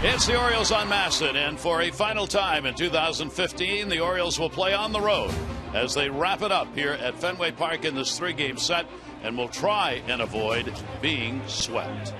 It's the Orioles on Masson, and for a final time in 2015, the Orioles will play on the road as they wrap it up here at Fenway Park in this three-game set, and will try and avoid being swept.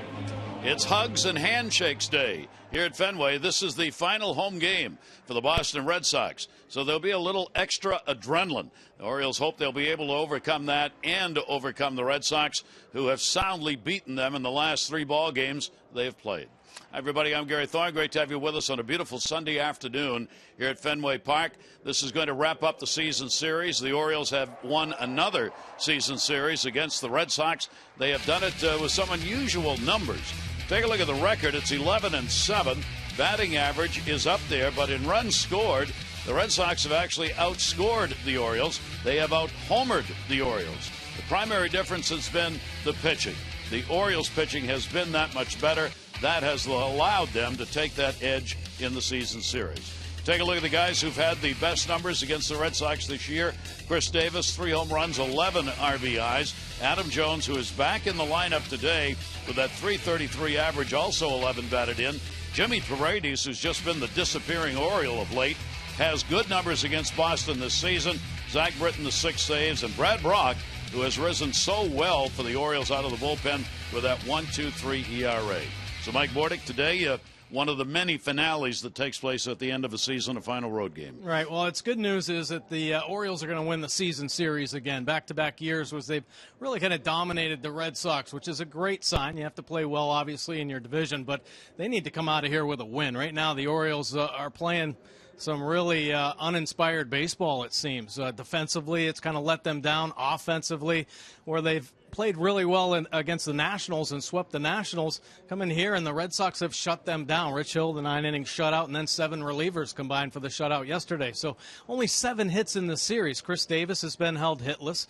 It's Hugs and Handshakes Day here at Fenway. This is the final home game for the Boston Red Sox, so there'll be a little extra adrenaline. The Orioles hope they'll be able to overcome that and overcome the Red Sox, who have soundly beaten them in the last three ball games they've played. Hi, everybody. I'm Gary Thorne. Great to have you with us on a beautiful Sunday afternoon here at Fenway Park. This is going to wrap up the season series. The Orioles have won another season series against the Red Sox. They have done it with some unusual numbers. Take a look at the record. It's 11-7. Batting average is up there, but in runs scored, the Red Sox have actually outscored the Orioles. They have out-homered the Orioles. The primary difference has been the pitching. The Orioles' pitching has been that much better. That has allowed them to take that edge in the season series. Take a look at the guys who've had the best numbers against the Red Sox this year. Chris Davis, 3 home runs, 11 RBIs. Adam Jones, who is back in the lineup today with that .333 average, also 11 batted in. Jimmy Paredes, who's just been the disappearing Oriole of late, has good numbers against Boston this season. Zach Britton, the 6 saves, and Brad Brock, who has risen so well for the Orioles out of the bullpen with that 1.23 ERA. So, Mike Bordick, today, one of the many finales that takes place at the end of a season, a final road game. Right. Well, it's good news is that the Orioles are going to win the season series again. Back-to-back years was they've really kind of dominated the Red Sox, which is a great sign. You have to play well, obviously, in your division, but they need to come out of here with a win. Right now, the Orioles are playing some really uninspired baseball, it seems. Defensively, it's kind of let them down. Offensively, where they've played really well against the Nationals and swept the Nationals, come in here and the Red Sox have shut them down. Rich Hill, the 9-inning shutout, and then 7 relievers combined for the shutout yesterday. So only 7 hits in the series. Chris Davis has been held hitless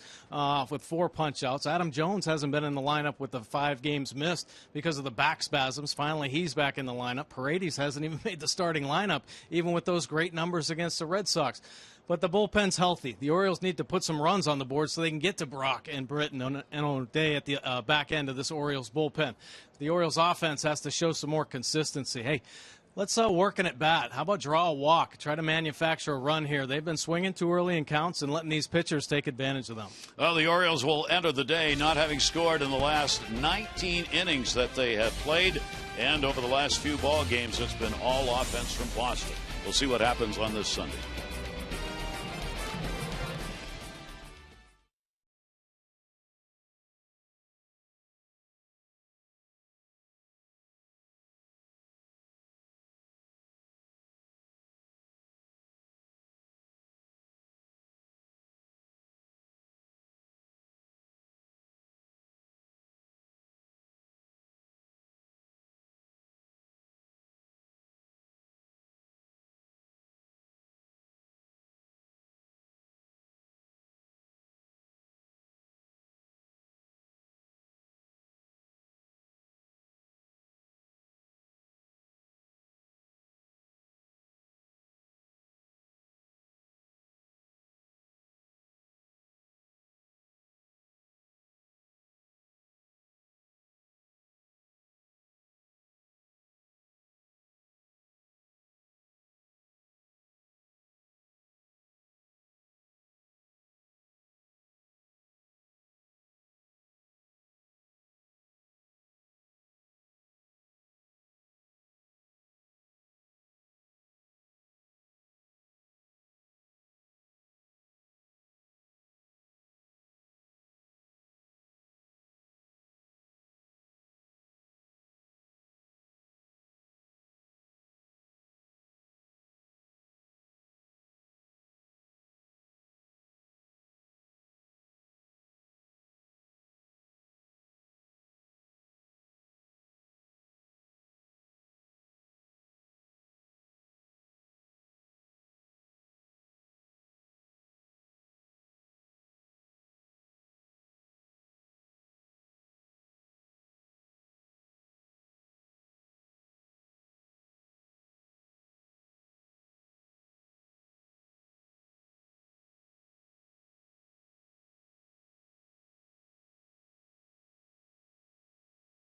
with 4 punch-outs. Adam Jones hasn't been in the lineup with the 5 games missed because of the back spasms. Finally, he's back in the lineup. Paredes hasn't even made the starting lineup, even with those great numbers against the Red Sox. But the bullpen's healthy. The Orioles need to put some runs on the board so they can get to Brock and Britton and O'Day at the back end of this Orioles bullpen. The Orioles offense has to show some more consistency. Hey, let's work in at bat. How about draw a walk? Try to manufacture a run here. They've been swinging too early in counts and letting these pitchers take advantage of them. Well, the Orioles will enter the day not having scored in the last 19 innings that they have played. And over the last few ball games, it's been all offense from Boston. We'll see what happens on this Sunday.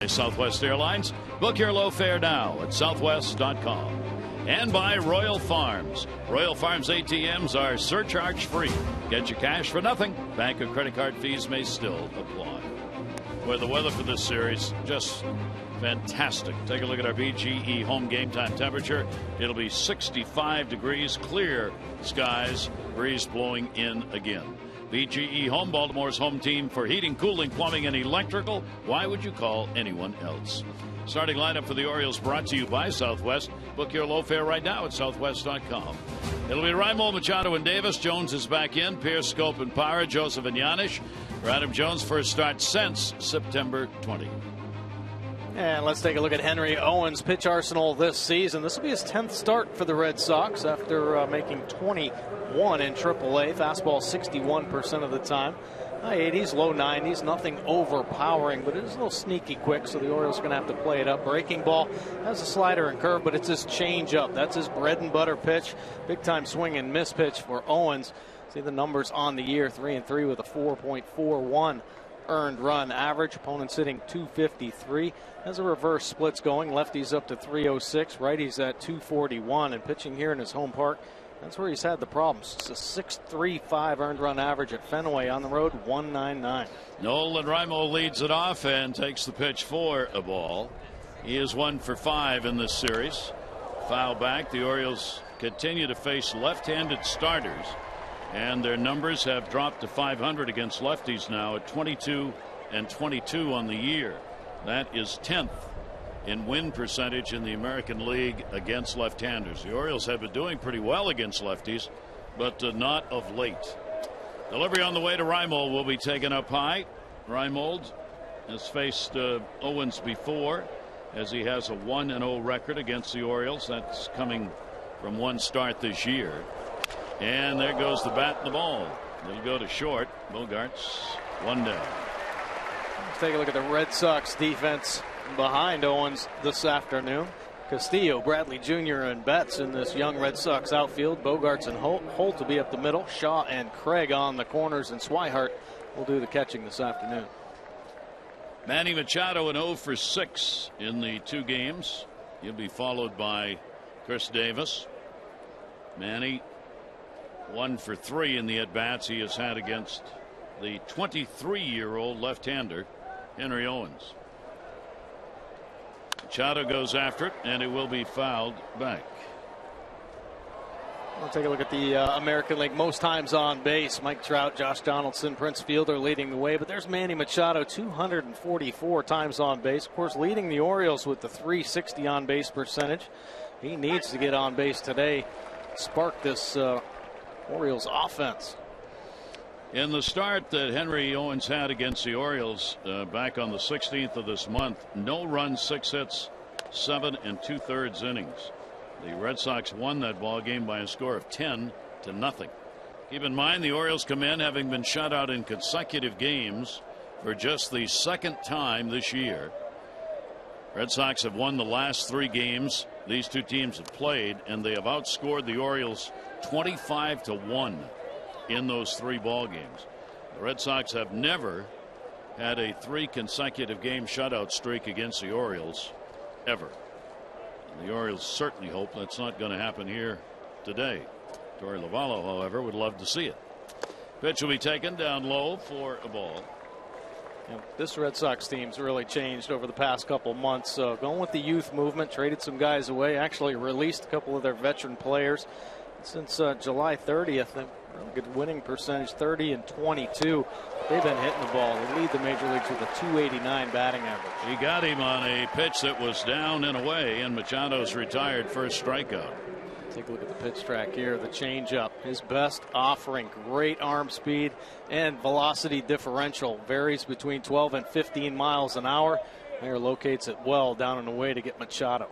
Southwest Airlines. Book your low fare now at southwest.com. And by Royal Farms. Royal Farms ATMs are surcharge free. Get your cash for nothing. Bank or credit card fees may still apply. Where the weather for this series, just fantastic. Take a look at our BGE home game time temperature. It'll be 65 degrees, clear skies, breeze blowing in again. BGE Home, Baltimore's home team for heating, cooling, plumbing, and electrical. Why would you call anyone else? Starting lineup for the Orioles brought to you by Southwest. Book your low fare right now at southwest.com. It'll be Raimel, Machado, and Davis. Jones is back in. Pierce, Scope, and Parra. Joseph and Yanish. For Adam Jones' first start since September 20. And let's take a look at Henry Owens' pitch arsenal this season. This will be his 10th start for the Red Sox after making 21 in AAA. Fastball 61% of the time. High 80s, low 90s, nothing overpowering, but it is a little sneaky quick, so the Orioles are going to have to play it up. Breaking ball has a slider and curve, but it's his change-up. That's his bread and butter pitch. Big-time swing and miss pitch for Owens. See the numbers on the year, 3-3 with a 4.41 earned run average. Opponents hitting 253. Has a reverse splits going. Lefties up to 306. Righties at 241. And pitching here in his home park, that's where he's had the problems. It's a 6.35 earned run average at Fenway. On the road, 1.99. Nolan Raimel leads it off and takes the pitch for a ball. He is 1 for 5 in this series. Foul back. The Orioles continue to face left-handed starters, and their numbers have dropped to 500 against lefties now at 22 and 22 on the year. That is 10th in win percentage in the American League against left-handers. The Orioles have been doing pretty well against lefties, but not of late. Delivery on the way to Raimel will be taken up high. Raimel has faced Owens before, as he has a 1-0 record against the Orioles. That's coming from one start this year. And there goes the bat and the ball. It'll go to short. Bogarts, one down. Let's take a look at the Red Sox defense behind Owens this afternoon. Castillo, Bradley Jr., and Betts in this young Red Sox outfield. Bogarts and Holt will be up the middle. Shaw and Craig on the corners, and Swihart will do the catching this afternoon. Manny Machado an 0 for 6 in the 2 games. He'll be followed by Chris Davis. Manny 1 for 3 in the at-bats he has had against the 23-year-old left-hander Henry Owens. Machado goes after it, and it will be fouled back. We'll take a look at the American League most times on base. Mike Trout, Josh Donaldson, Prince Fielder leading the way, but there's Manny Machado, 244 times on base. Of course, leading the Orioles with the 360 on base percentage. He needs to get on base today, spark this Orioles offense. In the start that Henry Owens had against the Orioles back on the 16th of this month, no runs, 6 hits, 7 2/3 innings. The Red Sox won that ball game by a score of 10-0. Keep in mind the Orioles come in having been shut out in consecutive games for just the second time this year. Red Sox have won the last 3 games these two teams have played, and they have outscored the Orioles 25-1 in those 3 ball games. The Red Sox have never had a 3 consecutive game shutout streak against the Orioles ever. And the Orioles certainly hope that's not going to happen here today. Torey Lovallo, however, would love to see it. Pitch will be taken down low for a ball. This Red Sox team's really changed over the past couple months. Going with the youth movement, traded some guys away, actually released a couple of their veteran players. Since July 30th, a good winning percentage, 30-22. They've been hitting the ball. They lead the major leagues with a 289 batting average. He got him on a pitch that was down and away, and Machado's retired first strikeout. Take a look at the pitch track here. The changeup, his best offering. Great arm speed and velocity differential. Varies between 12 and 15 miles an hour. Mayer locates it well down and away to get Machado.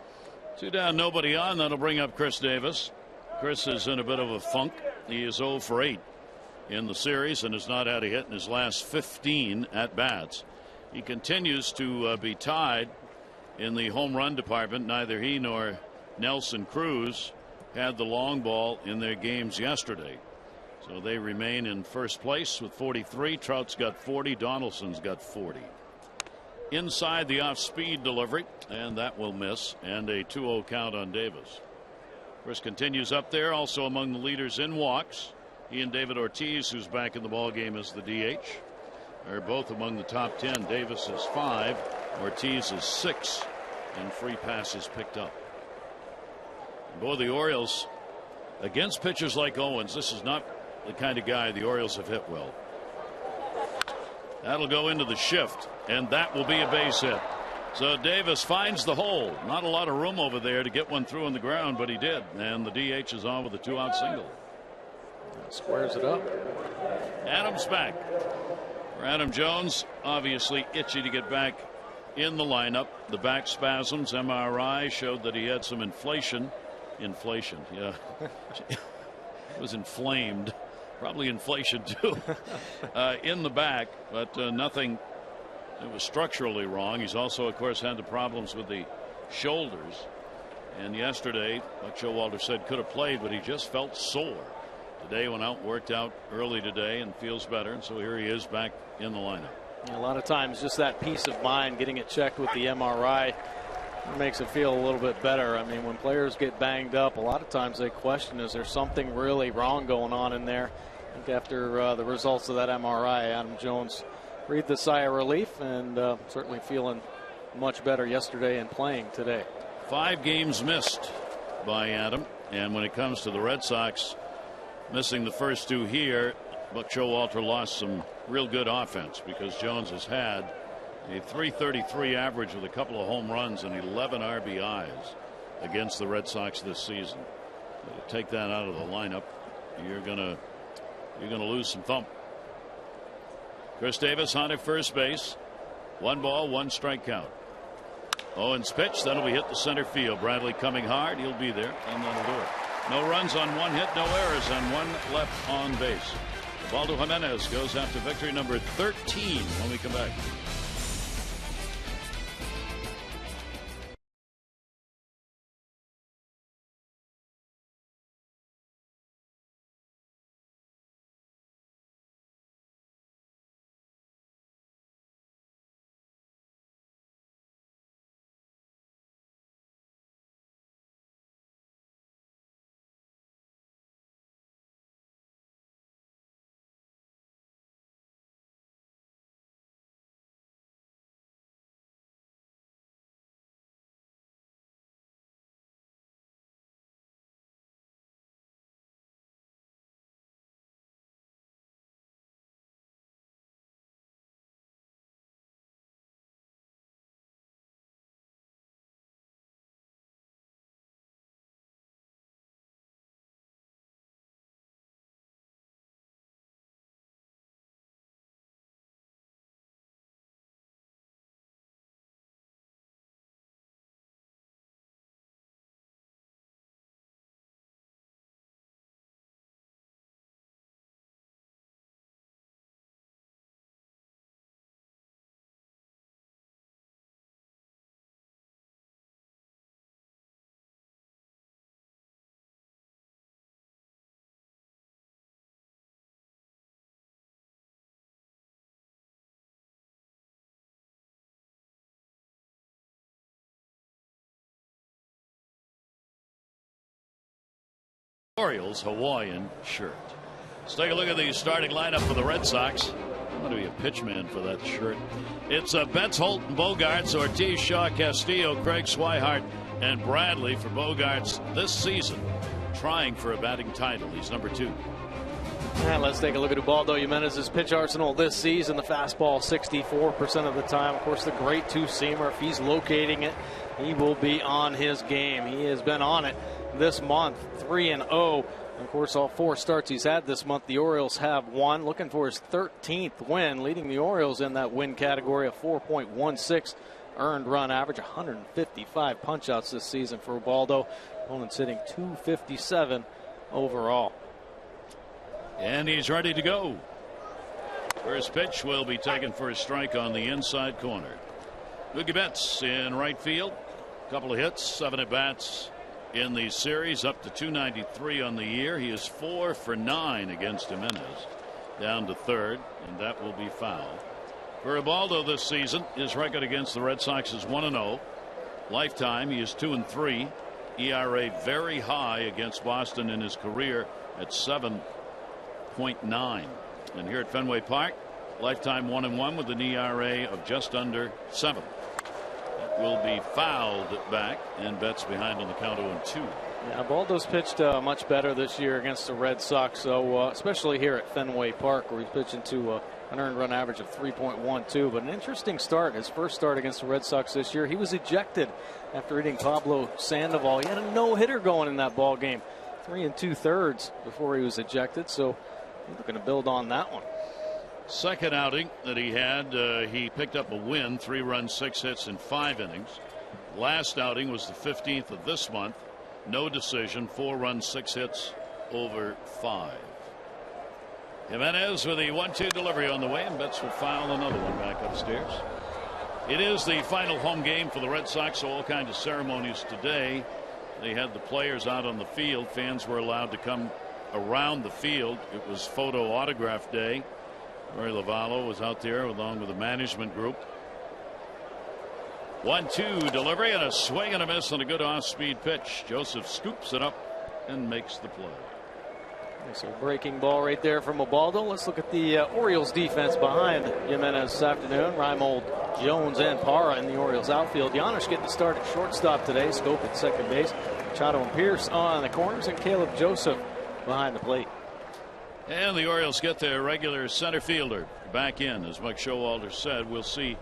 2 down, nobody on. That'll bring up Chris Davis. Chris is in a bit of a funk. He is 0 for 8 in the series and has not had a hit in his last 15 at-bats. He continues to be tied in the home run department. Neither he nor Nelson Cruz had the long ball in their games yesterday. So they remain in first place with 43. Trout's got 40. Donaldson's got 40. inside the off-speed delivery, and that will miss, and a 2-0 count on Davis. Chris continues up there, also among the leaders in walks. He and David Ortiz, who's back in the ball game as the DH, are both among the top 10. Davis is 5, Ortiz is 6, and free passes picked up. And boy, the Orioles, against pitchers like Owens, this is not the kind of guy the Orioles have hit well. That'll go into the shift, and that will be a base hit. So Davis finds the hole. Not a lot of room over there to get one through on the ground, but he did. And the DH is on with a 2-out single. That squares it up. Adams back. For Adam Jones, obviously itchy to get back in the lineup. The back spasms, MRI showed that he had some inflation. Yeah. It was inflamed. Probably inflation too in the back, but nothing that was structurally wrong. He's also, of course, had the problems with the shoulders. And yesterday, like Showalter said, could have played, but he just felt sore. Today went out, worked out early today, and feels better. And so here he is back in the lineup. A lot of times, just that peace of mind, getting it checked with the MRI, makes it feel a little bit better. I mean, when players get banged up, a lot of times they question, is there something really wrong going on in there? I think after the results of that MRI, Adam Jones breathed a sigh of relief, and certainly feeling much better yesterday and playing today. 5 games missed by Adam, and when it comes to the Red Sox missing the first 2 here, Buck Showalter lost some real good offense, because Jones has had a .333 average with a couple of home runs and 11 RBIs against the Red Sox this season. Take that out of the lineup, you're gonna lose some thump. Chris Davis on at first base. 1 ball, 1 strike count. Owens pitch, that'll be hit to center field. Bradley coming hard, he'll be there, and that'll do it. No runs on 1 hit, no errors, and 1 left on base. Ubaldo Jimenez goes after victory number 13 when we come back. Orioles Hawaiian shirt. Let's take a look at the starting lineup for the Red Sox. I'm going to be a pitchman for that shirt. It's Betts, Holton, Bogarts, Ortiz, Shaw, Castillo, Craig, Swihart, and Bradley for Bogarts this season, trying for a batting title. He's number 2. And let's take a look at Ubaldo Jimenez's pitch arsenal this season. The fastball 64% of the time. Of course, the great 2-seamer. If he's locating it, he will be on his game. He has been on it this month, 3-0. Of course, all 4 starts he's had this month, the Orioles have won. Looking for his 13th win, leading the Orioles in that win category, a 4.16 earned run average, 155 punch-outs this season for Ubaldo. Opponent's hitting .257 overall. And he's ready to go. First pitch will be taken for a strike on the inside corner. Mookie Betts in right field. Couple of hits, 7 at-bats in the series, up to .293 on the year. He is 4 for 9 against Jimenez. Down to third, and that will be foul. For Ubaldo this season, his record against the Red Sox is 1-0. Lifetime, he is 2-3. ERA very high against Boston in his career at 7.9. And here at Fenway Park, lifetime 1-1 with an ERA of just under 7. That will be fouled back, and Betts behind on the count 0-2. Yeah, Ubaldo's pitched much better this year against the Red Sox, so especially here at Fenway Park, where he's pitching to an earned run average of 3.12. But an interesting start. His first start against the Red Sox this year, he was ejected after hitting Pablo Sandoval. He had a no-hitter going in that ball game, 3 2/3 before he was ejected. So he's looking to build on that one. Second outing that he had, he picked up a win, 3 runs, 6 hits in 5 innings. Last outing was the 15th of this month. No decision, 4 runs, 6 hits over 5. Jimenez with the 1-2 delivery on the way, and Betts will foul another one back upstairs. It is the final home game for the Red Sox, so all kinds of ceremonies today. They had the players out on the field. Fans were allowed to come around the field. It was photo autograph day. Roy Lavallo was out there along with the management group. 1-2 delivery and a swing and a miss on a good off-speed pitch. Joseph scoops it up and makes the play. So breaking ball right there from Ubaldo. Let's look at the Orioles defense behind Jimenez this afternoon. Reimold, Jones, and Parra in the Orioles outfield. Janisch getting the start at shortstop today. Scope at second base. Machado and Pierce on the corners, and Caleb Joseph behind the plate. And the Orioles get their regular center fielder back in. As Mike Showalter said, we'll see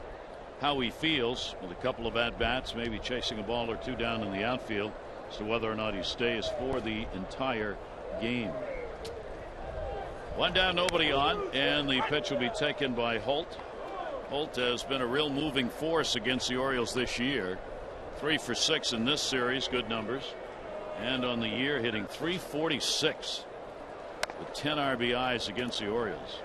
how he feels with a couple of at-bats, maybe chasing a ball or two down in the outfield as to whether or not he stays for the entire game. 1 down, nobody on, and the pitch will be taken by Holt. Holt has been a real moving force against the Orioles this year. 3 for 6 in this series, good numbers. And on the year, hitting .346 with 10 RBIs against the Orioles.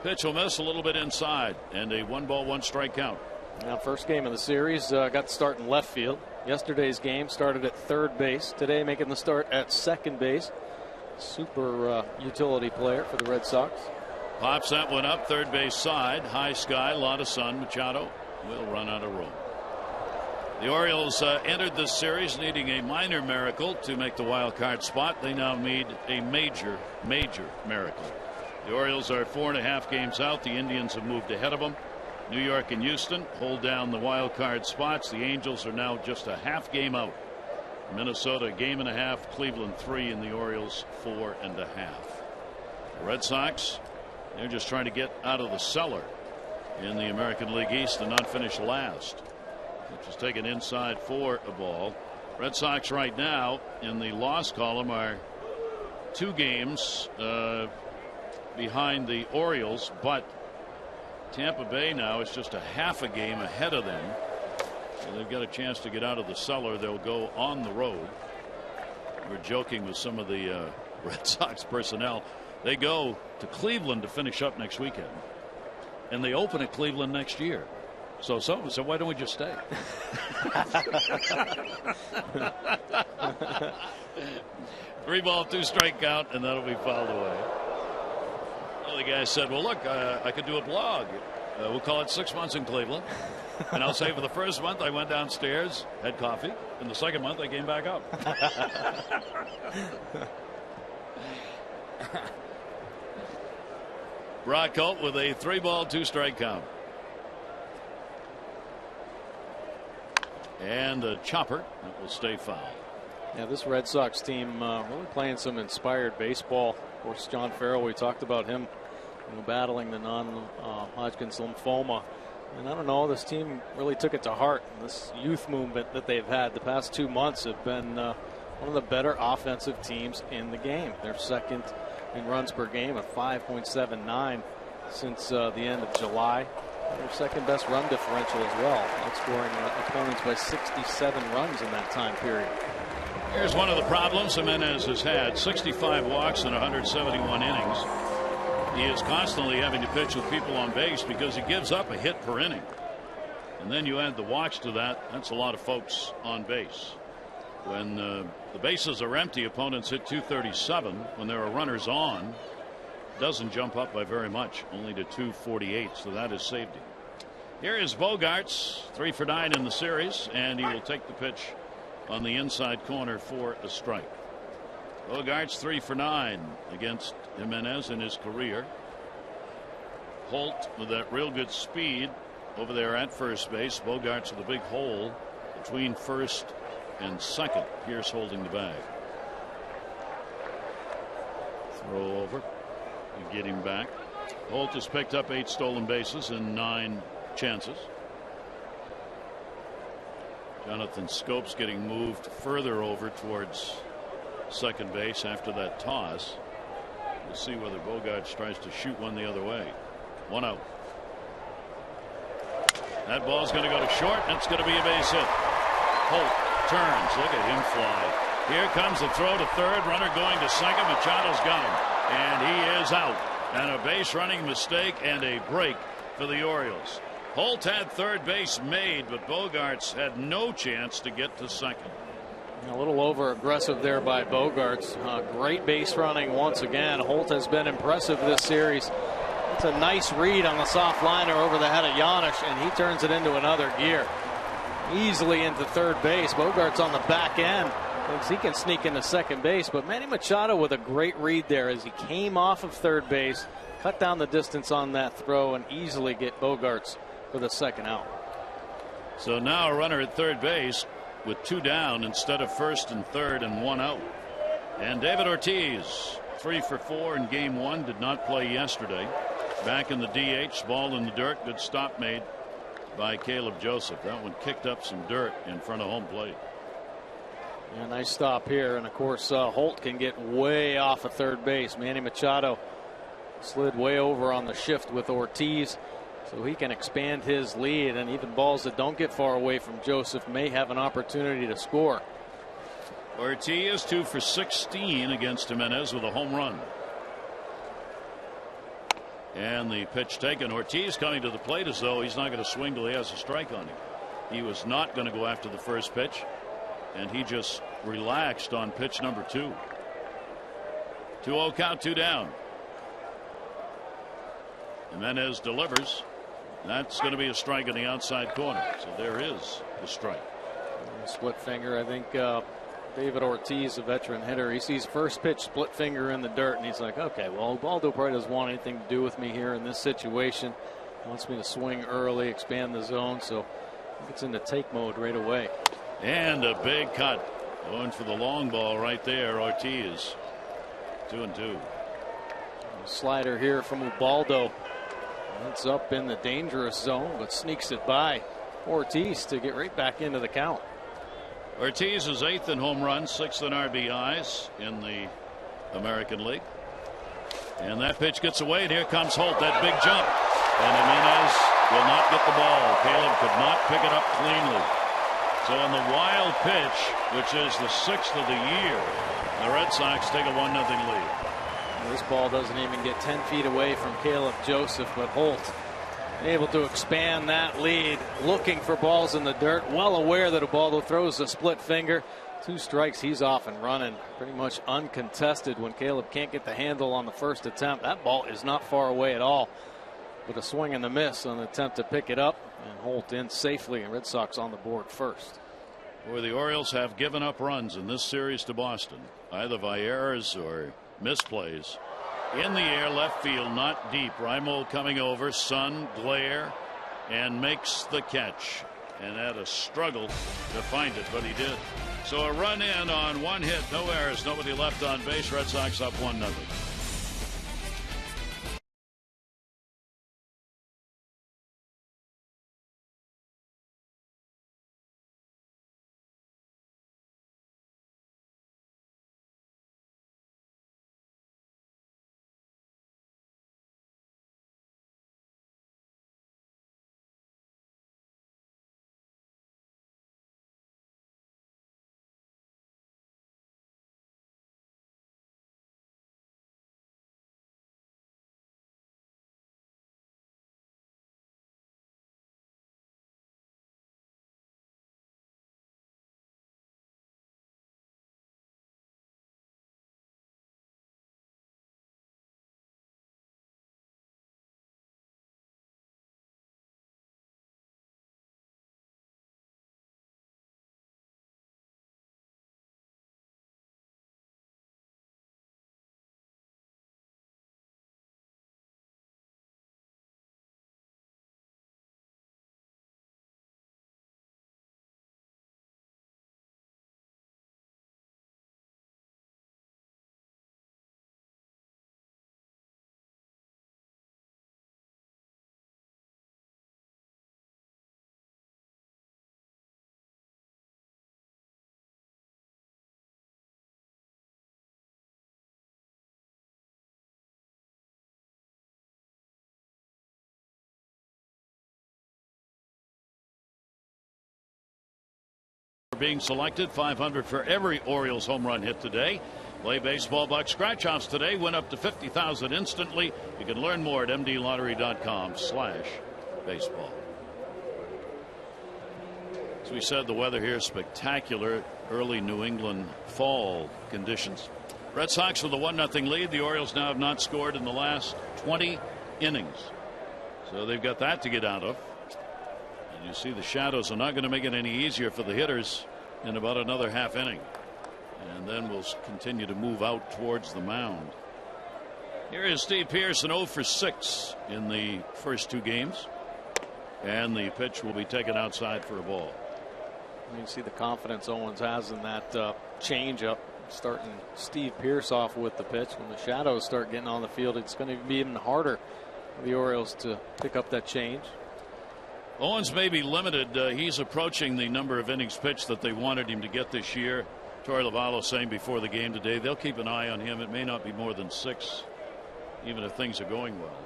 Pitch will miss a little bit inside, and a 1-ball, 1-strike count. Now, first game of the series got the start in left field. Yesterday's game started at third base. Today making the start at second base. Super utility player for the Red Sox. Pops that one up third base side. High sky, a lot of sun. Machado will run out of room. The Orioles entered this series needing a minor miracle to make the wild card spot. They now need a major miracle. The Orioles are 4.5 games out. The Indians have moved ahead of them. New York and Houston hold down the wild card spots. The Angels are now just a half game out. Minnesota a game and a half, Cleveland 3, and the Orioles 4.5. The Red Sox, they're just trying to get out of the cellar in the American League East and not finish last, which is taken inside for a ball. Red Sox right now in the loss column are 2 games behind the Orioles, but Tampa Bay now is just a half a game ahead of them. So they've got a chance to get out of the cellar. They'll go on the road. We're joking with some of the Red Sox personnel. They go to Cleveland to finish up next weekend, and they open at Cleveland next year. So why don't we just stay? 3-ball, 2-strike count, and that'll be fouled away. Well, the guy said, well, look, I could do a blog. We'll call it 6 months in Cleveland. And I'll say for the first month I went downstairs, had coffee, and the second month I came back up. Brock Holt with a 3-ball, 2-strike count. And a chopper that will stay foul. Yeah, this Red Sox team really playing some inspired baseball. Of course, John Farrell, we talked about him battling the non-Hodgkin's lymphoma. And I don't know, this team really took it to heart. This youth movement that they've had the past 2 months have been one of the better offensive teams in the game. They're second in runs per game at 5.79 since the end of July. Their second best run differential as well, outscoring opponents by 67 runs in that time period. Here's one of the problems Jimenez has had: 65 walks in 171 innings. He is constantly having to pitch with people on base because he gives up a hit per inning. And then you add the walks to that. That's a lot of folks on base. When the bases are empty, opponents hit 237. When there are runners on, doesn't jump up by very much, only to 248. So that has saved him. Here is Bogaerts, 3 for 9 in the series, and he will take the pitch on the inside corner for a strike. Bogaerts 3 for 9 against Jimenez in his career. Holt with that real good speed over there at first base. Bogaerts with a big hole between first and second. Pierce holding the bag. Throw over. You get him back. Holt has picked up 8 stolen bases in 9 chances. Jonathan Scopes getting moved further over towards second base after that toss. We'll see whether Bogaerts tries to shoot one the other way. 1 out. That ball's going to go to short, and it's going to be a base hit. Holt turns. Look at him fly. Here comes the throw to third. Runner going to second. Machado's got him, and he is out. And a base running mistake and a break for the Orioles. Holt had third base made, but Bogaerts had no chance to get to second. A little over aggressive there by Bogaerts. Great base running once again. Holt has been impressive this series. It's a nice read on the soft liner over the head of Giannis, and he turns it into another gear. Easily into third base. Bogaerts on the back end. Thinks he can sneak into second base, but Manny Machado with a great read there as he came off of third base, cut down the distance on that throw, and easily get Bogaerts for the second out. So now a runner at third base with 2 down instead of first and third and 1 out. And David Ortiz, 3 for 4 in game 1, did not play yesterday. Back in the DH, ball in the dirt. Good stop made by Caleb Joseph. That one kicked up some dirt in front of home plate. Yeah, nice stop here. And of course, Holt can get way off of third base. Manny Machado slid way over on the shift with Ortiz, so he can expand his lead, and even balls that don't get far away from Joseph may have an opportunity to score. Ortiz 2 for 16 against Jimenez with a home run. And the pitch taken. Ortiz coming to the plate as though he's not going to swing till he has a strike on him. He was not going to go after the first pitch, and he just relaxed on pitch number 2. 2-0 count, 2 down. Jimenez delivers. That's going to be a strike in the outside corner. So there is the strike. Split finger. I think David Ortiz, a veteran hitter, he sees first pitch split finger in the dirt, and he's like, okay, well, Baldo probably doesn't want anything to do with me here in this situation. He wants me to swing early, expand the zone, so he gets into take mode right away. And a big cut. Going for the long ball right there, Ortiz. 2-2. Slider here from Ubaldo. It's up in the dangerous zone, but sneaks it by Ortiz to get right back into the count. Ortiz is 8th in home runs, 6th in RBIs in the American League. And that pitch gets away, and here comes Holt, that big jump. And Jimenez will not get the ball. Caleb could not pick it up cleanly. So on the wild pitch, which is the 6th of the year, the Red Sox take a 1-0 lead. This ball doesn't even get 10 feet away from Caleb Joseph, but Holt able to expand that lead, looking for balls in the dirt, well aware that Ubaldo throws a split finger. 2 strikes, he's off and running, pretty much uncontested when Caleb can't get the handle on the first attempt. That ball is not far away at all, but a swing and a miss on the attempt to pick it up, and Holt in safely, and Red Sox on the board first. Where the Orioles have given up runs in this series to Boston, either by errors or misplays. In the air, left field, not deep. Raimel coming over, sun, glare, and makes the catch. And had a struggle to find it, but he did. So a run in on 1 hit, no errors, nobody left on base. Red Sox up 1-0. being selected. 500 for every Orioles home run hit today. Play baseball buck scratch-offs today. Win up to $50,000 instantly. You can learn more at mdlottery.com/baseball. As we said, the weather here is spectacular. Early New England fall conditions. Red Sox with a 1-0 lead. The Orioles now have not scored in the last 20 innings. So they've got that to get out of. And you see the shadows are not going to make it any easier for the hitters in about another half inning. And then we'll continue to move out towards the mound. Here is Steve Pearce, 0 for 6 in the first 2 games. And the pitch will be taken outside for a ball. You see the confidence Owens has in that changeup, starting Steve Pearce off with the pitch. When the shadows start getting on the field, it's going to be even harder for the Orioles to pick up that change. Owens may be limited. He's approaching the number of innings pitched that they wanted him to get this year. Torey Lovullo saying before the game today they'll keep an eye on him. It may not be more than 6, even if things are going well.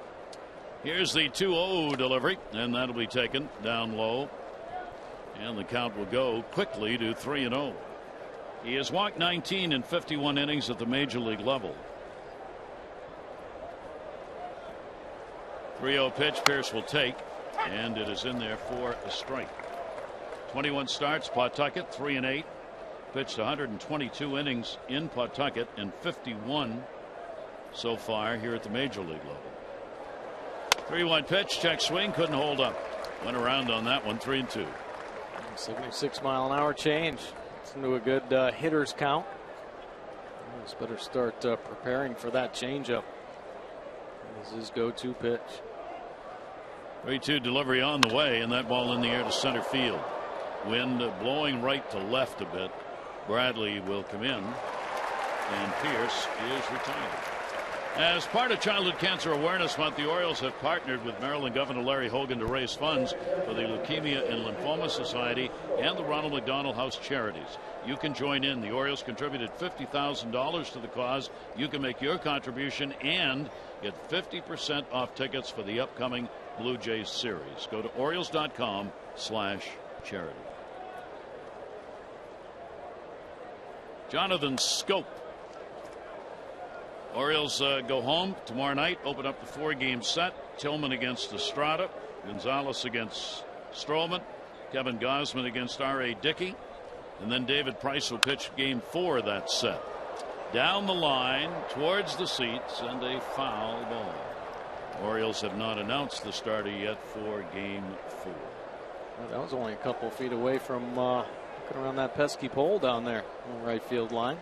Here's the 2-0 delivery, and that'll be taken down low. And the count will go quickly to 3-0. He has walked 19 in 51 innings at the major league level. 3-0 pitch Pearce will take, and it is in there for a strike. 21 starts, Pawtucket 3-8. Pitched 122 innings in Pawtucket and 51 so far here at the major league level. 3-1 pitch, check swing, couldn't hold up. Went around on that one, 3-2. 76-mile-an-hour change. It's into a good hitter's count. Orioles better start preparing for that changeup. This is his go-to pitch. 3-2 delivery on the way, and that ball in the air to center field. Wind blowing right to left a bit. Bradley will come in, and Pearce is retired. As part of Childhood Cancer Awareness Month, the Orioles have partnered with Maryland Governor Larry Hogan to raise funds for the Leukemia and Lymphoma Society and the Ronald McDonald House charities. You can join in. The Orioles contributed $50,000 to the cause. You can make your contribution and get 50% off tickets for the upcoming Blue Jays series. Go to Orioles.com/charity. Jonathan Scope. Orioles go home tomorrow night, open up the 4-game set. Tillman against Estrada, Gonzalez against Stroman, Kevin Gausman against R.A. Dickey, and then David Price will pitch game 4 of that set. Down the line towards the seats, and a foul ball. Orioles have not announced the starter yet for game 4. Well, that was only a couple feet away from looking around that pesky pole down there on the right field line.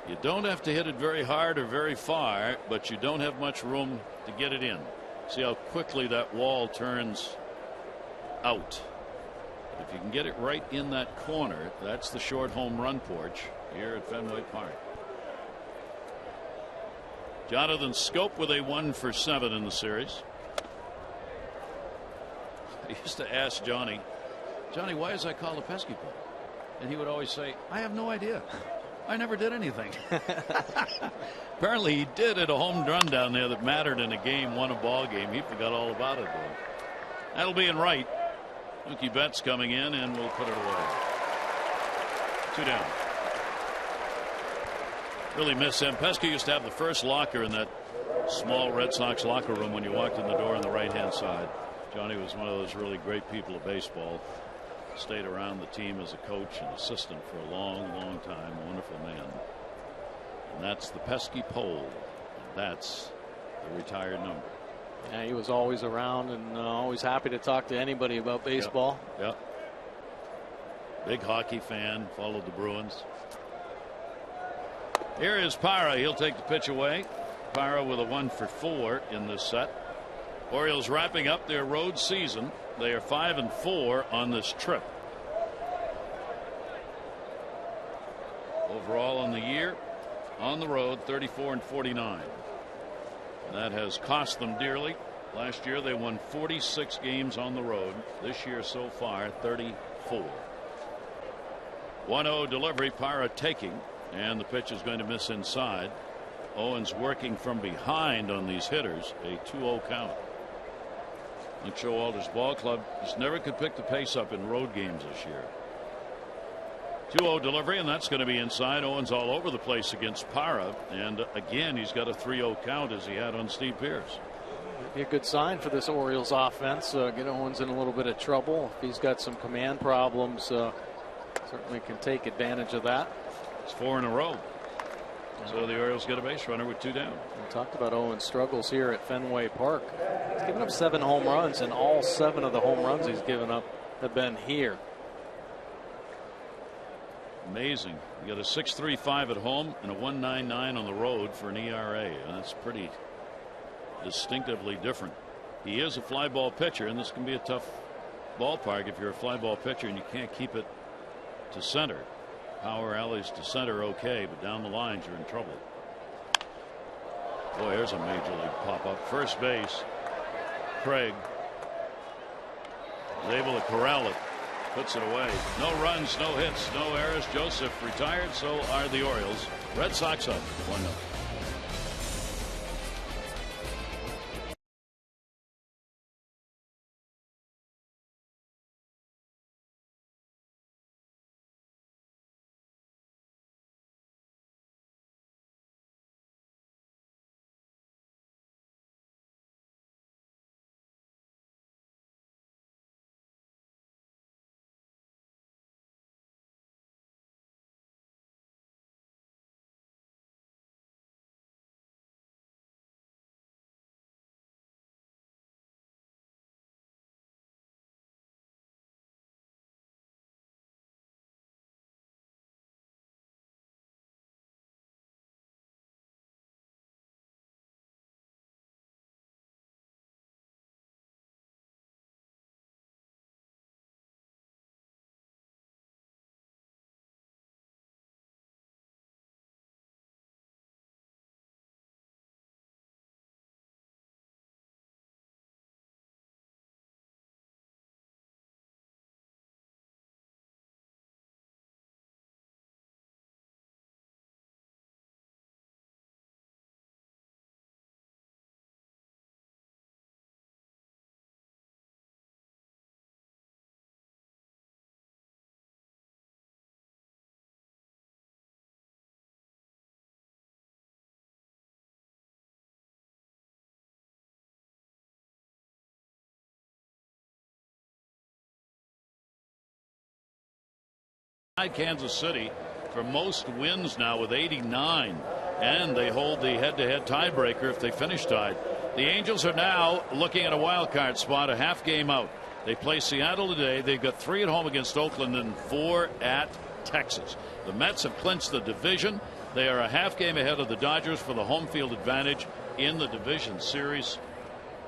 You don't have to hit it very hard or very far, but you don't have much room to get it in. See how quickly that wall turns out. If you can get it right in that corner, that's the short home run porch here at Fenway Park. Jonathan Scope with a 1 for 7 in the series. I used to ask Johnny, why is that called a pesky pole? And he would always say, I have no idea. I never did anything. Apparently he did at a home run down there that mattered in a game, won a ball game. He forgot all about it, though. That'll be in right. Mookie Betts coming in, and we'll put it away. 2 down. Really miss him. Pesky used to have the first locker in that small Red Sox locker room when you walked in the door on the right-hand side. Johnny was one of those really great people of baseball. Stayed around the team as a coach and assistant for a long, long time. A wonderful man. And that's the pesky pole. And that's the retired number. Yeah, he was always around and always happy to talk to anybody about baseball. Yep. Big hockey fan. Followed the Bruins. Here is Parra. He'll take the pitch away. Parra with a 1 for 4 in this set. Orioles wrapping up their road season. They are 5-4 on this trip. Overall on the year, on the road, 34-49. That has cost them dearly. Last year they won 46 games on the road. This year so far, 34. 1-0 delivery, Parra taking, and the pitch is going to miss inside. Owens working from behind on these hitters. A 2-0 count. Like Showalter's ball club just never could pick the pace up in road games this year. 2-0 delivery, and that's going to be inside. Owens all over the place against Parra, and again he's got a 3-0 count as he had on Steve Pearce. Be a good sign for this Orioles offense. Get Owens in a little bit of trouble. If he's got some command problems, certainly can take advantage of that. It's 4 in a row. So the Orioles get a base runner with 2 down. We talked about Owens' struggles here at Fenway Park. He's given up 7 home runs, and all 7 of the home runs he's given up have been here. Amazing. You got a 6.35 at home and a 1.99 on the road for an ERA. And that's pretty distinctively different. He is a fly ball pitcher, and this can be a tough ballpark if you're a fly ball pitcher and you can't keep it to center. Power alleys to center okay, but down the lines you're in trouble. Boy, here's a major league pop up. First base, Craig is able to corral it, puts it away. No runs, no hits, no errors. Joseph retired, so are the Orioles. Red Sox up 1-0. Kansas City for most wins now with 89, and they hold the head-to-head tiebreaker if they finish tied. The Angels are now looking at a wild card spot, a half game out. They play Seattle today. They've got 3 at home against Oakland and 4 at Texas. The Mets have clinched the division. They are a half game ahead of the Dodgers for the home field advantage in the division series.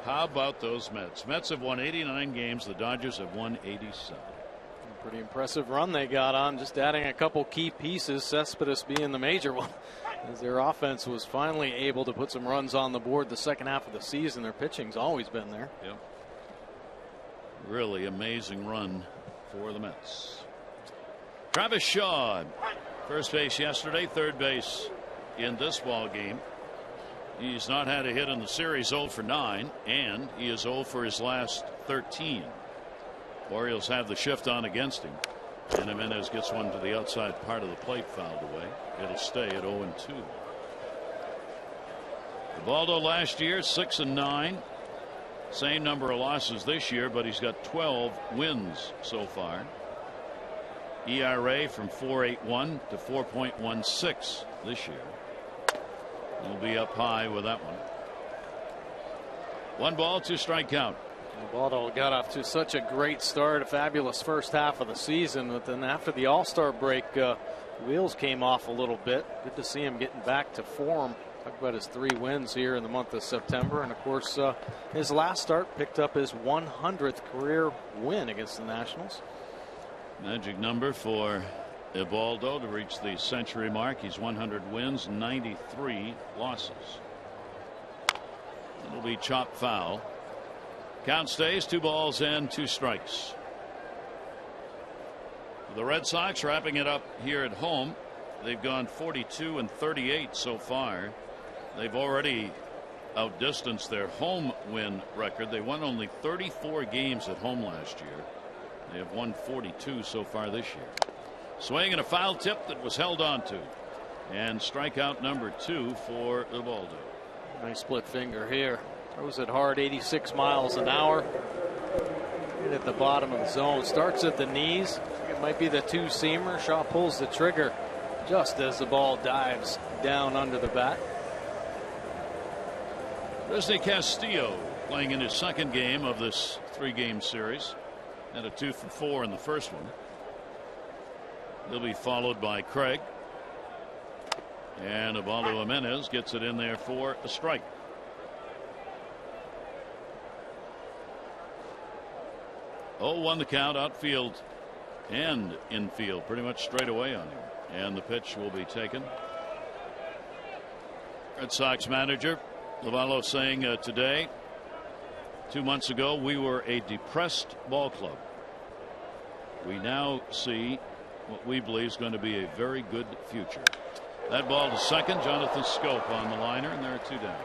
How about those Mets? Mets have won 89 games. The Dodgers have won 87. Pretty impressive run they got on, just adding a couple key pieces, Cespedes being the major one, as their offense was finally able to put some runs on the board the second half of the season. Their pitching's always been there. Yep. Really amazing run for the Mets. Travis Shaw, first base yesterday, third base in this ball game. He's not had a hit in the series, 0 for 9, and he is 0 for his last 13. Orioles have the shift on against him, and Jimenez gets one to the outside part of the plate, fouled away. It'll stay at 0-2. Ubaldo last year 6-9, same number of losses this year, but he's got 12 wins so far. ERA from 4.81 to 4.16 this year. He'll be up high with that one. 1 ball, 2 strike count. Ubaldo got off to such a great start, a fabulous first half of the season, but then after the All-Star break, wheels came off a little bit. Good to see him getting back to form. Talk about his 3 wins here in the month of September, and of course his last start picked up his 100th career win against the Nationals. Magic number for Ubaldo to reach the century mark. He's 100 wins, 93 losses. It'll be chop foul. Count stays 2 balls and 2 strikes. The Red Sox wrapping it up here at home. They've gone 42-38 so far. They've already outdistanced their home win record. They won only 34 games at home last year. They have won 42 so far this year. Swing and a foul tip that was held on to. And strikeout number 2 for Ubaldo. Nice split finger here. Throws it hard, 86 miles an hour. Right at the bottom of the zone. Starts at the knees. It might be the two-seamer. Shaw pulls the trigger just as the ball dives down under the bat. Disney Castillo playing in his second game of this 3-game series. Had a 2 for 4 in the first one. He'll be followed by Craig. And Ubaldo Jimenez gets it in there for a strike. Oh, 1 the count, outfield and infield pretty much straight away on him. And the pitch will be taken. Red Sox manager Lovallo saying today, 2 months ago, we were a depressed ball club. We now see what we believe is going to be a very good future. That ball to second. Jonathan Scope on the liner, and there are 2 down.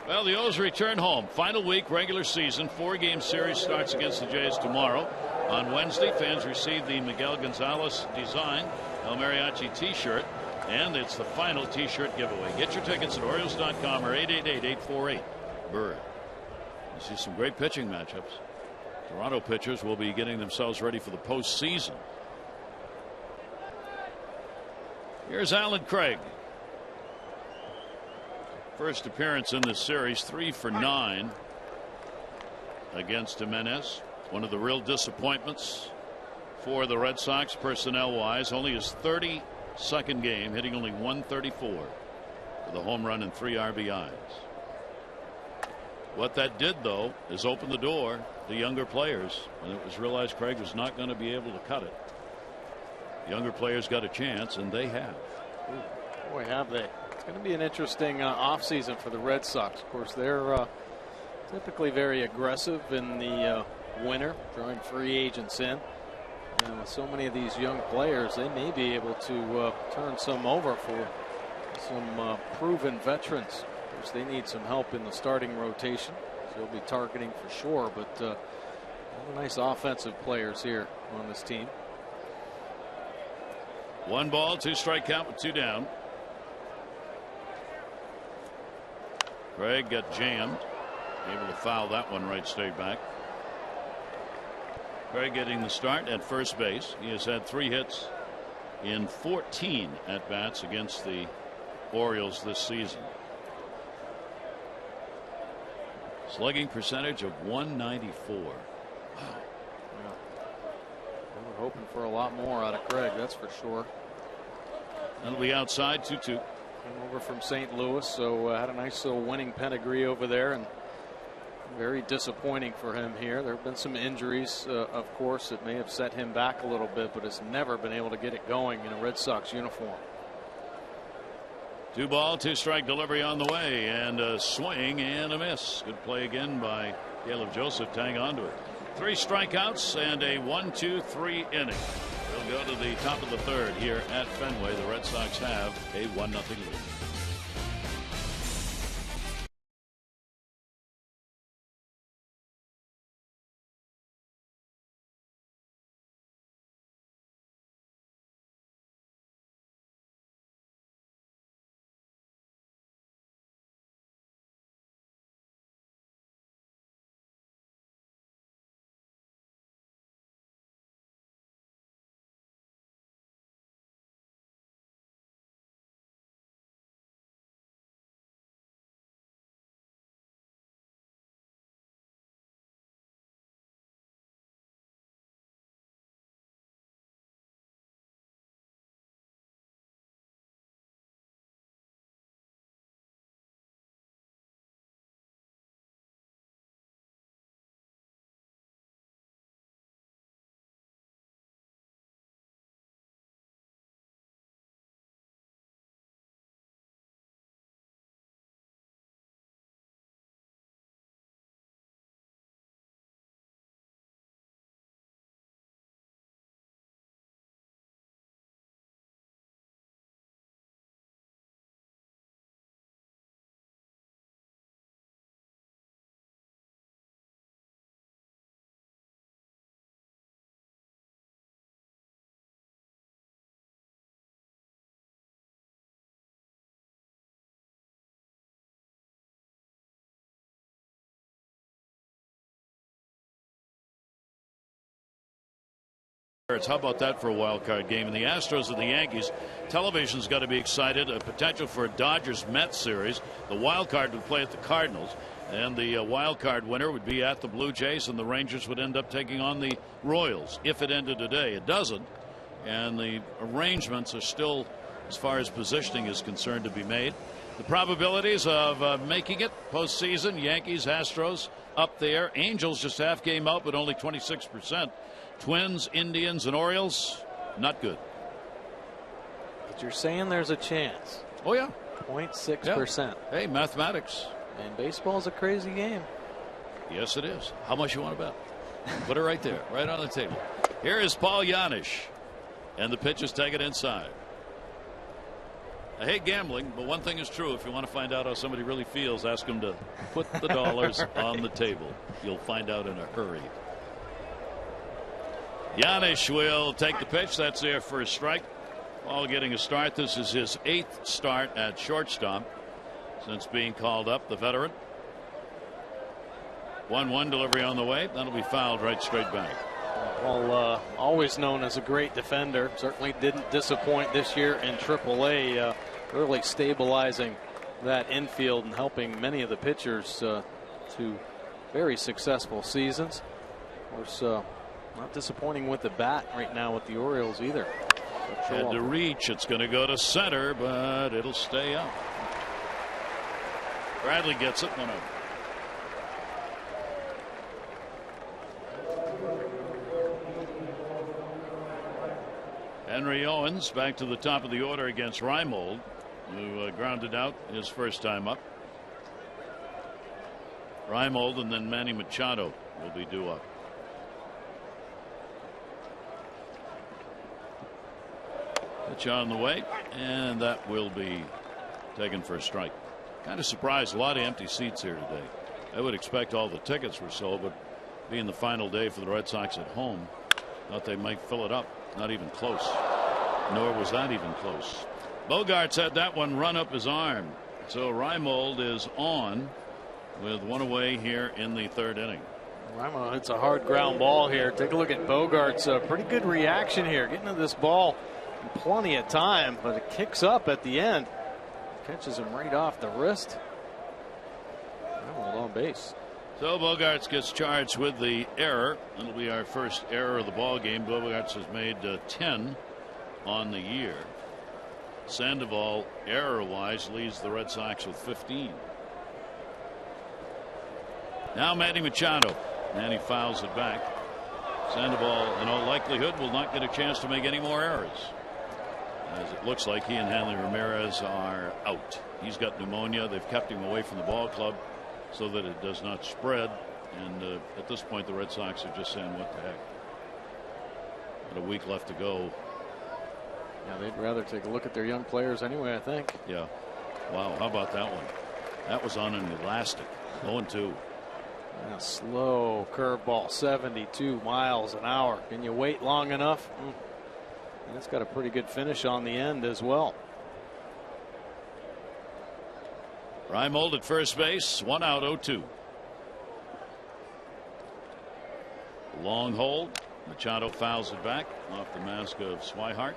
Well, the O's return home. Final week, regular season. 4-game series starts against the Jays tomorrow. On Wednesday, fans receive the Miguel Gonzalez design El Mariachi t-shirt, and it's the final t-shirt giveaway. Get your tickets at Orioles.com or 888-848-BIRD. You see some great pitching matchups. Toronto pitchers will be getting themselves ready for the postseason. Here's Alan Craig. First appearance in this series, 3 for 9 against Jimenez. One of the real disappointments for the Red Sox personnel wise. Only his 32nd game, hitting only 134 with a home run and 3 RBIs. What that did, though, is open the door to younger players when it was realized Craig was not going to be able to cut it. Younger players got a chance, and they have. Ooh, boy, have they. It's going to be an interesting offseason for the Red Sox. Of course, they're typically very aggressive in the winter, drawing free agents in. And with so many of these young players, they may be able to turn some over for some proven veterans. Of course, they need some help in the starting rotation, so they'll be targeting for sure. But all the nice offensive players here on this team. 1 ball, 2 strike count with 2 down. Craig got jammed, able to foul that one right straight back. Craig getting the start at first base. He has had 3 hits in 14 at bats against the Orioles this season. Slugging percentage of 194. Wow. Yeah. We're hoping for a lot more out of Craig, that's for sure. That'll be outside, 2-2. Came over from St. Louis, so had a nice little winning pedigree over there, and very disappointing for him here. There have been some injuries, of course, that may have set him back a little bit, but has never been able to get it going in a Red Sox uniform. 2 ball, 2 strike delivery on the way, and a swing and a miss. Good play again by Caleb Joseph to hang on to it. 3 strikeouts and a 1-2-3 inning. We'll go to the top of the 3rd here at Fenway. The Red Sox have a 1-0 lead. How about that for a wild card game? And the Astros and the Yankees, television's got to be excited. A potential for a Dodgers-Mets series. The wild card would play at the Cardinals, and the wild card winner would be at the Blue Jays, and the Rangers would end up taking on the Royals if it ended today. It doesn't, and the arrangements are still, as far as positioning is concerned, to be made. The probabilities of making it postseason: Yankees, Astros up there. Angels just half game out, but only 26%. Twins, Indians, and Orioles, not good. But you're saying there's a chance. Oh, yeah. 0.6%. Yeah. Hey, mathematics. And baseball's a crazy game. Yes, it is. How much you want to bet? Put it right there, right on the table. Here is Paul Yanish, and the pitch is taken inside. I hate gambling, but one thing is true. If you want to find out how somebody really feels, ask them to put the dollars on the table. You'll find out in a hurry. Yanish will take the pitch. That's there for a strike. Paul getting a start. This is his 8th start at shortstop since being called up, the veteran. 1-1 delivery on the way. That'll be fouled right straight back. Paul, always known as a great defender, certainly didn't disappoint this year in AAA, really stabilizing that infield and helping many of the pitchers to very successful seasons. Of course, not disappointing with the bat right now with the Orioles either. Had to reach. It's going to go to center, but it'll stay up. Bradley gets it. 1-0. Henry Owens back to the top of the order against Reimold, who grounded out his first time up. Reimold and then Manny Machado will be due up. Pitch on the way, and that will be taken for a strike. Kind of surprised, a lot of empty seats here today. I would expect all the tickets were sold, but being the final day for the Red Sox at home, thought they might fill it up. Not even close. Nor was that even close. Bogarts had that one run up his arm. So Reimold is on with one away here in the 3rd inning. Reimold hits a hard ground ball here. Take a look at Bogarts. Pretty good reaction here, getting to this ball in plenty of time, but it kicks up at the end. Catches him right off the wrist. Reimold on base. So Bogarts gets charged with the error. It'll be our first error of the ball game. Bogarts has made 10 on the year. Sandoval, error-wise, leads the Red Sox with 15. Now Manny Machado. Manny fouls it back. Sandoval, in all likelihood, will not get a chance to make any more errors, as it looks like he and Hanley Ramirez are out. He's got pneumonia. They've kept him away from the ball club so that it does not spread. And at this point, the Red Sox are just saying, what the heck? Got a week left to go. Yeah, they'd rather take a look at their young players anyway, I think. Yeah. Wow, how about that one? That was on an elastic. 0-2. Yeah, slow curveball, 72 miles an hour. Can you wait long enough? And it's got a pretty good finish on the end as well. Reimold at first base, 1 out, 0-2. Long hold. Machado fouls it back off the mask of Swihart.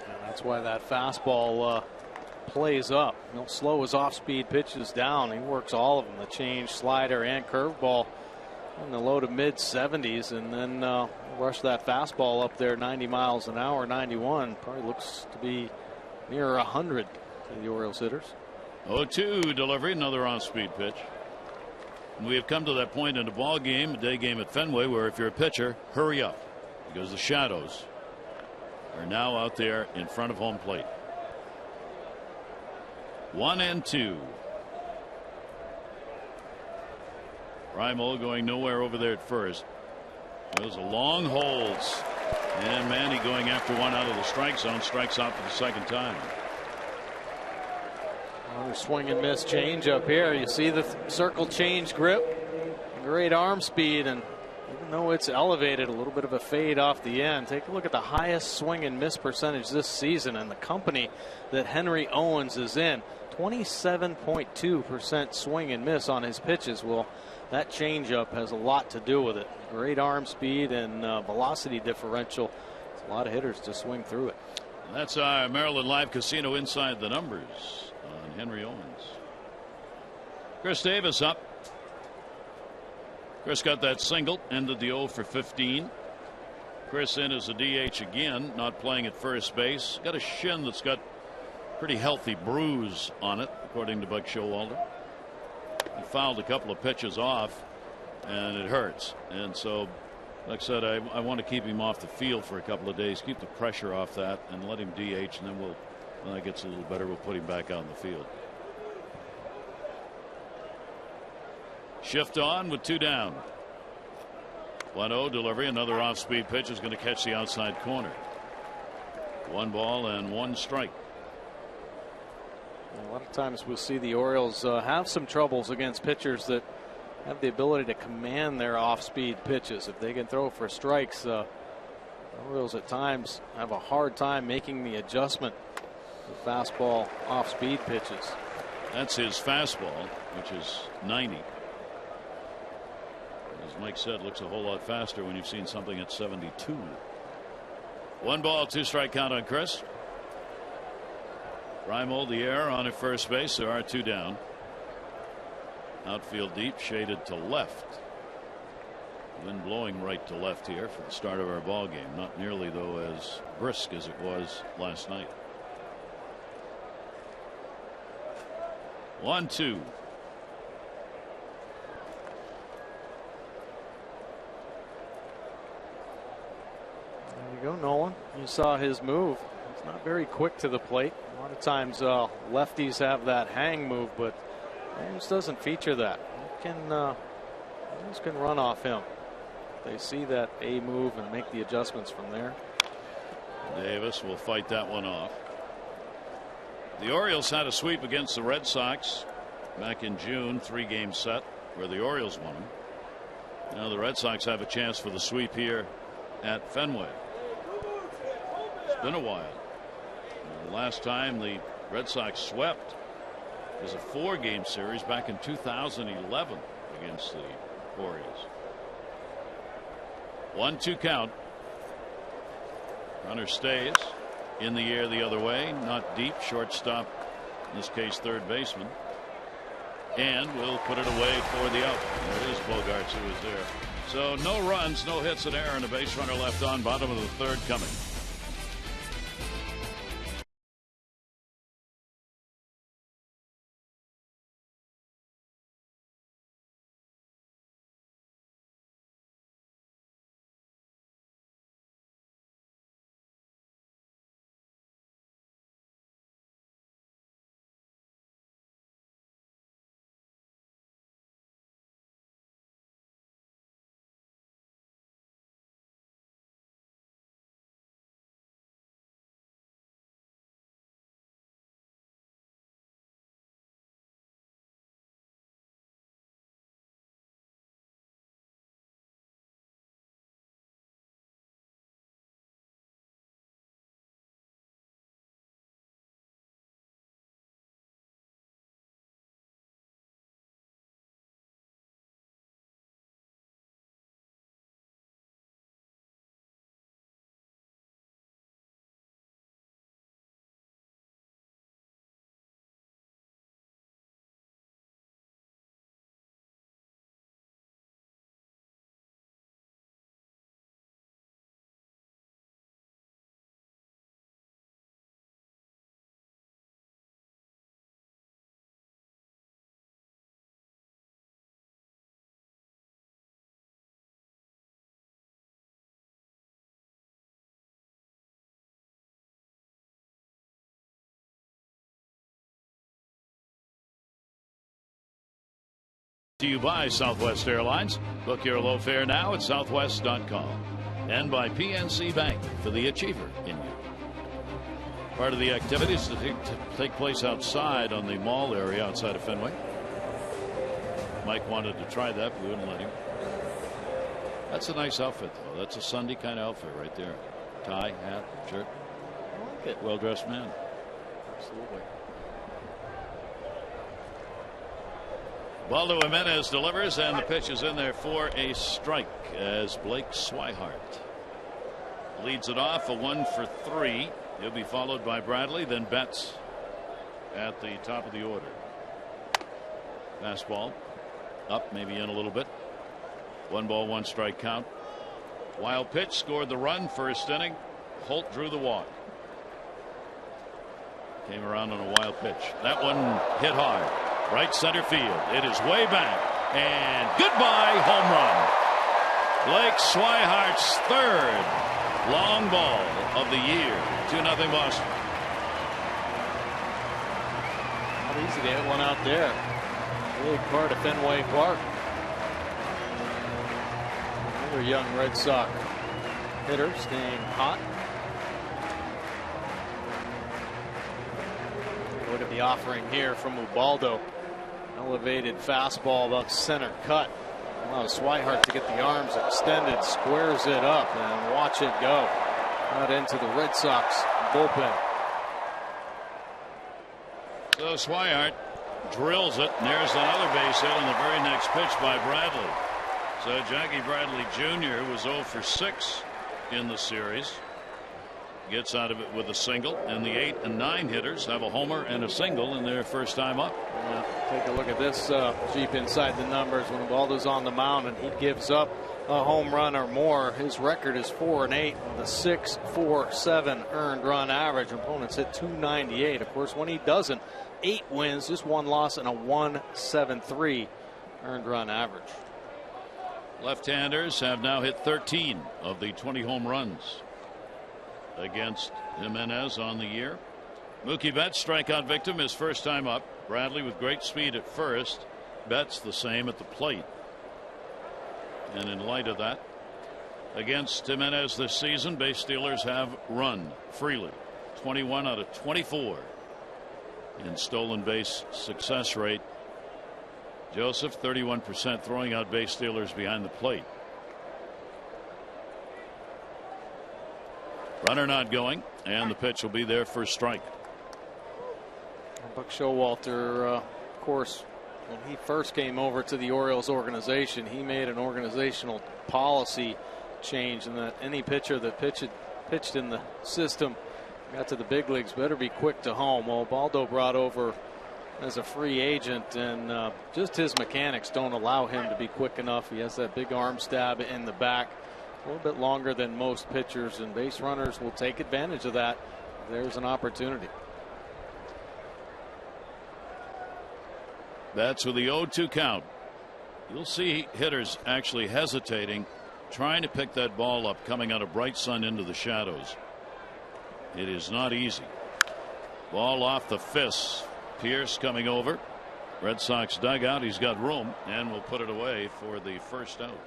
And that's why that fastball plays up. He'll slow his off-speed pitches down. He works all of them, the change, slider, and curveball in the low to mid 70s, and then rush that fastball up there 90 miles an hour, 91. Probably looks to be near 100 to the Orioles hitters. 0-2 delivery, another on-speed pitch. And we have come to that point in the ball game, a day game at Fenway, where if you're a pitcher, hurry up, because the shadows are now out there in front of home plate. 1-2. Reimold going nowhere over there at first. Those are long holds, and Manny going after one out of the strike zone, strikes out for the second time. Another swing and miss change up here. You see the circle change grip, great arm speed, and even though it's elevated, a little bit of a fade off the end. Take a look at the highest swing and miss percentage this season and the company that Henry Owens is in. 27.2% swing and miss on his pitches. Well, that changeup has a lot to do with it. Great arm speed and velocity differential. A lot of hitters to swing through it. That's our Maryland Live Casino Inside the Numbers on Henry Owens. Chris Davis up. Chris got that single, ended the 0 for 15. Chris in as a DH again, not playing at first base. Got a shin that's got pretty healthy bruise on it, according to Buck Showalter. He fouled a couple of pitches off, and it hurts. And so, like I said, I want to keep him off the field for a couple of days, keep the pressure off that, and let him DH, and then when that gets a little better, we'll put him back out in the field. Shift on with 2 down. 1-0 delivery. Another off-speed pitch is going to catch the outside corner. 1 ball and 1 strike. A lot of times we'll see the Orioles have some troubles against pitchers that have the ability to command their off-speed pitches. If they can throw for strikes, the Orioles at times have a hard time making the adjustment to fastball off-speed pitches. That's his fastball, which is 90. As Mike said, looks a whole lot faster when you've seen something at 72. 1 ball, 2 strike count on Chris. Reimold the air on at first base. There are 2 down. Outfield deep, shaded to left. Wind blowing right to left here for the start of our ball game. Not nearly, though, as brisk as it was last night. 1-2. There you go, Nolan. You saw his move. It's not very quick to the plate. A lot of times lefties have that hang move, but Williams doesn't feature that. Williams can run off him. They see that A move and make the adjustments from there. Davis will fight that one off. The Orioles had a sweep against the Red Sox back in June, 3-game set where the Orioles won them. Now the Red Sox have a chance for the sweep here at Fenway. It's been a while. The last time the Red Sox swept was a 4-game series back in 2011 against the Orioles. 1-2 count. Runner stays in the air the other way, not deep. Shortstop, in this case third baseman, and will put it away for the out. There it is, Bogarts, who was there. So no runs, no hits, an error, and a base runner left on. Bottom of the 3rd coming. To you by Southwest Airlines. Book your low fare now at southwest.com. And by PNC Bank, for the achiever in you. Part of the activities to take place outside on the mall area outside of Fenway. Mike wanted to try that, but we wouldn't let him. That's a nice outfit, though. That's a Sunday kind of outfit right there. Tie, hat, shirt. I like it. Well-dressed man. Absolutely. Waldo Jimenez delivers, and the pitch is in there for a strike as Blake Swihart leads it off, a 1 for 3. He'll be followed by Bradley, then Betts at the top of the order. Fastball up, maybe in a little bit. 1 ball, 1 strike count. Wild pitch, scored the run, first inning. Holt drew the walk. Came around on a wild pitch. That one hit hard. Right center field. It is way back. And goodbye, home run. Blake Swihart's 3rd long ball of the year. 2-0 Boston. Not easy to hit one out there. Big part of Fenway Park. Another young Red Sox hitter staying hot. Look at the offering here from Ubaldo. Elevated fastball about center cut. Allows Swihart to get the arms extended, squares it up, and watch it go out into the Red Sox bullpen. So Swihart drills it, and there's another base hit on the very next pitch by Bradley. So Jackie Bradley Jr. was 0 for 6 in the series. Gets out of it with a single, and the 8 and 9 hitters have a homer and a single in their first time up. Yeah, take a look at this Jeep inside the numbers. When Ubaldo's on the mound and he gives up a home run or more, his record is 4-8 with a 6.47 earned run average. Opponents hit 298. Of course, when he doesn't, 8 wins, just 1 loss, and a 1.73 earned run average. Left-handers have now hit 13 of the 20 home runs against Jimenez on the year. Mookie Betts, strikeout victim, his first time up. Bradley with great speed at first. Betts the same at the plate. And in light of that, against Jimenez this season, base stealers have run freely. 21 out of 24 in stolen base success rate. Joseph, 31% throwing out base stealers behind the plate. Runner not going, and the pitch will be there for a strike. Buck Showalter, of course, when he first came over to the Orioles organization, he made an organizational policy change in that any pitcher that pitched in the system got to the big leagues better be quick to home. Well, Baldo brought over as a free agent, and just his mechanics don't allow him to be quick enough. He has that big arm stab in the back, a little bit longer than most pitchers, and base runners will take advantage of that. There's an opportunity. That's with the 0-2 count. You'll see hitters actually hesitating, trying to pick that ball up coming out of bright sun into the shadows. It is not easy. Ball off the fists. Pierce coming over. Red Sox dugout. He's got room, and will put it away for the first out.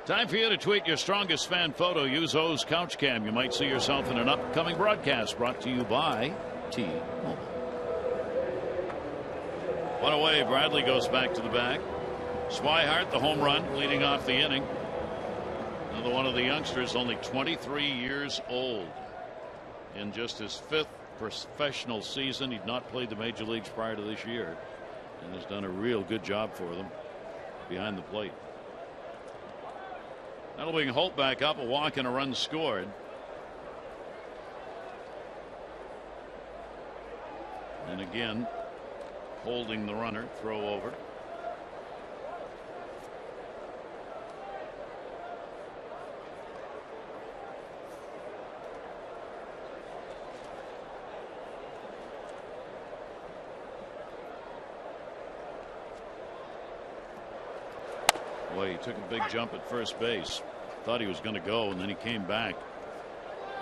Time for you to tweet your strongest fan photo. Use O's Couch Cam. You might see yourself in an upcoming broadcast brought to you by T-Mobile. One away. Bradley goes back to the bag. Swihart, the home run, leading off the inning. Another one of the youngsters, only 23 years old. In just his 5th professional season. He'd not played the major leagues prior to this year, and has done a real good job for them behind the plate. That'll bring Holt back up, a walk and a run scored. And again, holding the runner, throw over. Boy, he took a big jump at first base. Thought he was going to go, and then he came back.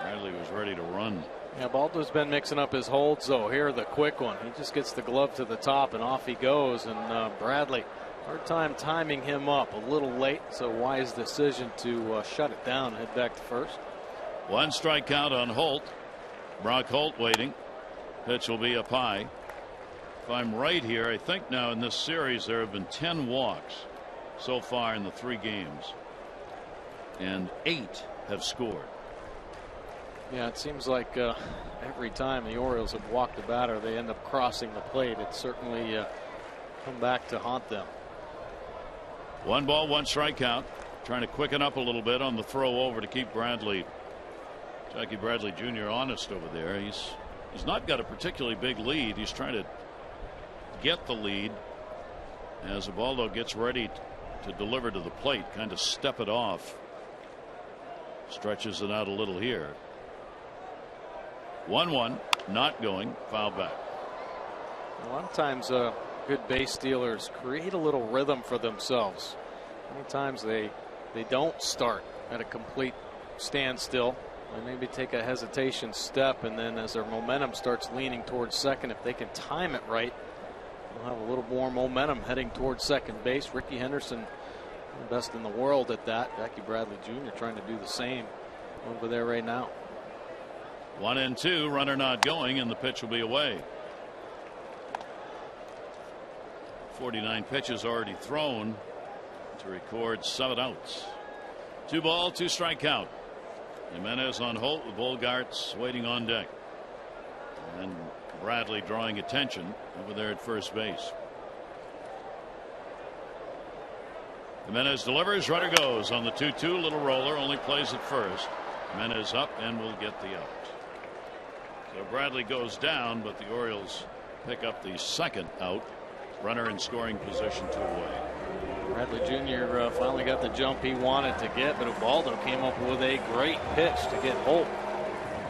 Bradley was ready to run. Yeah, Baldo's been mixing up his holds, though. Here, the quick one. He just gets the glove to the top, and off he goes. And Bradley, hard time timing him up. A little late, so wise decision to shut it down and head back to first. 1 strike count on Holt. Brock Holt waiting. Pitch will be up high. If I'm right here, I think now in this series there have been 10 walks so far in the 3 games, and 8 have scored. Yeah, it seems like every time the Orioles have walked the batter, they end up crossing the plate. It's certainly come back to haunt them. 1 ball, 1 strikeout. Trying to quicken up a little bit on the throw over to keep Jackie Bradley Jr. honest over there. He's not got a particularly big lead. He's trying to get the lead as Ubaldo gets ready to deliver to the plate, kind of step it off. Stretches it out a little here. 1-1, not going, foul back. A lot of times good base stealers create a little rhythm for themselves. Many times they don't start at a complete standstill. They maybe take a hesitation step, and then as their momentum starts leaning towards second, if they can time it right, they'll have a little more momentum heading towards second base. Ricky Henderson, the best in the world at that. Jackie Bradley Jr. trying to do the same over there right now. 1-2, runner not going, and the pitch will be away. 49 pitches already thrown to record 7 outs. 2 ball, 2 strike count. Jimenez on hold with Bogarts waiting on deck. And Bradley drawing attention over there at first base. Jimenez delivers, runner goes on the 2-2, little roller, only plays at first. Jimenez up and will get the out. So Bradley goes down, but the Orioles pick up the second out. Runner in scoring position, 2 away. Bradley Jr. Finally got the jump he wanted to get, but Ubaldo came up with a great pitch to get Holt.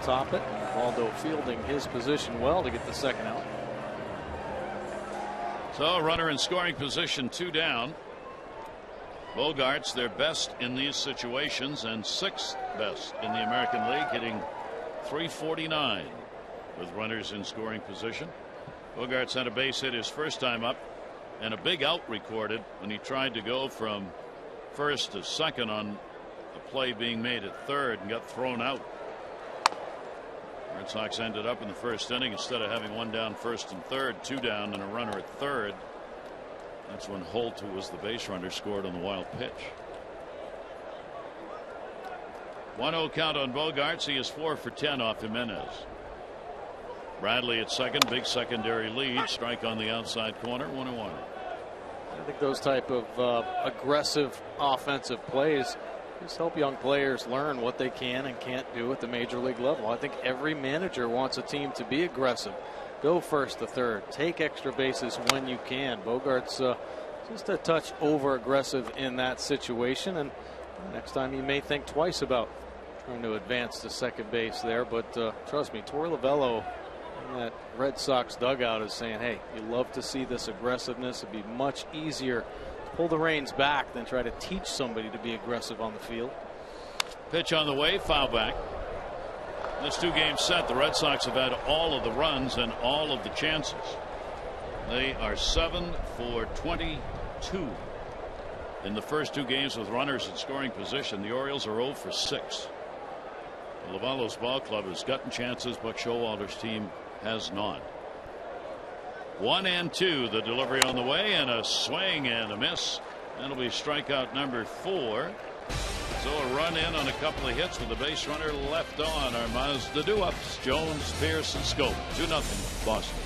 Top it. Ubaldo fielding his position well to get the second out. So runner in scoring position, 2 down. Bogarts their best in these situations and 6th best in the American League, hitting .349 with runners in scoring position. Bogarts had a base hit his first time up and a big out recorded when he tried to go from first to second on a play being made at third and got thrown out. Red Sox ended up in the first inning, instead of having 1 down first and third, 2 down and a runner at third. That's when Holt, who was the base runner, scored on the wild pitch. 1-0 count on Bogarts. He is 4 for 10 off Jimenez. Bradley at second, big secondary lead. Strike on the outside corner, 1-1. I think those type of aggressive offensive plays just help young players learn what they can and can't do at the major league level. I think every manager wants a team to be aggressive, go first to third, take extra bases when you can. Bogarts just a touch over aggressive in that situation, and next time you may think twice about trying to advance to second base there. But trust me, Torey Lovullo in that Red Sox dugout is saying, hey, you love to see this aggressiveness. It'd be much easier to pull the reins back than try to teach somebody to be aggressive on the field. Pitch on the way, foul back. This 2-game set, the Red Sox have had all of the runs and all of the chances. They are 7 for 22 in the first 2 games with runners in scoring position. The Orioles are 0 for 6. Lovullo's ball club has gotten chances, but Showalter's team has not. 1-2, the delivery on the way, and a swing and a miss. That'll be strikeout number 4. So a run in on a couple of hits with the base runner left on. Armaz the do-ups, Jones, Pierce, and Scope. 2-0 Boston.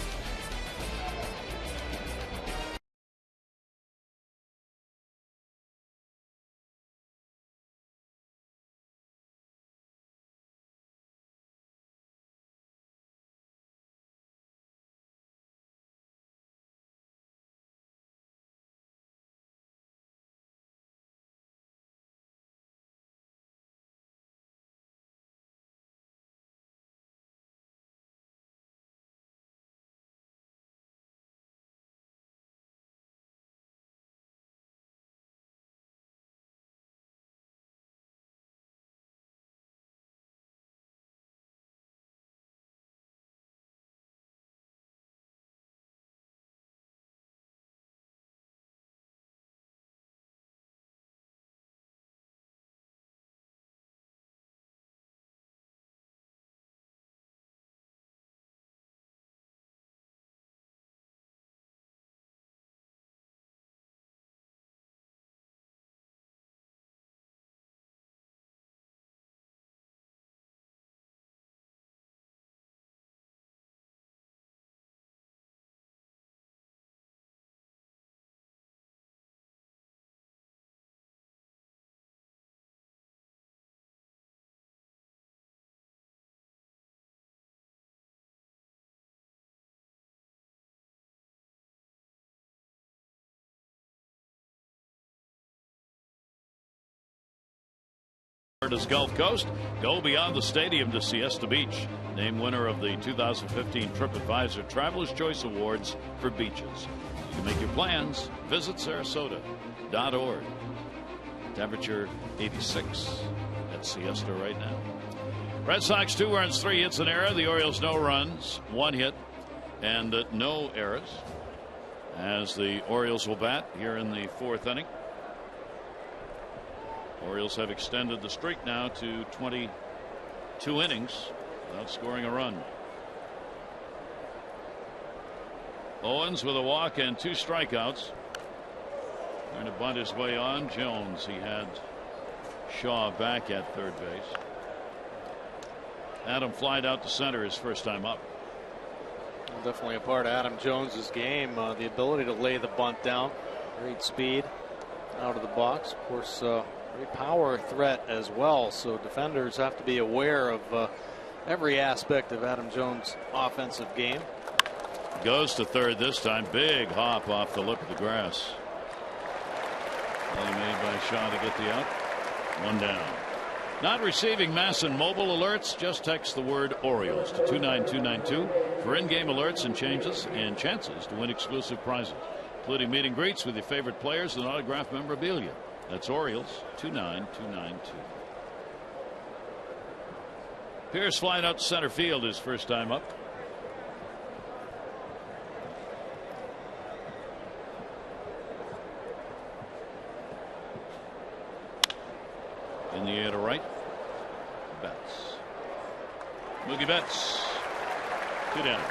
Florida's Gulf Coast. Go beyond the stadium to Siesta Beach. Named winner of the 2015 TripAdvisor Traveler's Choice Awards for beaches. To make your plans, visit Sarasota.org. Temperature 86 at Siesta right now. Red Sox 2 runs, 3 hits, an error. The Orioles no runs, 1 hit, and no errors. As the Orioles will bat here in the 4th inning. Orioles have extended the streak now to 22 innings without scoring a run. Owens with a walk and 2 strikeouts. Trying to bunt his way on. Jones, he had Shaw back at third base. Adam flied out to center his first time up. Definitely a part of Adam Jones's game, the ability to lay the bunt down. Great speed out of the box. Of course, great power threat as well. So defenders have to be aware of every aspect of Adam Jones' offensive game. Goes to third this time. Big hop off the lip of the grass. Play made by Shaw to get the out. 1 down. Not receiving Masson mobile alerts? Just text the word Orioles to 29292 for in-game alerts and changes and chances to win exclusive prizes, including meet and greets with your favorite players and autographed memorabilia. That's Orioles 29292. Pierce flying out to center field his first time up. In the air to right. Betts. Mookie Betts. 2 down.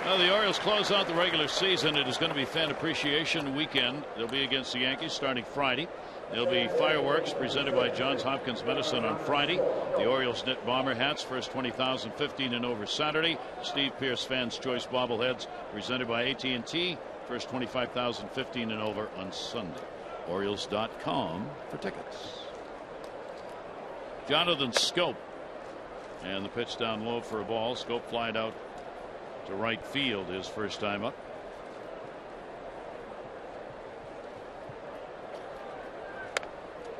Well, the Orioles close out the regular season. It is going to be Fan Appreciation Weekend. They'll be against the Yankees starting Friday. There'll be fireworks presented by Johns Hopkins Medicine on Friday. The Orioles knit bomber hats, first 20,000, 15 and over Saturday. Steve Pierce Fans Choice bobbleheads presented by AT&T, first 25,000, 15 and over on Sunday. Orioles.com for tickets. Jonathan Scope, and the pitch down low for a ball. Scope flied out to right field his first time up.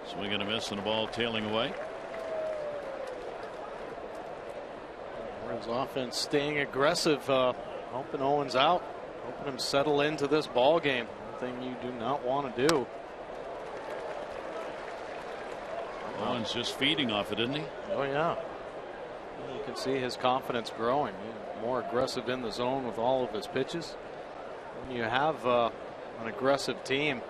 Swing and a miss, and a ball tailing away. Orioles offense staying aggressive, helping Owens out, helping him settle into this ball game. One thing you do not want to do. Owens just feeding off it, isn't he? Oh yeah. You can see his confidence growing. He's more aggressive in the zone with all of his pitches. When you have an aggressive team,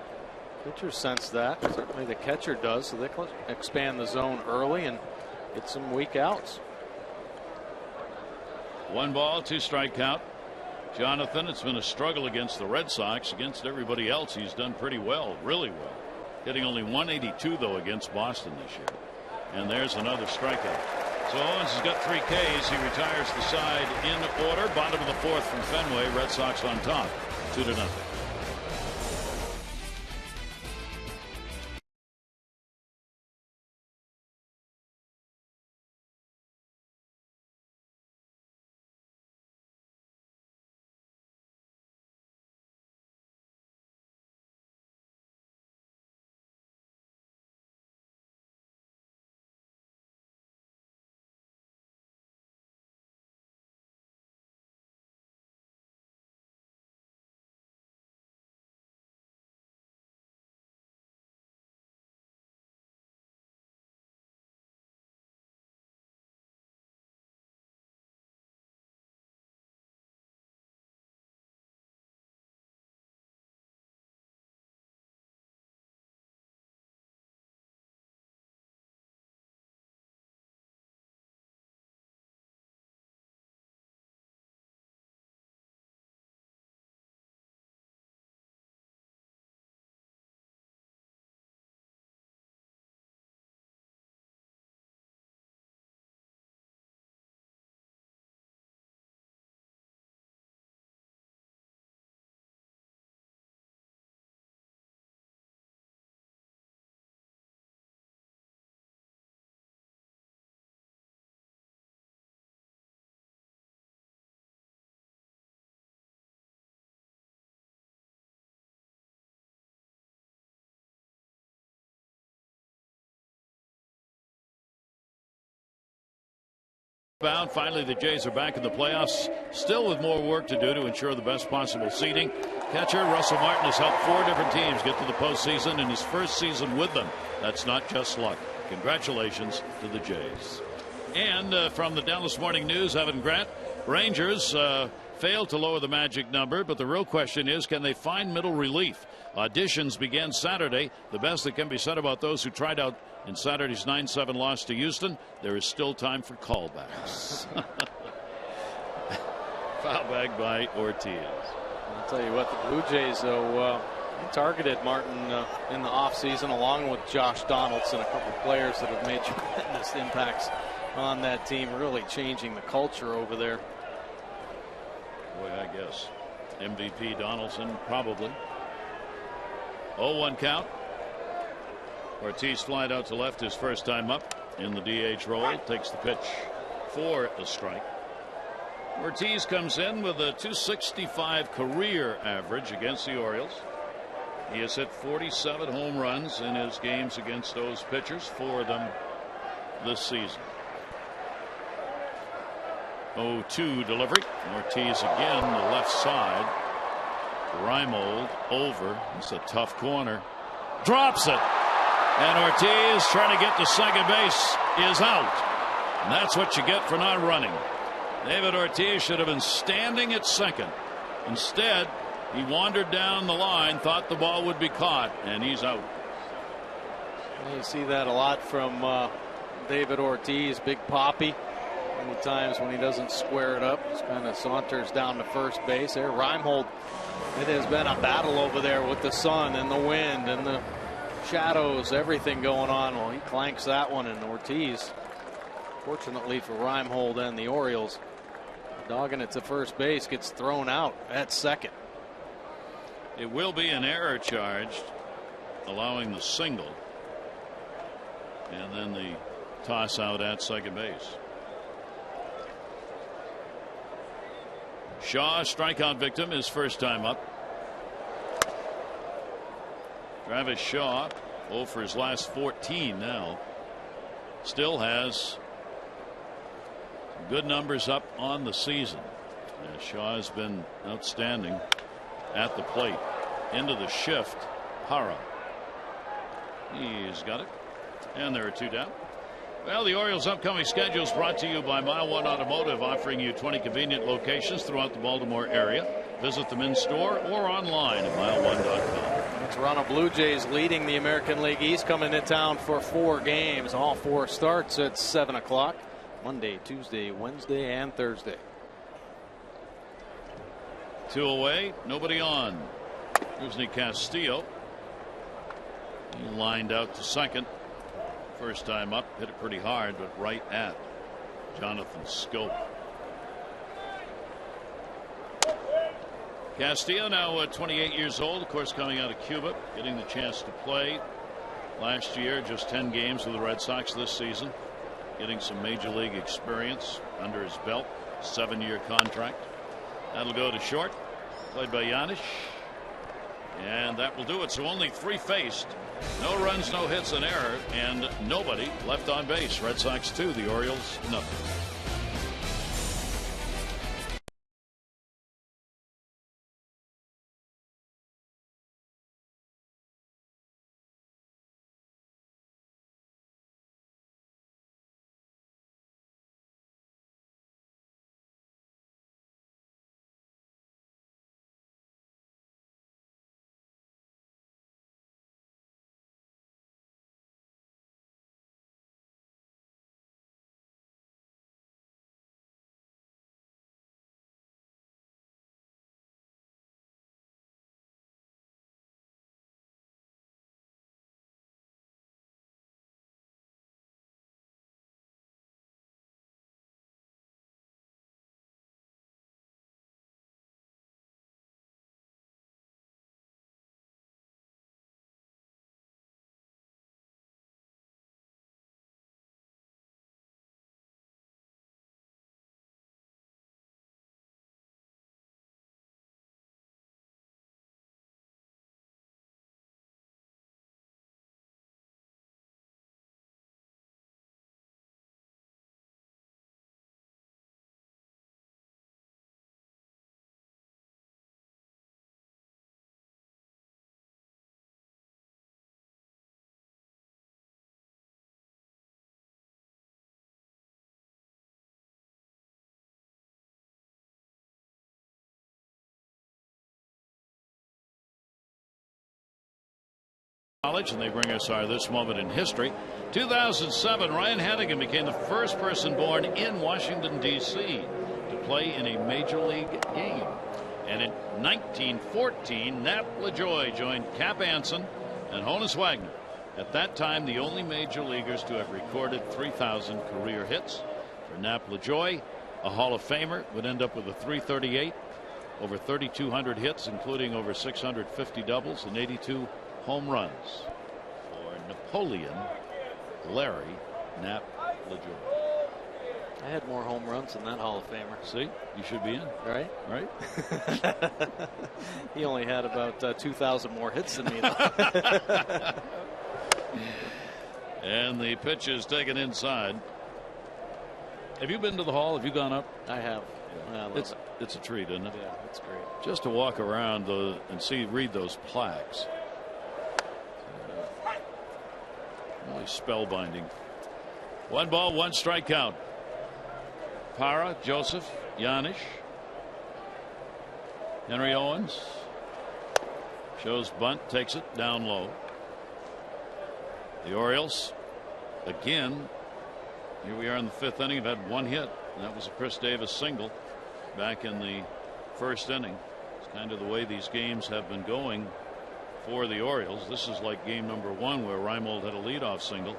pitchers sense that. Certainly the catcher does, so they can expand the zone early and get some weak outs. 1 ball, 2 strike count. Jonathan, it's been a struggle against the Red Sox. Against everybody else, he's done pretty well, really well. Hitting only 182 though against Boston this year. And there's another strikeout. So Owens has got 3 Ks. He retires the side in order. Bottom of the 4th from Fenway. Red Sox on top, 2-0. Bound. Finally, the Jays are back in the playoffs, still with more work to do to ensure the best possible seeding. Catcher Russell Martin has helped 4 different teams get to the postseason in his first season with them. That's not just luck. Congratulations to the Jays. And from the Dallas Morning News, Evan Grant, Rangers failed to lower the magic number, but the real question is, can they find middle relief? Auditions began Saturday. The best that can be said about those who tried out in Saturday's 9-7 loss to Houston, there is still time for callbacks. Foul bag by Ortiz. I'll tell you what, the Blue Jays, though, targeted Martin in the offseason, along with Josh Donaldson, a couple of players that have made tremendous impacts on that team, really changing the culture over there. Boy, I guess. MVP Donaldson, probably. 0-1 count. Ortiz flied out to left his first time up in the DH role. Takes the pitch for a strike. Ortiz comes in with a .265 career average against the Orioles. He has hit 47 home runs in his games against those pitchers, 4 of them this season. 0-2 delivery. Ortiz again, the left side. Reimold over. It's a tough corner. Drops it. And Ortiz, trying to get to second base, is out. And that's what you get for not running. David Ortiz should have been standing at second. Instead, he wandered down the line, thought the ball would be caught, and he's out. You see that a lot from David Ortiz, Big Poppy. Many times when he doesn't square it up, just kind of saunters down to first base. There, Reimold, it has been a battle over there with the sun and the wind and the shadows, everything going on. Well, he clanks that one, and Ortiz, fortunately for Reimold and the Orioles, dogging it to first base, gets thrown out at second. It will be an error charged, allowing the single, and then the toss out at second base. Shaw, strikeout victim, his first time up. Travis Shaw, 0 for his last 14 now. Still has good numbers up on the season. Shaw has been outstanding at the plate. Into the shift, Hara. He's got it. And there are 2 down. Well, the Orioles' upcoming schedule is brought to you by Mile One Automotive, offering you 20 convenient locations throughout the Baltimore area. Visit them in store or online at mile1.com. Toronto Blue Jays leading the American League East, coming into town for 4 games. All 4 starts at 7 o'clock. Monday, Tuesday, Wednesday, and Thursday. 2 away, nobody on. Here's Nick Castillo. He lined out to second. First time up, hit it pretty hard, but right at Jonathan Scope. Castillo now 28 years old, of course, coming out of Cuba, getting the chance to play last year. Just 10 games with the Red Sox this season, getting some major league experience under his belt. 7-year contract. That'll go to short, played by Giannis, and that will do it. So only 3 faced. No runs, no hits, an error, and nobody left on base. Red Sox 2, the Orioles nothing. College, and they bring us our This Moment in History. 2007, Ryan Hannigan became the first person born in Washington, D.C. to play in a major league game. And in 1914, Nap LaJoie joined Cap Anson and Honus Wagner. At that time, the only major leaguers to have recorded 3,000 career hits. For Nap LaJoie, a Hall of Famer, would end up with a 338, over 3,200 hits, including over 650 doubles and 82 home runs. For Napoleon, Larry Nap LaJoie. I had more home runs than that Hall of Famer. See, you should be in. Right? Right? He only had about 2,000 more hits than me. And the pitch is taken inside. Have you been to the Hall? Have you gone up? I have. Yeah. It's a treat, isn't it? Yeah, it's great. Just to walk around and read those plaques. Really spellbinding. 1 ball, 1 strike count. Parra, Joseph, Yanish, Henry Owens shows bunt, takes it down low. The Orioles again. Here we are in the 5th inning. Have had 1 hit, and that was a Chris Davis single back in the 1st inning. It's kind of the way these games have been going for the Orioles. This is like game number 1 where Reimold had a leadoff single.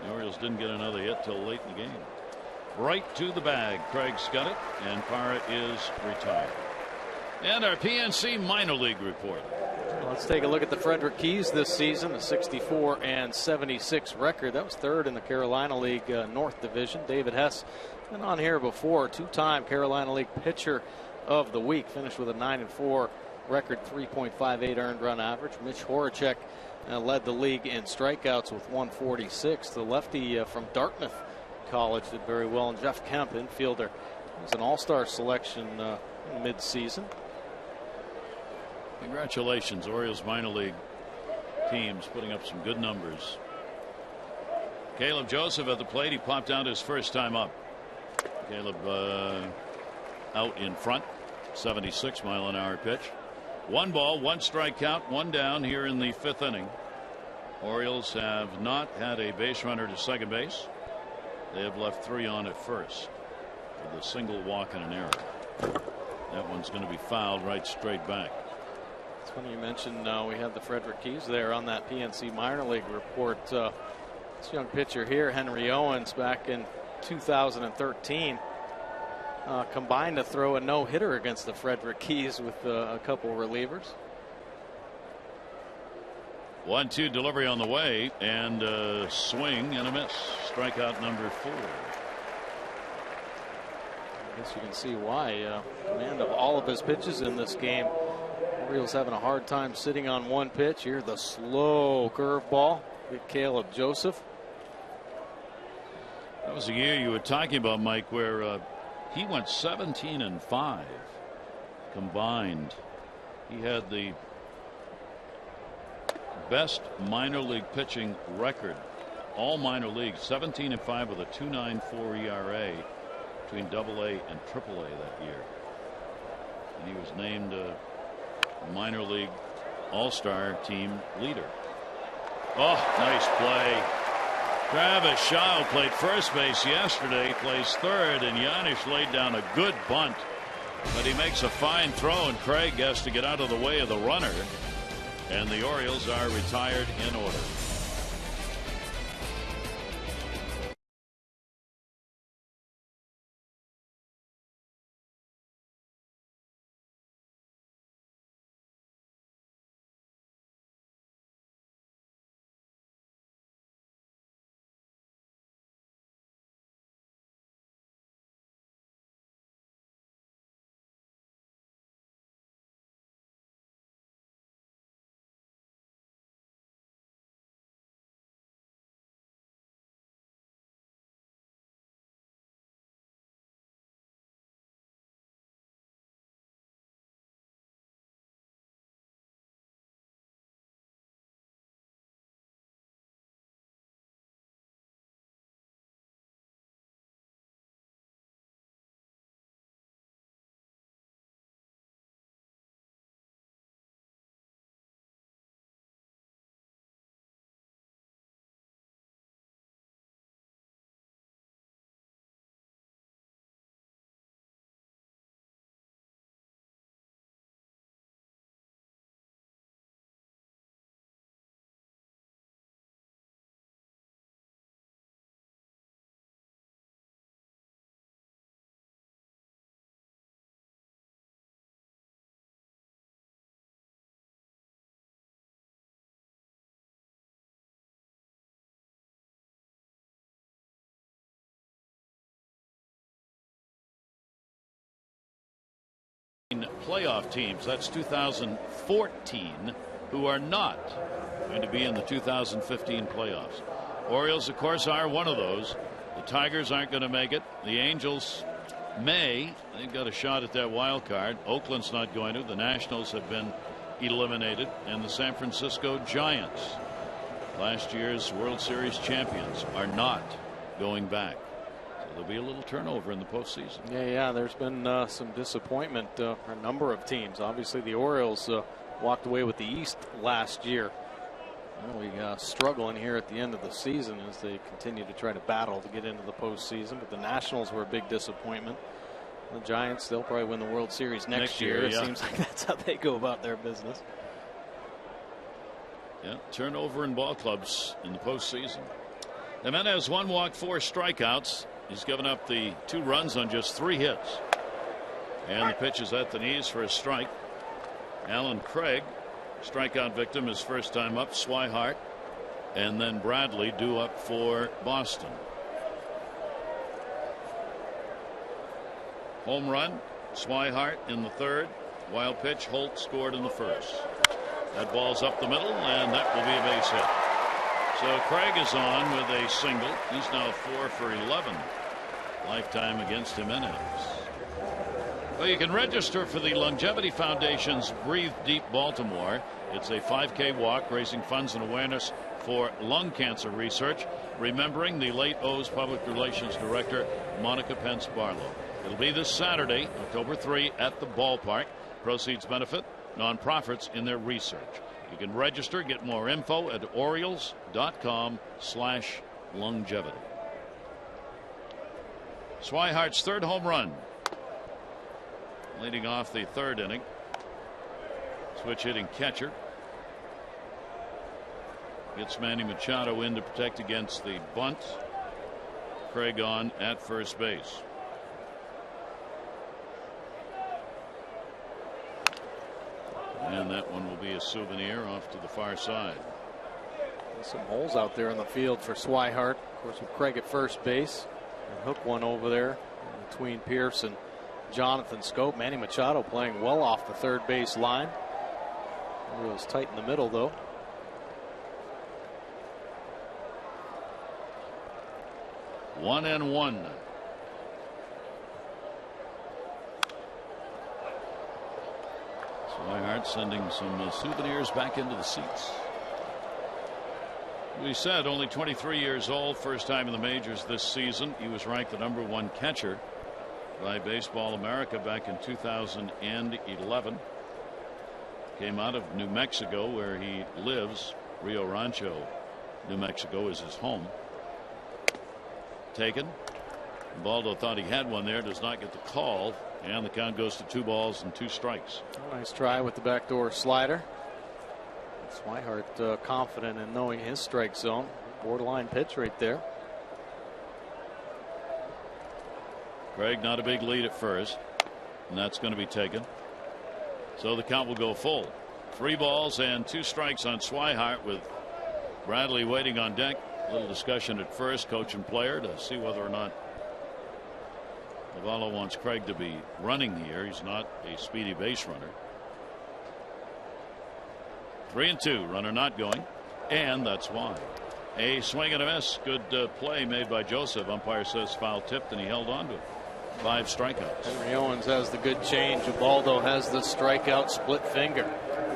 The Orioles didn't get another hit till late in the game. Right to the bag. Craig's got it, and Parra is retired. And our PNC minor league report. Let's take a look at the Frederick Keys this season. A 64-76 record. That was 3rd in the Carolina League North Division. David Hess been on here before. 2-time Carolina League Pitcher of the Week. Finished with a 9-4 record, 3.58 earned run average. Mitch Horacek led the league in strikeouts with 146. The lefty from Dartmouth College did very well. And Jeff Kemp, infielder, was an all-star selection mid-season. Congratulations, Orioles minor league teams putting up some good numbers. Caleb Joseph at the plate. He popped out his first time up. Caleb out in front. 76-mile-an-hour pitch. 1 ball, 1 strike count, 1 down here in the 5th inning. Orioles have not had a base runner to second base. They have left 3 on at first with a single walk and an error. That one's going to be fouled right straight back. It's funny you mentioned we had the Frederick Keys there on that PNC minor league report. This young pitcher here, Henry Owens, back in 2013, combined to throw a no-hitter against the Frederick Keys with a couple relievers. 1-2 delivery on the way, and a swing and a miss. Strikeout number 4. I guess you can see why. Command of all of his pitches in this game. Orioles having a hard time sitting on 1 pitch. Here, the slow curveball. Big Caleb Joseph. That was a year you were talking about, Mike, where he went 17-5 combined. He had the best minor league pitching record, all minor leagues. 17-5 with a 2.94 ERA between AA and AAA that year. And he was named minor league all-star team leader. Oh, nice play. Travis Shaw played first base yesterday, plays 3rd, and Yanish laid down a good bunt, but he makes a fine throw, and Craig has to get out of the way of the runner, and the Orioles are retired in order. playoff teams. That's 2014 who are not going to be in the 2015 playoffs. Orioles, of course, are one of those. The Tigers aren't going to make it. The Angels may. They've got a shot at that wild card. Oakland's not going to. The Nationals have been eliminated. And the San Francisco Giants, last year's World Series champions, are not going back. So there'll be a little turnover in the postseason. Yeah, there's been some disappointment for a number of teams. Obviously, the Orioles walked away with the East last year. Really struggling here at the end of the season as they continue to try to battle to get into the postseason. But the Nationals were a big disappointment. The Giants, they'll probably win the World Series next year. It seems like that's how they go about their business. Yeah, turnover in ball clubs in the postseason. Jimenez 1 walk, 4 strikeouts. He's given up the 2 runs on just 3 hits. And the pitch is at the knees for a strike. Alan Craig, strikeout victim, his first time up. Swihart and then Bradley due up for Boston. Home run, Swihart in the 3rd. Wild pitch, Holt scored in the 1st. That ball's up the middle, and that will be a base hit. So Craig is on with a single. He's now 4 for 11 lifetime against Jimenez. Well, you can register for the Longevity Foundation's Breathe Deep Baltimore. It's a 5K walk raising funds and awareness for lung cancer research, remembering the late O's public relations director Monica Pence Barlow. It'll be this Saturday, October 3, at the ballpark. Proceeds benefit nonprofits in their research. You can register, get more info at Orioles.com/longevity. Swihart's 3rd home run, leading off the 3rd inning. Switch hitting catcher gets Manny Machado in to protect against the bunt. Craig on at first base. And that one will be a souvenir off to the far side. There's some holes out there in the field for Swihart. Of course, with Craig at first base. And hook one over there between Pierce and Jonathan Scope. Manny Machado playing well off the 3rd base line. Orioles tight in the middle, though. One and one. Swihart sending some souvenirs back into the seats. We said only 23 years old, first time in the majors this season. He was ranked the #1 catcher by Baseball America back in 2011. Came out of New Mexico, where he lives. Rio Rancho, New Mexico, is his home. Taken. Baldo thought he had one there, does not get the call, and the count goes to 2 balls and 2 strikes. Nice try with the backdoor slider. Swihart confident in knowing his strike zone. Borderline pitch right there. Craig not a big lead at first, and that's going to be taken. So the count will go full. 3 balls and 2 strikes on Swihart, with Bradley waiting on deck. A little discussion at first, coach and player, to see whether or not Lavallo wants Craig to be running here. He's not a speedy base runner. 3-2, runner not going, and that's why. A swing and a miss. Good play made by Joseph. Umpire says foul tipped, and he held on to it. 5 strikeouts. Henry Owens has the good change. Ubaldo has the strikeout, split finger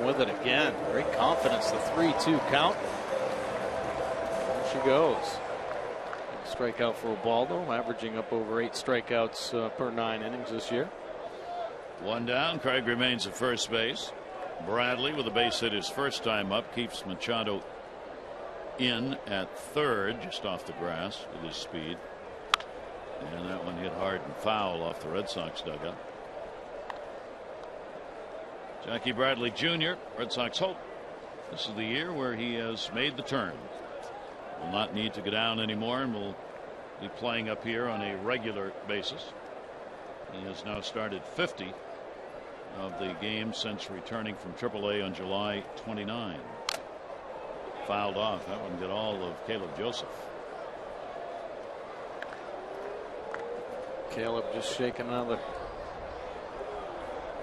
with it again. Great confidence. The 3-2 count. There she goes. Strikeout for Ubaldo, averaging up over 8 strikeouts per 9 innings this year. 1 down. Craig remains at first base. Bradley with a base hit his first time up, keeps Machado in at 3rd, just off the grass with his speed. And that one hit hard and foul off the Red Sox dugout. Jackie Bradley Jr., Red Sox hope this is the year where he has made the turn. Will not need to go down anymore and will be playing up here on a regular basis. He has now started 50 of the games since returning from AAA on July 29. Fouled off. That one got all of Caleb Joseph. Caleb just shaking another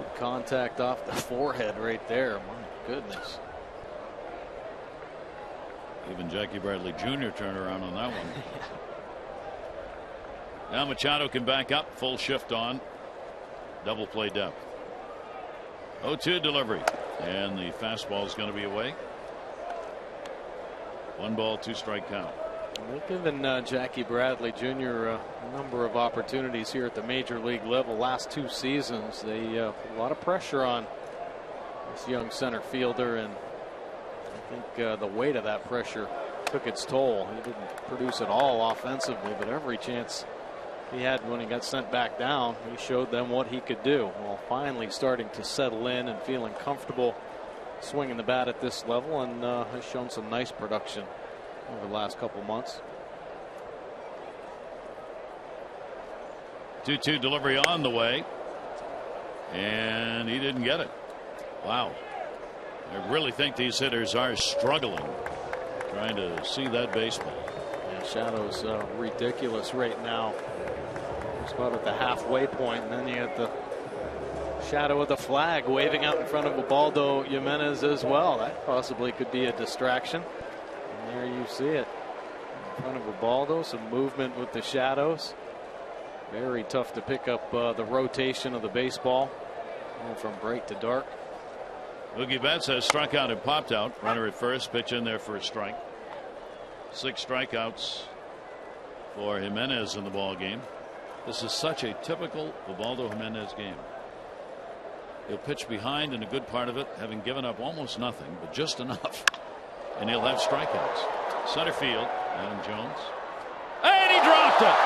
Good contact off the forehead right there. My goodness. Even Jackie Bradley Jr. turned around on that one. Now Machado can back up. Full shift on. Double play depth. 0-2 delivery. And the fastball is going to be away. 1 ball, 2 strike count. They've given Jackie Bradley Jr. A number of opportunities here at the major league level. Last 2 seasons, they put a lot of pressure on this young center fielder, and I think the weight of that pressure took its toll. He didn't produce at all offensively, but every chance he had when he got sent back down, he showed them what he could do. Well, finally starting to settle in and feeling comfortable swinging the bat at this level, and has shown some nice production over the last couple months. 2-2 delivery on the way, and he didn't get it. Wow. I really think these hitters are struggling trying to see that baseball. Yeah, Shadow's ridiculous right now. Just about at the halfway point, and then you got the shadow of the flag waving out in front of Ubaldo Jimenez as well. That possibly could be a distraction. And there you see it in front of Ubaldo. Some movement with the shadows. Very tough to pick up the rotation of the baseball, from bright to dark. Mookie Betts has struck out and popped out. Runner at first, pitch in there for a strike. 6 strikeouts for Jimenez in the ball game. This is such a typical Ubaldo Jimenez game. He'll pitch behind in a good part of it, having given up almost nothing, but just enough, and he'll have strikeouts. Center field, Adam Jones, and he dropped it.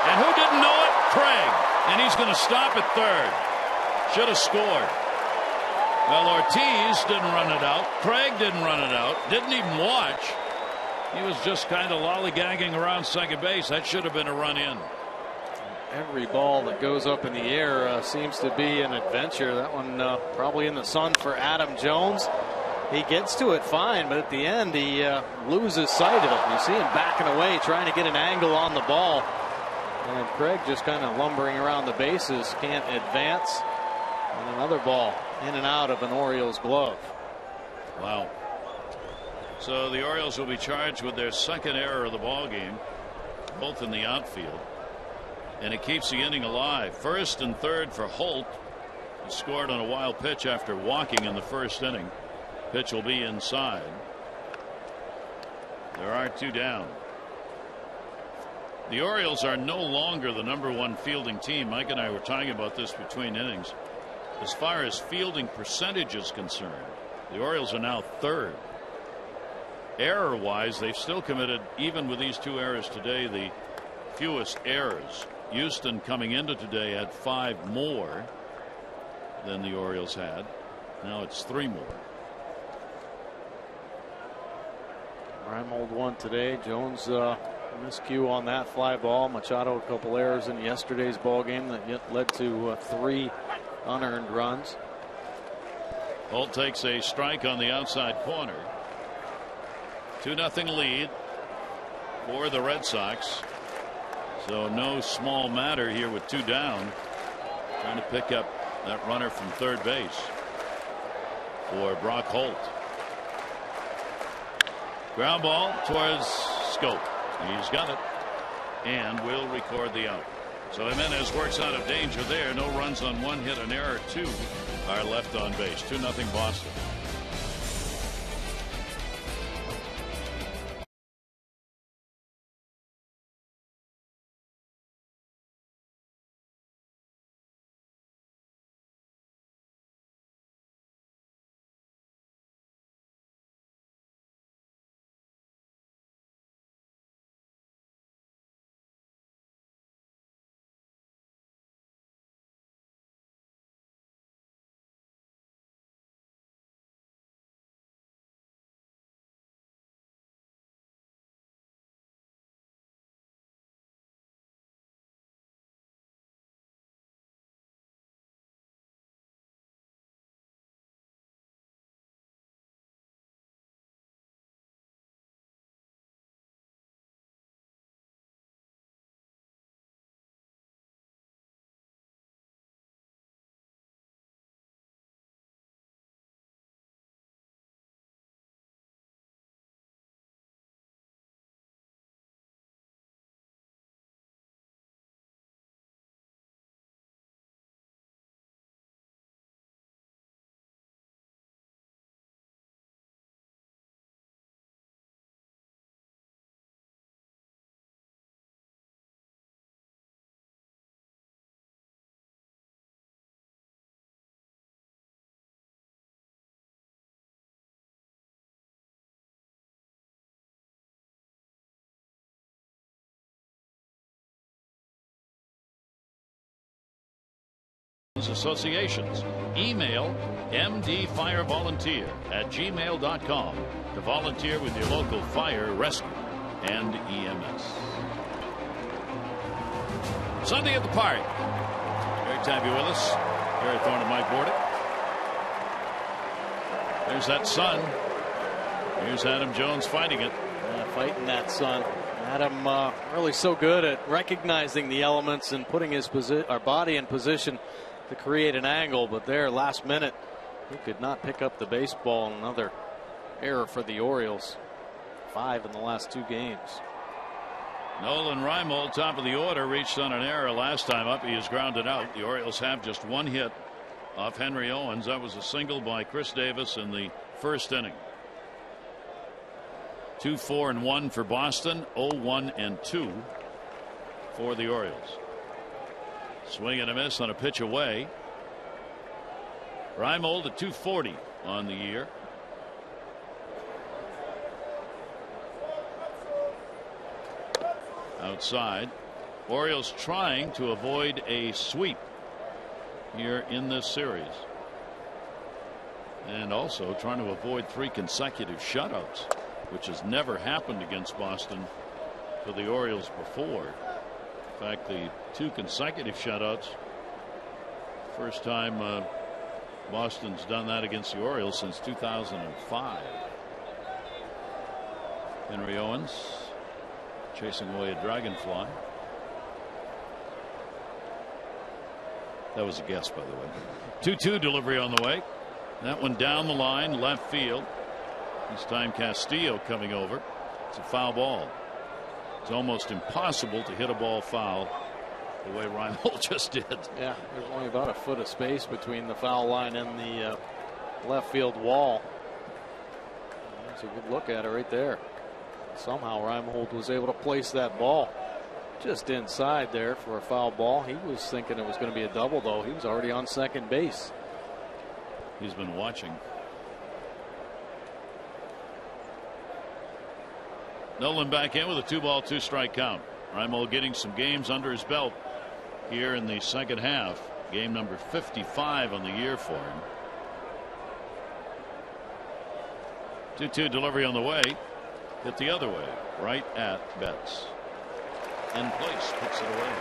And who didn't know it? Craig. And he's going to stop at third. Should have scored. Well, Ortiz didn't run it out. Craig didn't run it out. Didn't even watch. He was just kind of lollygagging around second base. That should have been a run in. Every ball that goes up in the air seems to be an adventure. That one probably in the sun for Adam Jones. He gets to it fine, but at the end he loses sight of it. You see him backing away, trying to get an angle on the ball. And Craig just kind of lumbering around the bases, can't advance. And another ball in and out of an Orioles glove. Wow. So the Orioles will be charged with their second error of the ball game, both in the outfield. And it keeps the inning alive. First and third for Holt, who scored on a wild pitch after walking in the first inning. Pitch will be inside. There are 2 down. The Orioles are no longer the #1 fielding team. Mike and I were talking about this between innings. As far as fielding percentage is concerned, the Orioles are now 3rd. Error wise, they've still committed, even with these 2 errors today, the fewest errors. Houston coming into today had 5 more than the Orioles had. Now it's 3 more. Reimold one today. Jones miscue on that fly ball. Machado a couple errors in yesterday's ball game that yet led to 3 unearned runs. Holt takes a strike on the outside corner. 2-0 lead for the Red Sox. So no small matter here with 2 down. Trying to pick up that runner from third base for Brock Holt. Ground ball towards Scope. He's got it and will record the out. So Jimenez works out of danger there. No runs on 1 hit, an error. 2 are left on base. 2-0 Boston. Associations. Email mdfirevolunteer@gmail.com to volunteer with your local fire, rescue, and EMS. Sunday at the Park. Great to have you with us. Gary Thorne and Mike Bordick. There's that sun. Here's Adam Jones fighting it. Fighting that sun. Adam really so good at recognizing the elements and putting his body in position to create an angle, but there last minute he could not pick up the baseball. Another error for the Orioles. 5 in the last 2 games. Nolan Reimold, top of the order, reached on an error last time up. He is grounded out. The Orioles have just 1 hit off Henry Owens. That was a single by Chris Davis in the first inning. 2-4-1 for Boston. 0-1-2 for the Orioles. Swing and a miss on a pitch away. Reimold at 240 on the year. Outside. Orioles trying to avoid a sweep here in this series. And also trying to avoid 3 consecutive shutouts, which has never happened against Boston for the Orioles before. In fact, the 2 consecutive shutouts, first time Boston's done that against the Orioles since 2005. Henry Owens chasing away a dragonfly. That was a guess, by the way. 2-2 delivery on the way. That one down the line, left field. This time Castillo coming over. It's a foul ball. It's almost impossible to hit a ball foul the way Reimold just did. Yeah, there's only about a foot of space between the foul line and the left field wall. That's a good look at it right there. Somehow Reimold was able to place that ball just inside there for a foul ball. He was thinking it was going to be a double, though. He was already on second base. He's been watching. Nolan back in with a 2-ball 2-strike count. Reimold getting some games under his belt here in the second half. Game number 55 on the year for him. 2-2 delivery on the way. Hit the other way, right at Betts. In place, puts it away.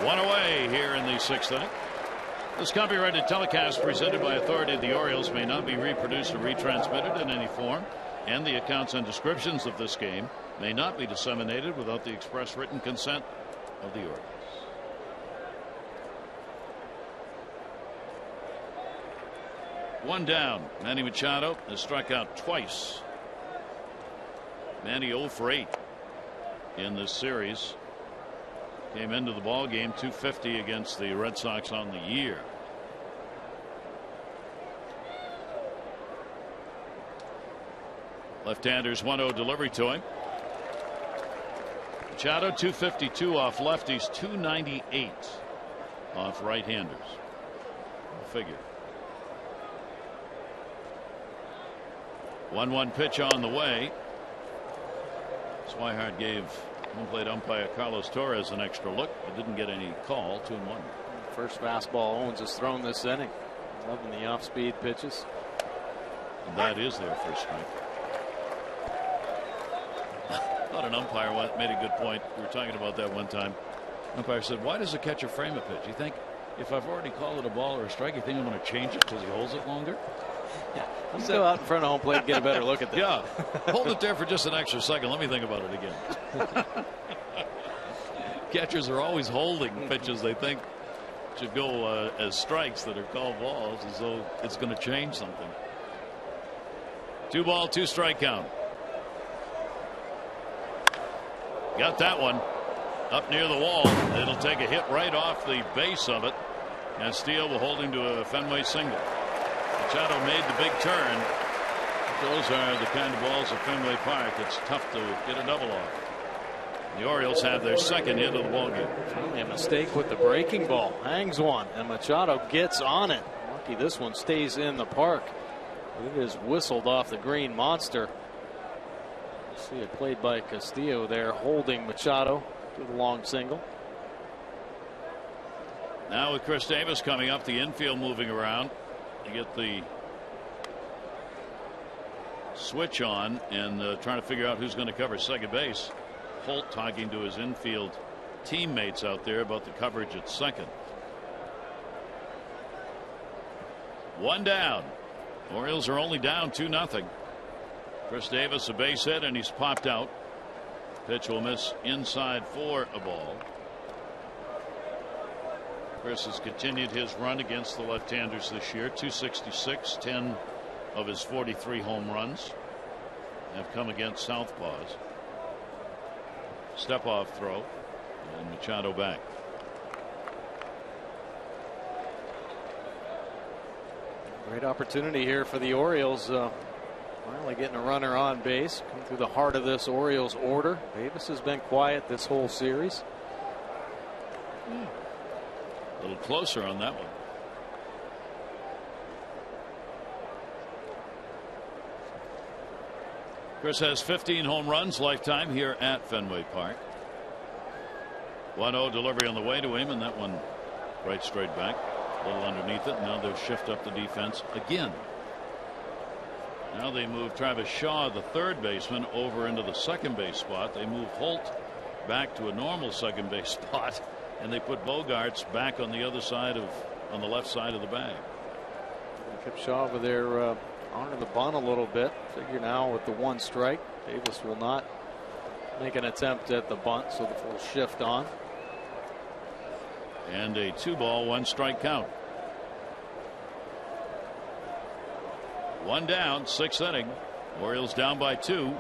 1 away here in the 6th inning. This copyrighted telecast presented by authority of the Orioles may not be reproduced or retransmitted in any form, and the accounts and descriptions of this game may not be disseminated without the express written consent of the Orioles. One down. Manny Machado has struck out twice. Manny 0 for 8 in this series. Came into the ball game 250 against the Red Sox on the year. Left-handers 1-0 delivery to him. Machado 252 off lefties, 298 off right-handers. Go figure. 1-1 pitch on the way. Swihart gave home plate umpire Carlos Torres an extra look, but didn't get any call. 2-1. First fastball Owens has thrown this inning. Loving the off-speed pitches. And that is their first strike. I thought an umpire made a good point. We were talking about that one time. Umpire said, "Why does the catcher frame a pitch? You think if I've already called it a ball or a strike, you think I'm going to change it because he holds it longer?" Yeah, let's go out in front of home plate and get a better look at that. Yeah, hold it there for just an extra second. Let me think about it again. Catchers are always holding pitches they think should go as strikes that are called balls, as though it's going to change something. 2-ball 2-strike count. Got that one up near the wall. It'll take a hit right off the base of it. Castillo will hold him to a Fenway single. Machado made the big turn. Those are the kind of balls at Fenway Park it's tough to get a double off. The Orioles have their second hit of the ballgame. Finally a mistake with the breaking ball. Hangs one, and Machado gets on it. Lucky this one stays in the park. It is whistled off the green monster. See it played by Castillo there, holding Machado to the long single. Now with Chris Davis coming up, the infield moving around, you get the switch on and trying to figure out who's going to cover second base. Holt talking to his infield teammates out there about the coverage at second. One down. Orioles are only down 2-0. Chris Davis a base hit and he's popped out. Pitch will miss inside for a ball. Chris has continued his run against the left-handers this year. 266, 10 of his 43 home runs have come against southpaws. Step off throw and Machado back. Great opportunity here for the Orioles. Finally getting a runner on base. Come through the heart of this Orioles order. Davis has been quiet this whole series. A little closer on that one. Chris has 15 home runs lifetime here at Fenway Park. 1-0 delivery on the way to him, and that one right straight back. A little underneath it. Now they'll shift up the defense again. Now they move Travis Shaw, the third baseman, over into the second base spot. They move Holt back to a normal second base spot, and they put Bogarts back on the other side on the left side of the bag. Kept Shaw over there under the bunt a little bit. Figure now with the one strike, Davis will not make an attempt at the bunt, so the full shift on. And a 2-ball, 1-strike count. One down, 6th inning. Orioles down by 2.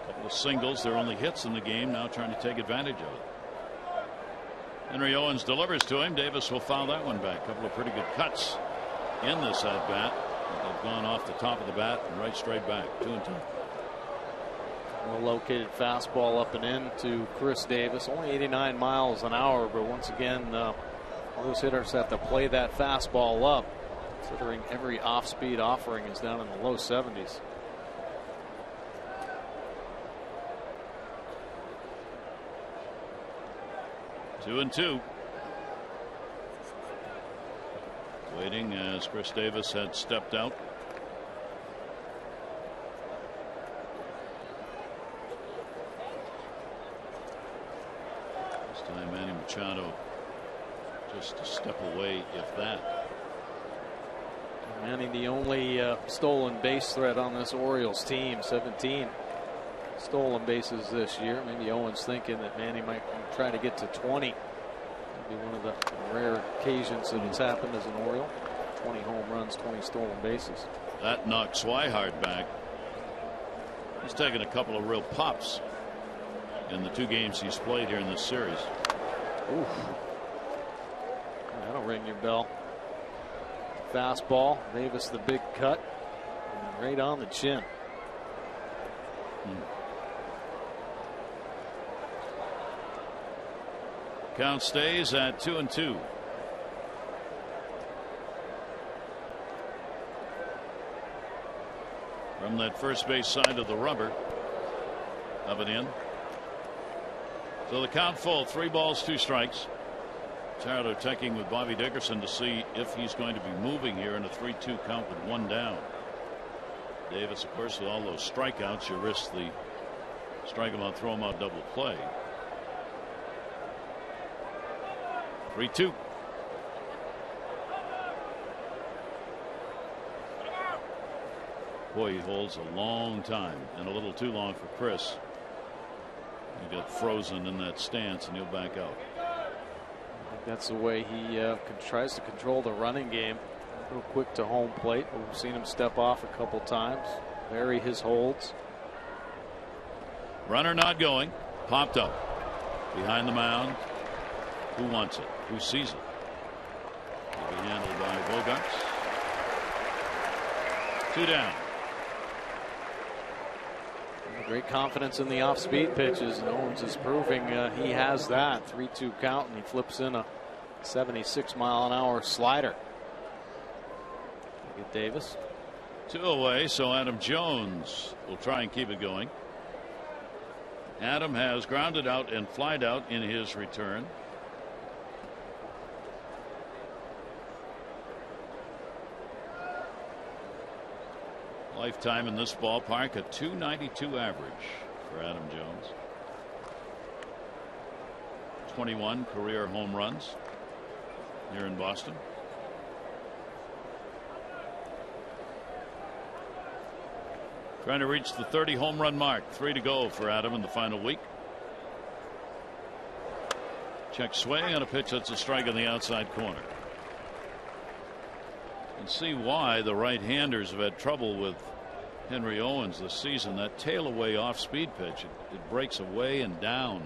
Couple of singles, their only hits in the game, now trying to take advantage of it. Henry Owens delivers to him. Davis will foul that one back. Couple of pretty good cuts in this at bat. They've gone off the top of the bat and right straight back. 2-2. Well located fastball up and in to Chris Davis. Only 89 miles an hour, but once again, those hitters have to play that fastball up, considering every off-speed offering is down in the low 70s. Two and two. Waiting as Chris Davis had stepped out. This time Manny Machado just a step away, if that. Manny, the only stolen base threat on this Orioles team. 17 stolen bases this year. Maybe Owens thinking that Manny might try to get to 20. That'd be one of the rare occasions that it's happened as an Oriole. 20 home runs, 20 stolen bases. That knocked Swihart back. He's taken a couple of real pops in the 2 games he's played here in this series. Oof. That'll ring your bell. Fastball, Davis the big cut, and right on the chin. Count stays at 2-2. From that first base side of the rubber of it in. So the count full, 3 balls, 2 strikes. Machado checking with Bobby Dickerson to see if he's going to be moving here in a 3-2 count with 1 down. Davis, of course, with all those strikeouts, you risk the strike him out, throw him out double play. 3-2. Boy, he holds a long time, and a little too long for Chris. He got frozen in that stance, and he'll back out. I think that's the way he tries to control the running game. Real quick to home plate. We've seen him step off a couple times, vary his holds. Runner not going. Popped up behind the mound. Who wants it? Who sees it? Will be handled by Bogarts. 2 down. Great confidence in the off-speed pitches, and Owens is proving he has that. 3-2 count, and he flips in a 76-mile-an-hour slider. Get Davis. 2 away, so Adam Jones will try and keep it going. Adam has grounded out and flied out in his return. Lifetime in this ballpark, a .292 average for Adam Jones. 21 career home runs here in Boston. Trying to reach the 30 home run mark. 3 to go for Adam in the final week. Check swing on a pitch that's a strike on the outside corner. And see why the right-handers have had trouble with Henry Owens this season. That tail away off speed pitch, it breaks away and down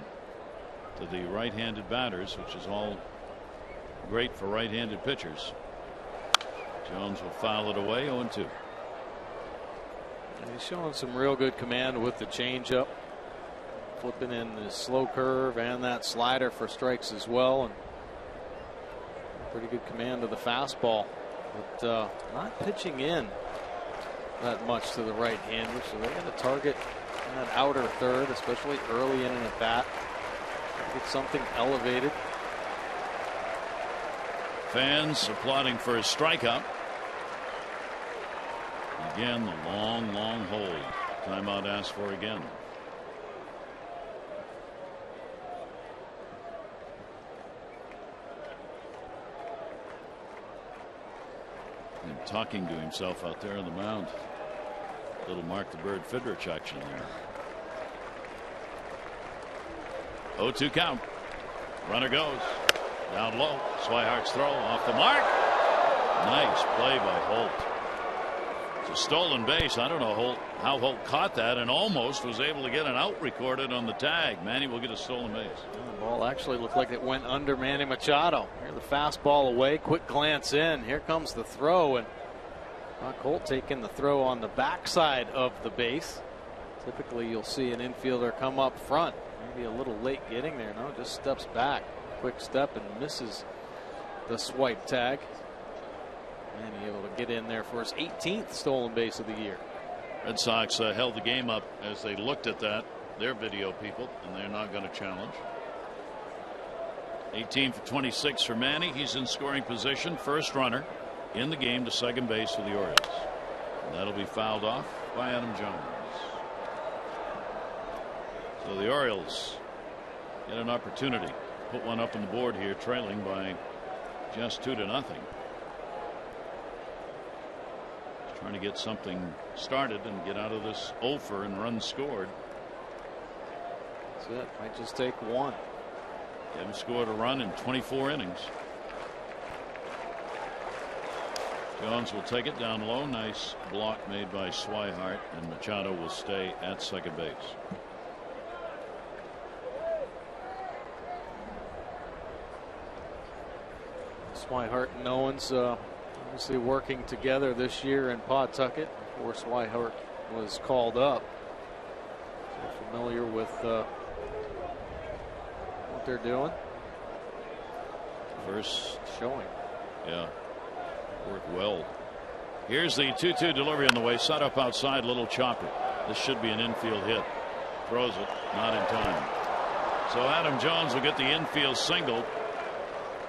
to the right-handed batters, which is all great for right-handed pitchers. Jones will foul it away. 0-2. He's showing some real good command with the changeup, flipping in the slow curve and that slider for strikes as well, and pretty good command of the fastball, but not pitching in that much to the right-hander, so they got to target that outer third, especially early in an at-bat. Get something elevated. Fans applauding for his strikeout. Again, the long hold. Timeout asked for again. And talking to himself out there on the mound. Little Mark the Bird Fidrich action there. 0-2 count. Runner goes down low. Swihart's throw off the mark. Nice play by Holt. It's a stolen base. I don't know how Holt caught that and almost was able to get an out recorded on the tag. Manny will get a stolen base. The ball actually looked like it went under Manny Machado. Here the fastball away. Quick glance in. Here comes the throw, and Holt taking the throw on the backside of the base. Typically you'll see an infielder come up front. Maybe a little late getting there. No, just steps back. Quick step and misses the swipe tag. Manny able to get in there for his 18th stolen base of the year. Red Sox held the game up as they looked at that. Their video people, and they're not going to challenge. 18 for 26 for Manny. He's in scoring position. First runner in the game to second base for the Orioles. And that'll be fouled off by Adam Jones. So the Orioles get an opportunity. Put one up on the board here, trailing by just 2-0. Trying to get something started and get out of this over and runs scored. That's it. Might just take one. They haven't scored a run in 24 innings. Jones will take it down low. Nice block made by Swihart, and Machado will stay at second base. Swihart and Owens obviously working together this year in Pawtucket before Swihart was called up. So familiar with what they're doing. First showing. Yeah. Worked well. Here's the 2-2 delivery on the way. Set up outside. Little chopper. This should be an infield hit. Throws it. Not in time. So Adam Jones will get the infield single.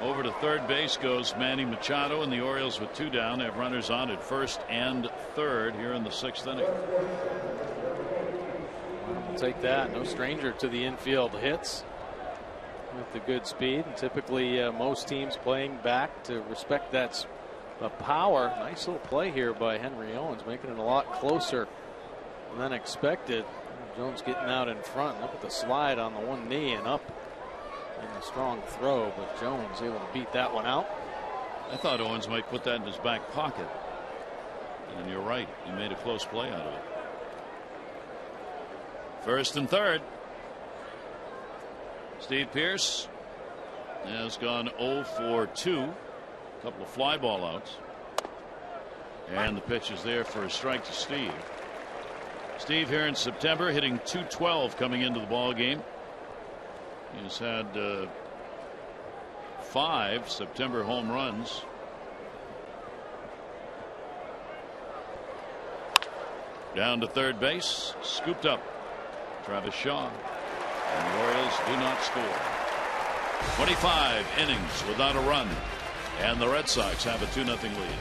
Over to third base goes Manny Machado, and the Orioles with 2 down have runners on at first and third here in the 6th inning. We'll take that. No stranger to the infield hits with the good speed. And typically most teams playing back to respect that power. Nice little play here by Henry Owens, making it a lot closer than expected. Jones getting out in front. Look at the slide on the one knee and up. And a strong throw, but Jones able to beat that one out. I thought Owens might put that in his back pocket. And you're right. He made a close play out of it. First and third. Steve Pearce has gone 0 for 2. A couple of fly ball outs. And the pitch is there for a strike to Steve. Steve here in September hitting .212 coming into the ball game. He's had 5 September home runs. Down to third base, scooped up Travis Shaw, and the Orioles do not score. 25 innings without a run, and the Red Sox have a 2-0 lead.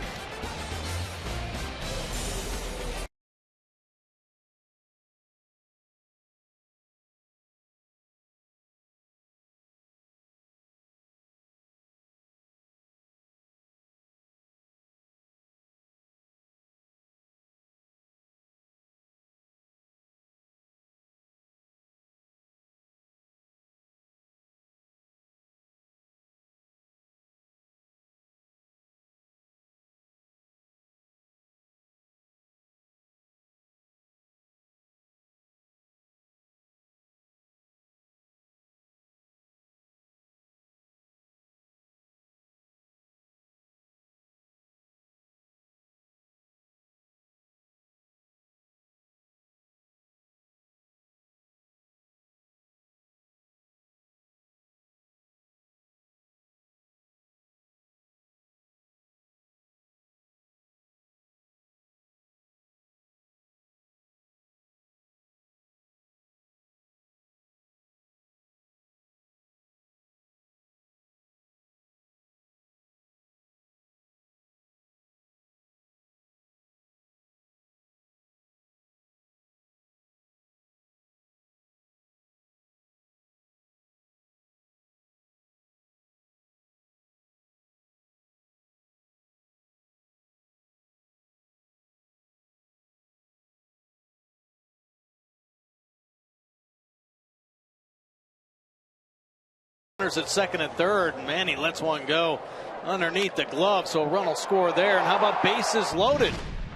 Runners at second and third, and man, he lets one go underneath the glove, so a run will score there. And how about bases loaded?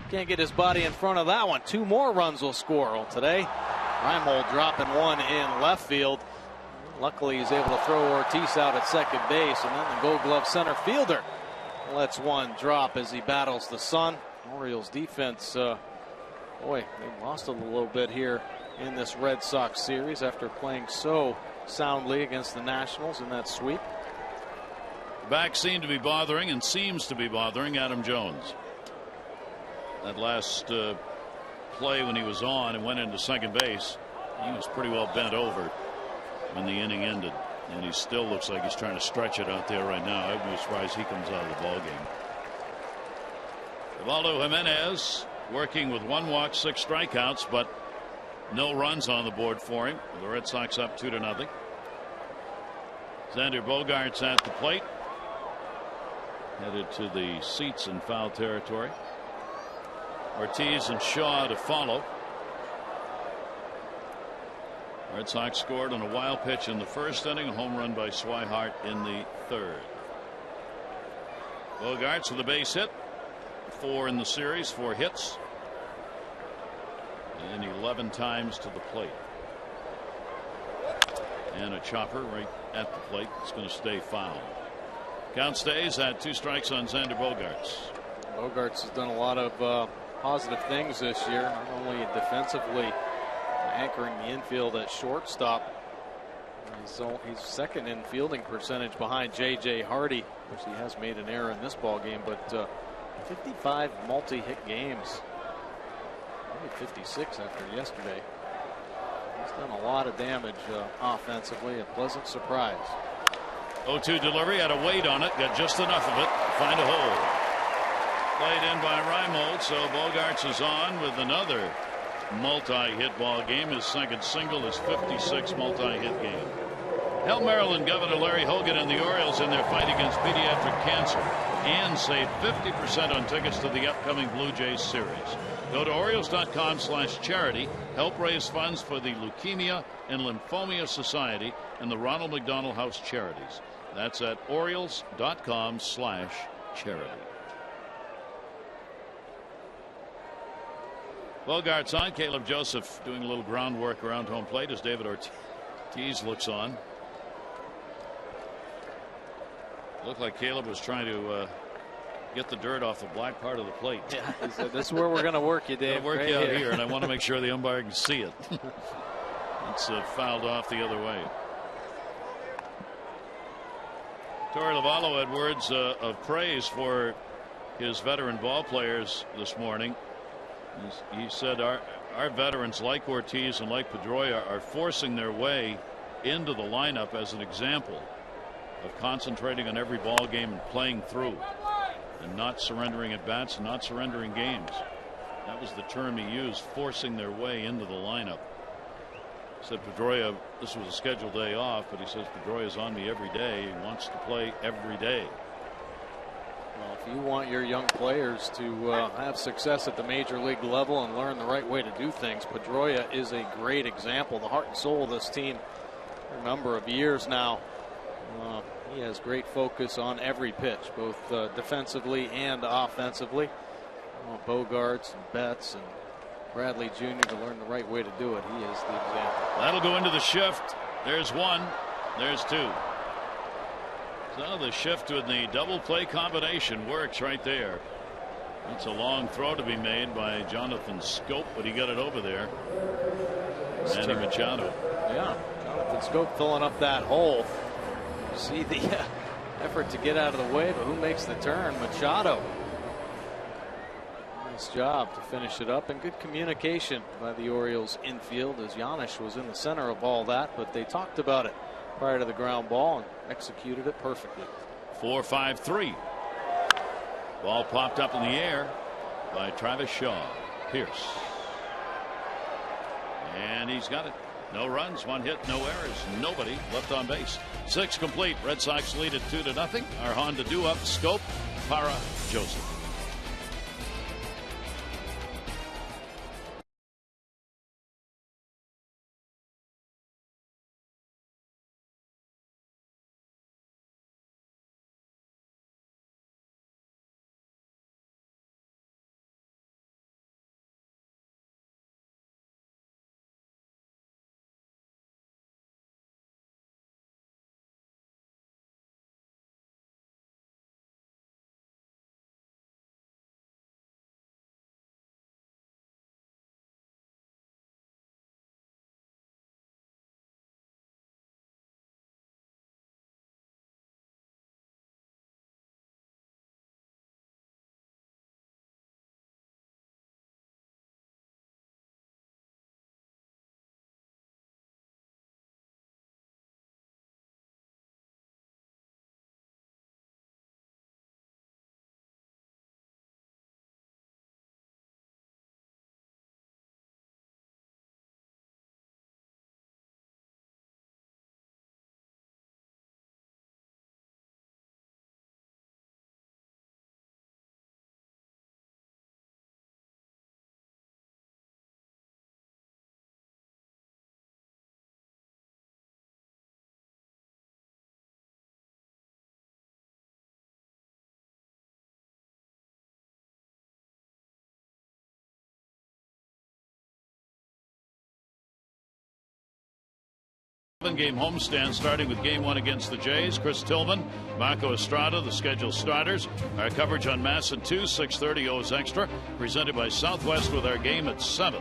Can't get his body in front of that one. 2 more runs will score. Well, today, Reimold dropping one in left field. Luckily, he's able to throw Ortiz out at second base, and then the Gold Glove center fielder lets one drop as he battles the sun. Orioles defense, boy, they lost a little bit here in this Red Sox series after playing so soundly against the Nationals in that sweep. Back seemed to be bothering and seems to be bothering Adam Jones. That last play when he was on and went into second base, he was pretty well bent over when the inning ended, and he still looks like he's trying to stretch it out there right now. I wouldn't be surprised he comes out of the ball game. Evaldo Jimenez working with 1 walk, 6 strikeouts, but no runs on the board for him. The Red Sox up 2-0. Xander Bogaerts at the plate, headed to the seats in foul territory. Ortiz and Shaw to follow. Red Sox scored on a wild pitch in the first inning, a home run by Swihart in the third. Bogaerts with a base hit, 4 in the series, 4 hits, and 11 times to the plate. And a chopper right at the plate. It's going to stay foul. Count stays at 2 strikes on Xander Bogaerts. Bogaerts has done a lot of positive things this year, not only defensively, anchoring the infield at shortstop. He's second in fielding percentage behind J.J. Hardy, which he has made an error in this ball game, but 55 multi-hit games, maybe 56 after yesterday. He's done a lot of damage offensively. A pleasant surprise. 0-2 delivery, had a weight on it, got just enough of it to find a hole. Played in by Reimold, so Bogaerts is on with another multi-hit ball game. His second single, his 56th multi-hit game. Help Maryland Governor Larry Hogan and the Orioles in their fight against pediatric cancer and save 50% on tickets to the upcoming Blue Jays series. Go to Orioles.com/charity. Help raise funds for the Leukemia and Lymphoma Society and the Ronald McDonald House Charities. That's at Orioles.com/charity. Bogaerts on. Caleb Joseph doing a little groundwork around home plate as David Ortiz looks on. Looked like Caleb was trying to get the dirt off the black part of the plate. Yeah, he said, this is where we're going to work you, Dave. Work you out here, and I want to make sure the umpire can see it. It's fouled off the other way. Torey Lovullo had words of praise for his veteran ball players this morning. He said our veterans like Ortiz and like Pedroia are forcing their way into the lineup as an example of concentrating on every ball game and playing through and not surrendering at bats and not surrendering games. That was the term he used, forcing their way into the lineup. He said Pedroia, this was a scheduled day off, but he says Pedroia's on me every day. He wants to play every day. Well, if you want your young players to have success at the major league level and learn the right way to do things, Pedroia is a great example. The heart and soul of this team for a number of years now. He has great focus on every pitch, both defensively and offensively. Bogaerts and Betts and Bradley Jr. to learn the right way to do it. He is the example. That'll go into the shift. There's one. There's two. So the shift with the double play combination works right there. It's a long throw to be made by Jonathan Scope, but he got it over there. Manny Machado. Yeah, Jonathan Scope filling up that hole. You see the effort to get out of the way, but who makes the turn? Machado. Nice job to finish it up, and good communication by the Orioles infield as Giannis was in the center of all that, but they talked about it prior to the ground ball and executed it perfectly. 4-5-3. Ball popped up in the air by Travis Shaw. Pierce. And he's got it. No runs, 1 hit, no errors, nobody left on base. 6 complete. Red Sox lead at 2-0. Arhan to do up. Scope, Para, Joseph. 7-game homestand starting with game 1 against the Jays. Chris Tillman, Marco Estrada, the scheduled starters. Our coverage on Mass at 2, 6:30 O's Extra, presented by Southwest with our game at 7.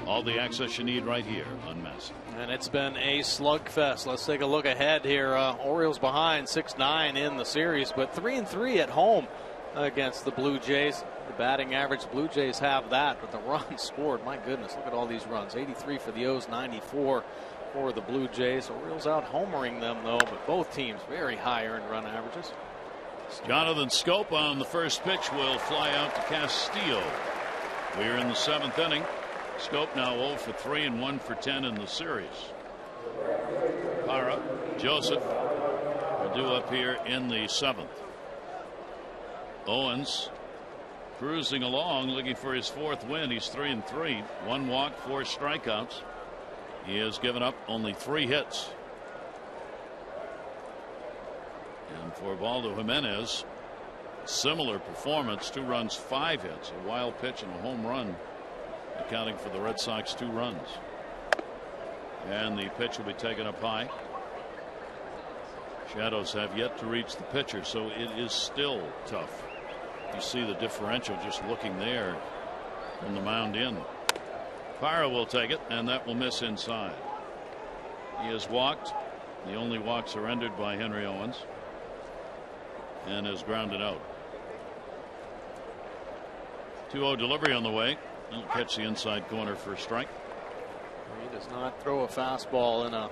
All the access you need right here on Mass. And it's been a slugfest. Let's take a look ahead here. Orioles behind 6-9 in the series, but 3-3 at home against the Blue Jays. The batting average, Blue Jays have that, but the runs scored, my goodness, look at all these runs. 83 for the O's, 94 for the Blue Jays. Orioles out homering them, though, but both teams very high earned run averages. Jonathan Scope on the first pitch will fly out to Castillo. We're in the 7th inning. Scope now 0 for 3 and 1 for 10 in the series. Parra, Joseph will do up here in the 7th. Owens cruising along, looking for his 4th win. He's 3-3, 1 walk, 4 strikeouts. He has given up only 3 hits. And for Valdo Jimenez, similar performance, 2 runs, 5 hits, a wild pitch and a home run, accounting for the Red Sox 2 runs. And the pitch will be taken up high. Shadows have yet to reach the pitcher, so it is still tough. You see the differential just looking there from the mound in. Parra will take it, and that will miss inside. He has walked. The only walk surrendered by Henry Owens, and has grounded out. 2-0 delivery on the way. He'll catch the inside corner for a strike. He does not throw a fastball in a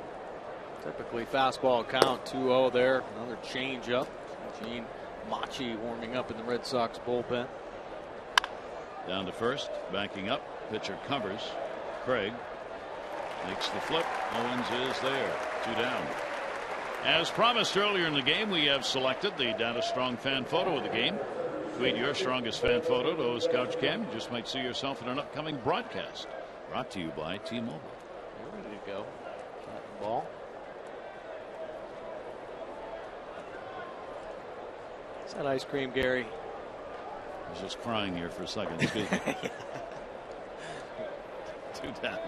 typically fastball count. 2-0 there. Another changeup. Gene Machi warming up in the Red Sox bullpen. Down to first, backing up. Pitcher covers. Craig makes the flip. Owens is there. 2 down. As promised earlier in the game, we have selected the Data Strong fan photo of the game. Tweet your strongest fan photo to O's Couch Cam. You just might see yourself in an upcoming broadcast. Brought to you by T-Mobile. There you go. Ball. Is that ice cream, Gary? I was just crying here for a second. Excuse me. 2 down.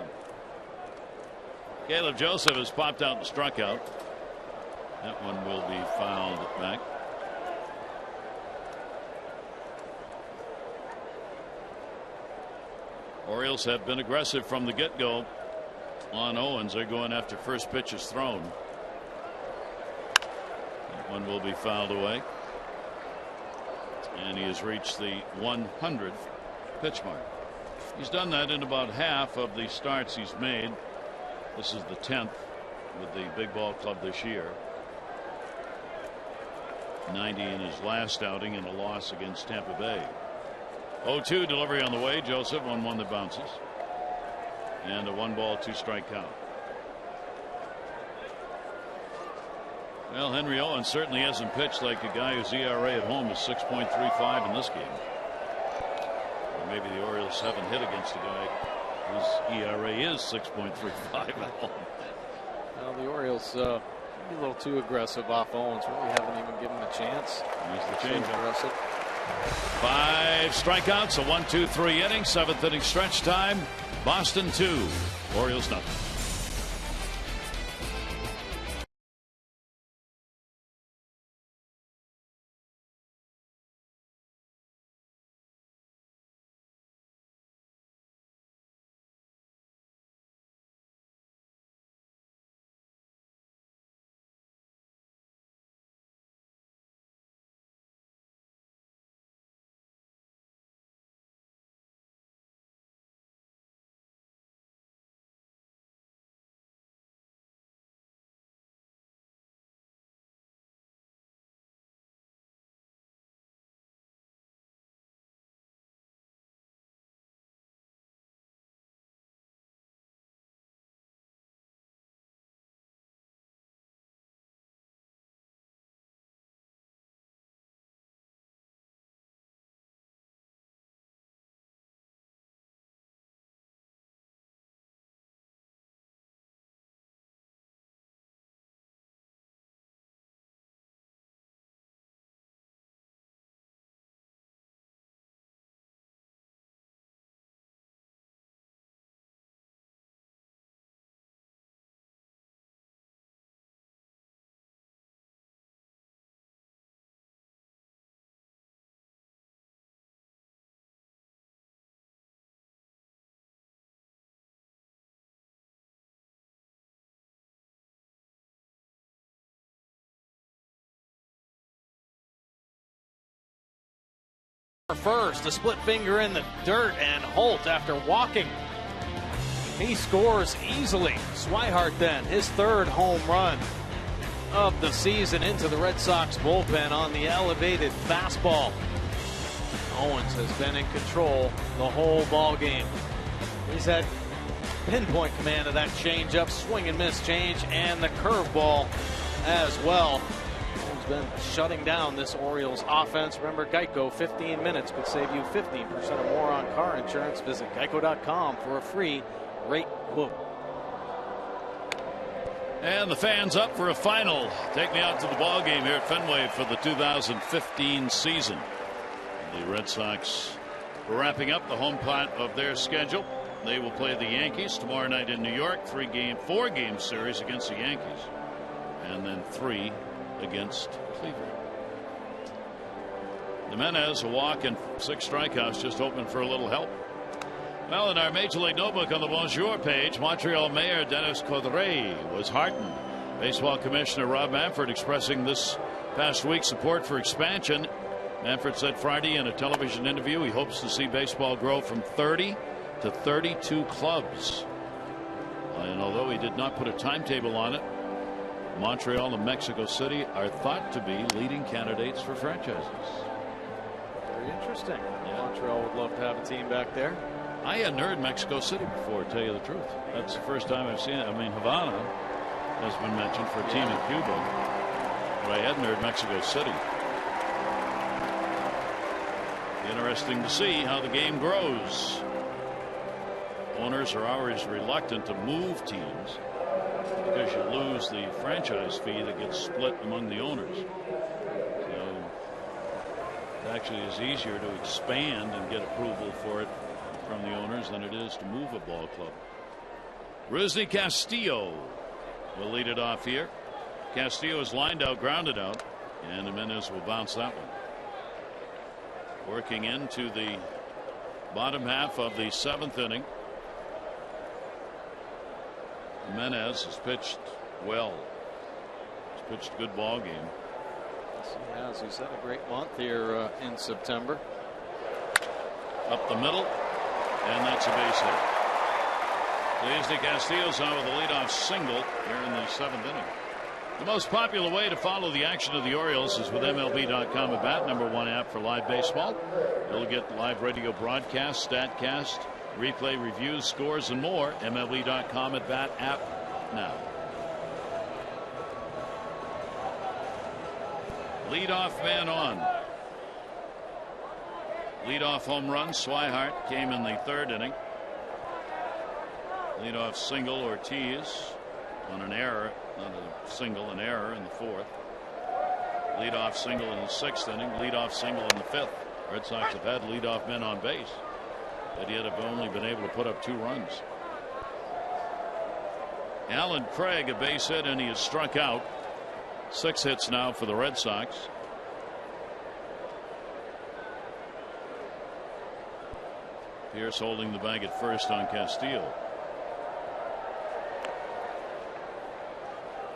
Caleb Joseph has popped out and struck out. That one will be fouled back. Orioles have been aggressive from the get-go on Owens. They're going after first pitch is thrown. That one will be fouled away. And he has reached the 100th pitch mark. He's done that in about half of the starts he's made. This is the 10th with the big ball club this year. 90 in his last outing and a loss against Tampa Bay. 0-2 delivery on the way. Joseph, 1-1 that bounces. And a 1-ball 2-strike count. Well, Henry Owens certainly hasn't pitched like a guy whose ERA at home is 6.35 in this game. Or maybe the Orioles haven't hit against a guy whose ERA is 6.35 at home. Well, the Orioles a little too aggressive off Owens. Really haven't even given him a chance. He's the change. Aggressive. 5 strikeouts, a 1-2-3 inning, 7th inning stretch time. Boston 2, Orioles nothing. first, a split finger in the dirt, and Holt, after walking, he scores easily. Swihart then, his third home run of the season into the Red Sox bullpen on the elevated fastball. Owens has been in control the whole ball game. He's had pinpoint command of that changeup, swing and miss change, and the curveball as well. He's been shutting down this Orioles offense. Remember, Geico, 15 minutes could save you 15% or more on car insurance. Visit geico.com for a free rate quote. And the fans up for a final. Take me out to the ball game here at Fenway for the 2015 season. The Red Sox wrapping up the home part of their schedule. They will play the Yankees tomorrow night in New York. 4-game series against the Yankees, and then 3 against Cleveland. Jimenez, a walk and 6 strikeouts, just hoping for a little help. Well, in our Major League Notebook on the Bonjour page, Montreal Mayor Dennis Coudray was heartened. Baseball Commissioner Rob Manfred expressing this past week support for expansion. Manfred said Friday in a television interview he hopes to see baseball grow from 30 to 32 clubs. And although he did not put a timetable on it, Montreal and Mexico City are thought to be leading candidates for franchises. Very interesting. Yeah. Montreal would love to have a team back there. I hadn't heard Mexico City before, to tell you the truth. That's the first time I've seen it. I mean, Havana has been mentioned for a team in Cuba, but I hadn't heard Mexico City. Interesting to see how the game grows. Owners are always reluctant to move teams because you lose the franchise fee that gets split among the owners. So it actually is easier to expand and get approval for it from the owners than it is to move a ball club. Rusney Castillo will lead it off here. Castillo is lined out, grounded out, and Jimenez will bounce that one. Working into the bottom half of the 7th inning. Jimenez has pitched well. He's pitched a good ball game. Yes, he has. He's had a great month here in September. Up the middle, and that's a base hit. Rusney Castillo's on with a leadoff single here in the 7th inning. The most popular way to follow the action of the Orioles is with MLB.com at bat, #1 app for live baseball. You'll get live radio broadcasts, StatCast, replay reviews, scores, and more. MLB.com at bat app now. Leadoff man on. Leadoff home run, Swihart, came in the 3rd inning. Leadoff single, Ortiz on an error, not a single, an error in the 4th. Leadoff single in the 6th inning. Leadoff single in the 5th. Red Sox have had leadoff men on base, but yet have only been able to put up 2 runs. Alan Craig, a base hit, and he is struck out. 6 hits now for the Red Sox. Pierce holding the bag at first on Castillo.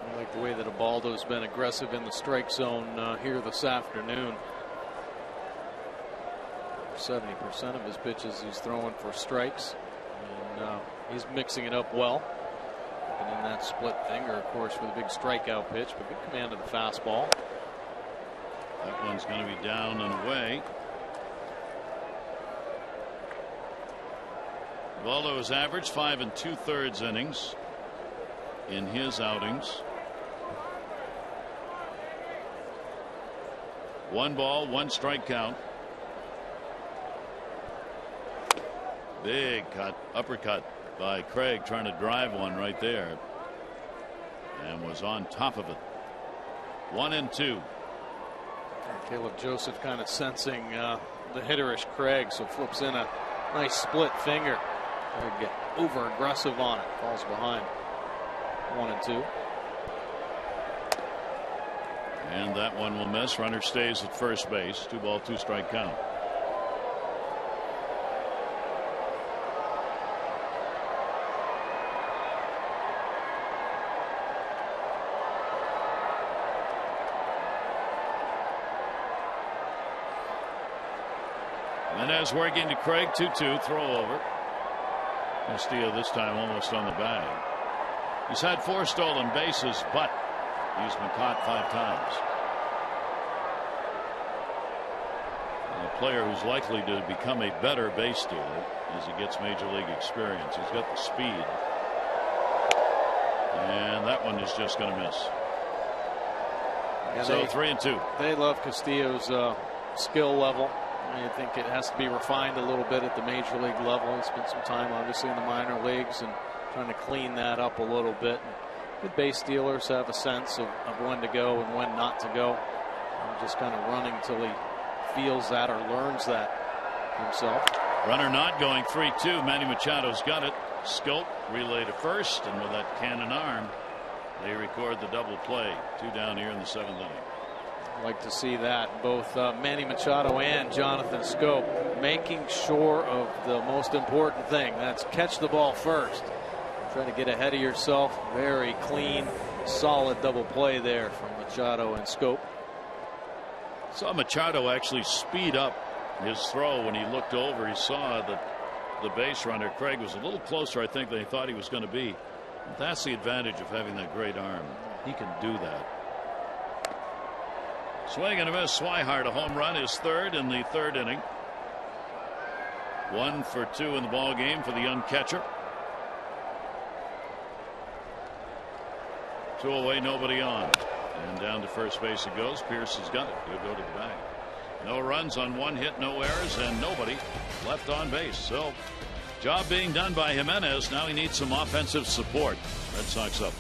I like the way that Ubaldo's been aggressive in the strike zone here this afternoon. 70% of his pitches he's throwing for strikes, and he's mixing it up well. And in that split finger, of course, for the big strikeout pitch, but good command of the fastball. That one's going to be down and away. Ubaldo has averaged 5 2/3 innings in his outings. 1 ball, 1 strike count. Big cut, uppercut by Craig, trying to drive one right there, and was on top of it. 1-2. Caleb Joseph kind of sensing the hitterish Craig, so flips in a nice split finger. Craig get over aggressive on it, falls behind. 1-2. And that one will miss. Runner stays at first base. 2 ball, 2 strike count. Menez working to Craig. 2-2 throw over. Castillo this time almost on the bag. He's had 4 stolen bases, but he's been caught 5 times. A player who's likely to become a better base stealer as he gets major league experience. He's got the speed. And that one is just going to miss. Yeah, so 3-2. They love Castillo's skill level. I think it has to be refined a little bit at the major league level. He spent some time obviously in the minor leagues and trying to clean that up a little bit. Good base stealers have a sense of when to go and when not to go. And just kind of running till he feels that or learns that himself. Runner not going. 3-2. Manny Machado's got it. Scope relay to first, and with that cannon arm they record the double play. 2 down here in the 7th inning. I'd like to see that. Both Manny Machado and Jonathan Scope making sure of the most important thing. That's catch the ball first. Try to get ahead of yourself. Very clean, solid double play there from Machado and Scope. Saw Machado actually speed up his throw when he looked over. He saw that the base runner Craig was a little closer, I think, than he thought he was going to be. That's the advantage of having that great arm. He can do that. Swing and a miss. Swihart, a home run, his 3rd in the 3rd inning. 1 for 2 in the ball game for the young catcher. 2 away, nobody on. And down to first base it goes. Pierce has got it. He'll go to the bag. No runs on 1 hit, no errors, and nobody left on base. So, job being done by Jimenez. Now he needs some offensive support. Red Sox up.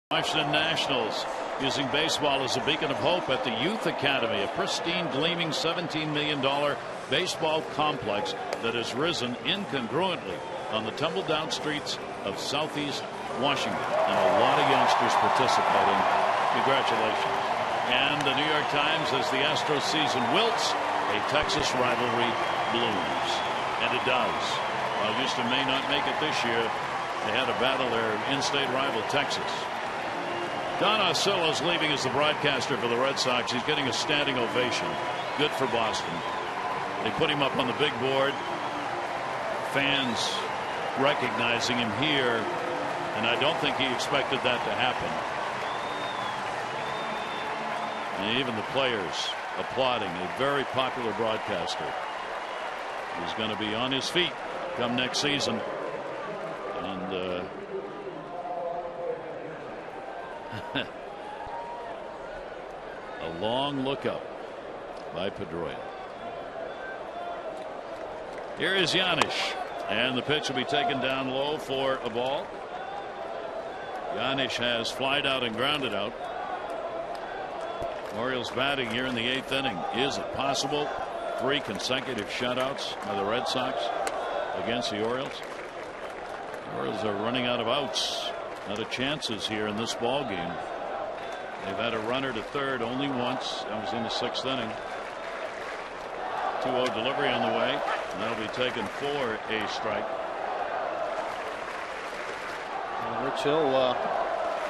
Washington Nationals using baseball as a beacon of hope at the Youth Academy, a pristine, gleaming $17 million baseball complex that has risen incongruently on the tumble-down streets of Southeast Washington, and a lot of youngsters participating. Congratulations. And the New York Times, as the Astros season wilts, a Texas rivalry blooms. And it does. While Houston may not make it this year, they had to battle their in-state rival Texas. Don Osceola's leaving as the broadcaster for the Red Sox. He's getting a standing ovation. Good for Boston. They put him up on the big board. Fans recognizing him here, and I don't think he expected that to happen. And even the players applauding. A very popular broadcaster. He's going to be on his feet come next season. And a long look up by Pedroia. Here is Giannis, and the pitch will be taken down low for a ball. Giannis has flied out and grounded out. Orioles batting here in the 8th inning. Is it possible? 3 consecutive shutouts by the Red Sox against the Orioles. The Orioles are running out of outs. out of chances here in this ball game. They've had a runner to third only once. That was in the 6th inning. 2-0 delivery on the way, and that'll be taken for a strike. Rich Hill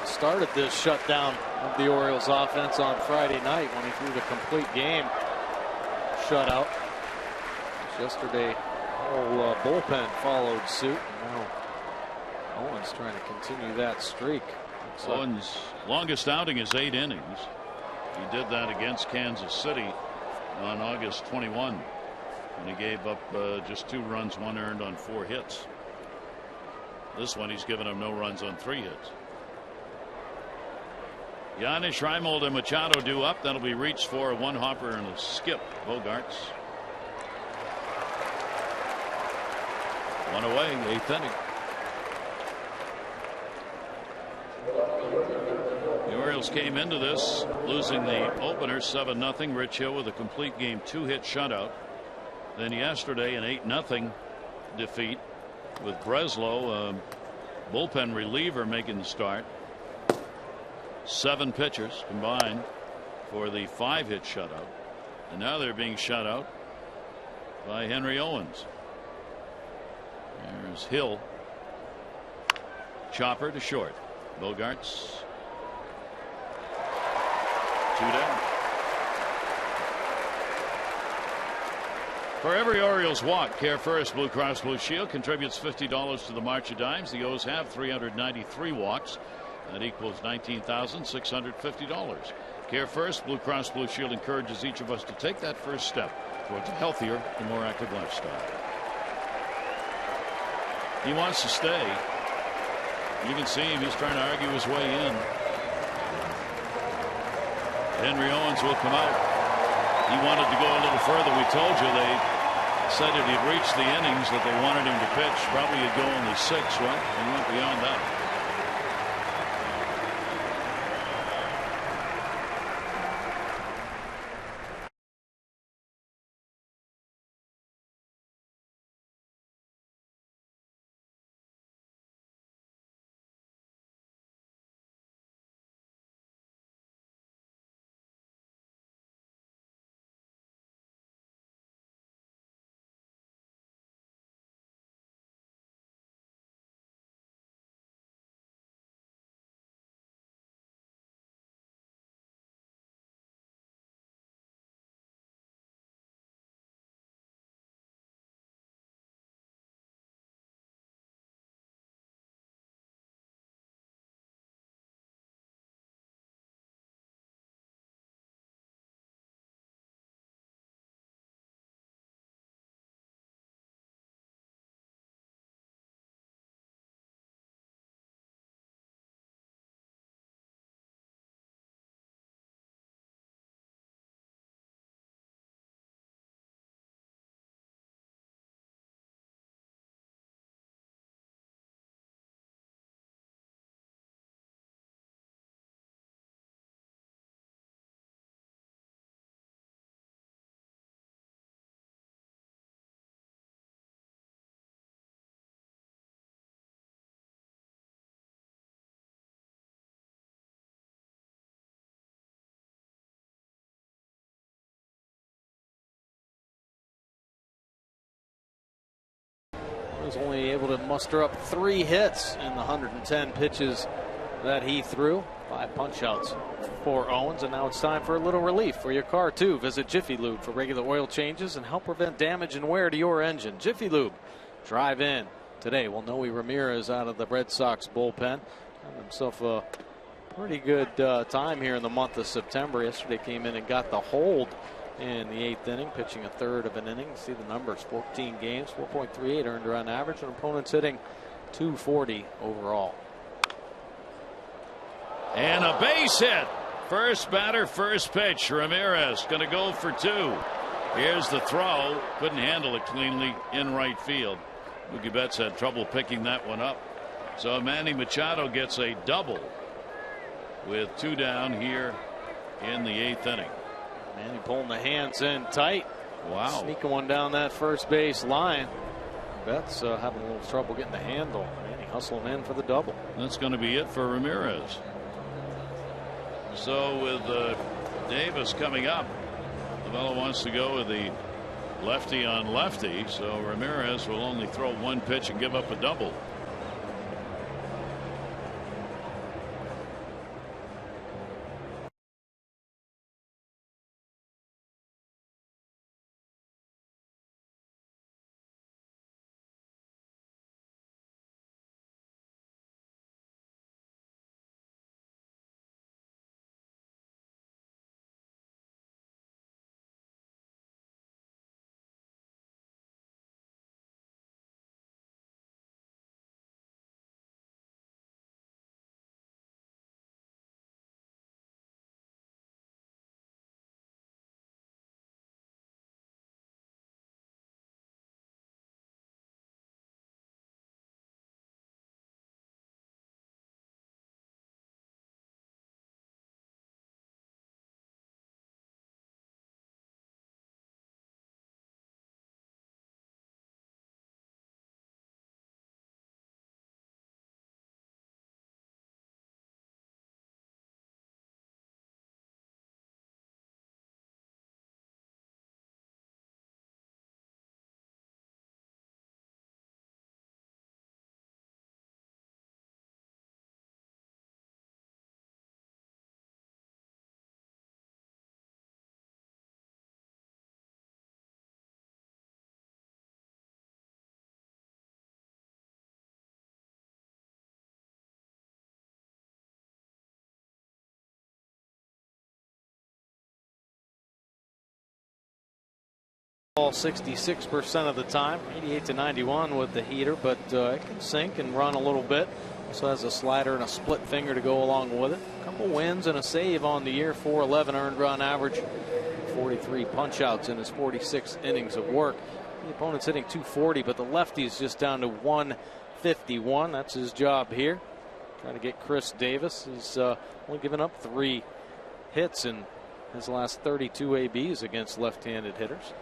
started this shutdown of the Orioles offense on Friday night when he threw the complete game shutout. Yesterday, whole bullpen followed suit. Now Owens trying to continue that streak. Owens' longest outing is 8 innings. He did that against Kansas City on August 21 when he gave up just 2 runs, 1 earned on 4 hits. This one he's given him no runs on 3 hits. Yanish, Reimold, and Machado due up. That'll be reached for a 1-hopper and a skip. Bogarts. 1 away, 8th inning. The Orioles came into this losing the opener 7-0. Rich Hill with a complete game 2-hit shutout. Then yesterday an 8-0 defeat with Breslow, bullpen reliever, making the start. 7 pitchers combined for the 5-hit shutout, and now they're being shut out by Henry Owens. There's Hill. Chopper to short. Bogarts. 2 down. For every Orioles walk, Care First Blue Cross Blue Shield contributes $50 to the March of Dimes. The O's have 393 walks. That equals $19,650. Care First Blue Cross Blue Shield encourages each of us to take that first step towards a healthier and more active lifestyle. He wants to stay. You can see him. He's trying to argue his way in. Henry Owens will come out. He wanted to go a little further. We told you they said that he'd reached the innings that they wanted him to pitch. Probably he'd go only 6. Well, he went beyond that. Was only able to muster up 3 hits in the 110 pitches that he threw. 5 punch-outs for Owens, and now it's time for a little relief for your car too. Visit Jiffy Lube for regular oil changes and help prevent damage and wear to your engine. Jiffy Lube. Drive in today. Well, Noe Ramirez out of the Red Sox bullpen. Had himself a pretty good time here in the month of September. Yesterday came in and got the hold in the 8th inning, pitching a third of an inning. See the numbers: 14 games, 4.38 earned run average, and opponents hitting .240 overall. And a base hit. First batter, first pitch. Ramirez going to go for 2. Here's the throw. Couldn't handle it cleanly in right field. Mookie Betts had trouble picking that one up. So Manny Machado gets a double with 2 down here in the 8th inning. Manny pulling the hands in tight. Wow. Sneaking one down that first base line. Betts having a little trouble getting the handle. And he hustled him in for the double. That's going to be it for Ramirez. So with Davis coming up, the fellow wants to go with the lefty on lefty. So Ramirez will only throw one pitch and give up a double. Ball 66% of the time, 88 to 91 with the heater, but it can sink and run a little bit. Also has a slider and a split finger to go along with it. A couple wins and a save on the year, 411 earned run average, 43 punch outs in his 46 innings of work. The opponent's hitting 240, but the lefty's just down to 151. That's his job here. Trying to get Chris Davis. He's only given up 3 hits in his last 32 ABs against left-handed hitters.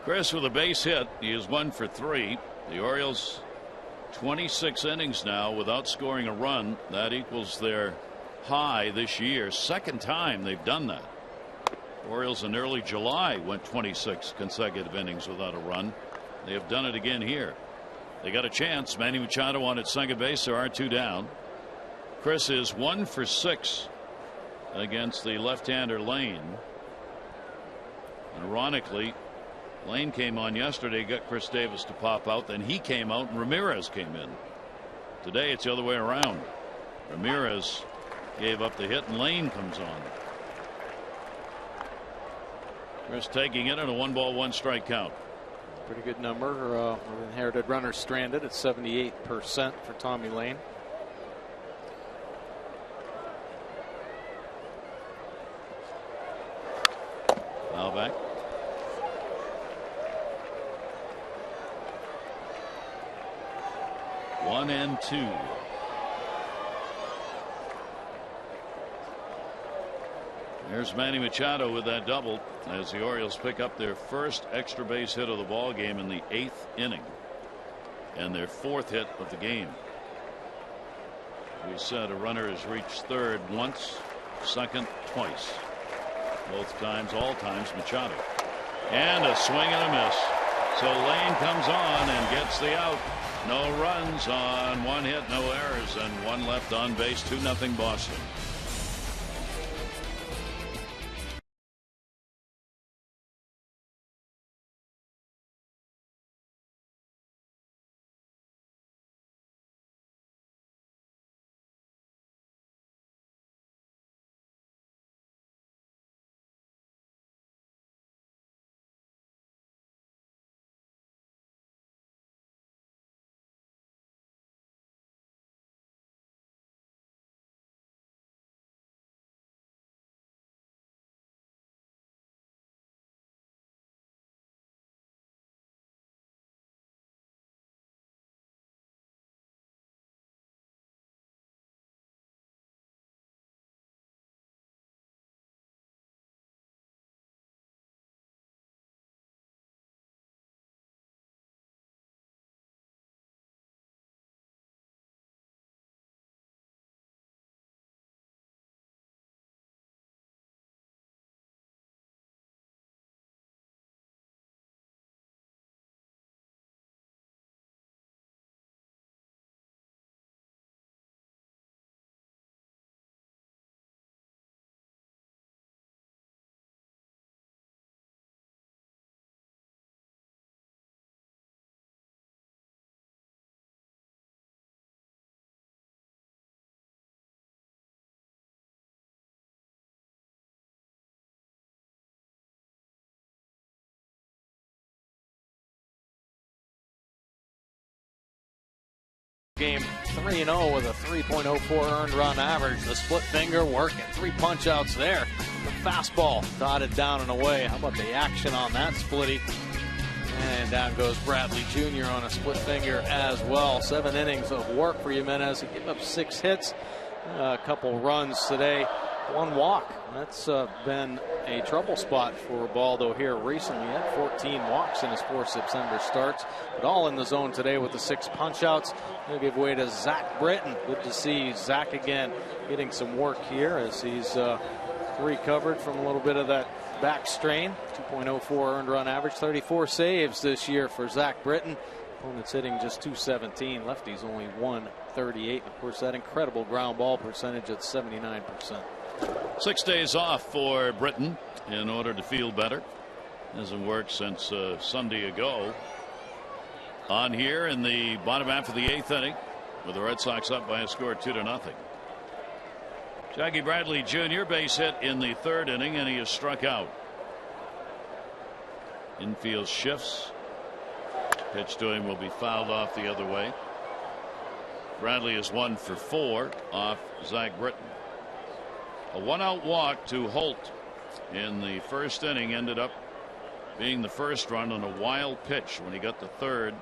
Chris with a base hit. He is 1 for 3. The Orioles 26 innings now without scoring a run. That equals their high this year. Second time they've done that. Orioles in early July went 26 consecutive innings without a run. They have done it again here. They got a chance. Manny Machado on at second base. There are 2 down. Chris is 1 for 6 against the left-hander Lane. Ironically, Lane came on yesterday, got Chris Davis to pop out, then he came out and Ramirez came in. Today it's the other way around. Ramirez gave up the hit and Lane comes on. Chris taking it in a 1-ball-1-strike count. Pretty good number. With inherited runners stranded at 78% for Tommy Lane. Foul back. One and 2. There's Manny Machado with that double as the Orioles pick up their first extra base hit of the ball game in the 8th inning and their 4th hit of the game. We said a runner has reached third once, second twice, both times, all times Machado, and a swing and a miss. So Lane comes on and gets the out. No runs on 1 hit, no errors, and 1 left on base. 2-0 Boston. game 3-0 with a 3.04 earned run average. The split finger working. 3 punch outs there. The fastball dotted down and away. How about the action on that splitty? And down goes Bradley Jr. on a split finger as well. 7 innings of work for Jimenez. He gave up 6 hits, a couple runs today, 1 walk. That's been a trouble spot for Ubaldo here recently. He had 14 walks in his 4 September starts, but all in the zone today with the 6 punch outs. Going to give way to Zach Britton. Good to see Zach again getting some work here as he's recovered from a little bit of that back strain. 2.04 earned run average, 34 saves this year for Zach Britton. Opponents hitting just 217. Lefties only 138. Of course, that incredible ground ball percentage at 79%. 6 days off for Britton in order to feel better. Hasn't worked since Sunday ago. On here in the bottom half of the 8th inning, with the Red Sox up by a score 2-0. Jackie Bradley Jr. base hit in the 3rd inning, and he is struck out. Infield shifts. Pitch to him will be fouled off the other way. Bradley is 1 for 4 off Zach Britton. A 1-out walk to Holt in the 1st inning ended up being the first run on a wild pitch when he got the 3rd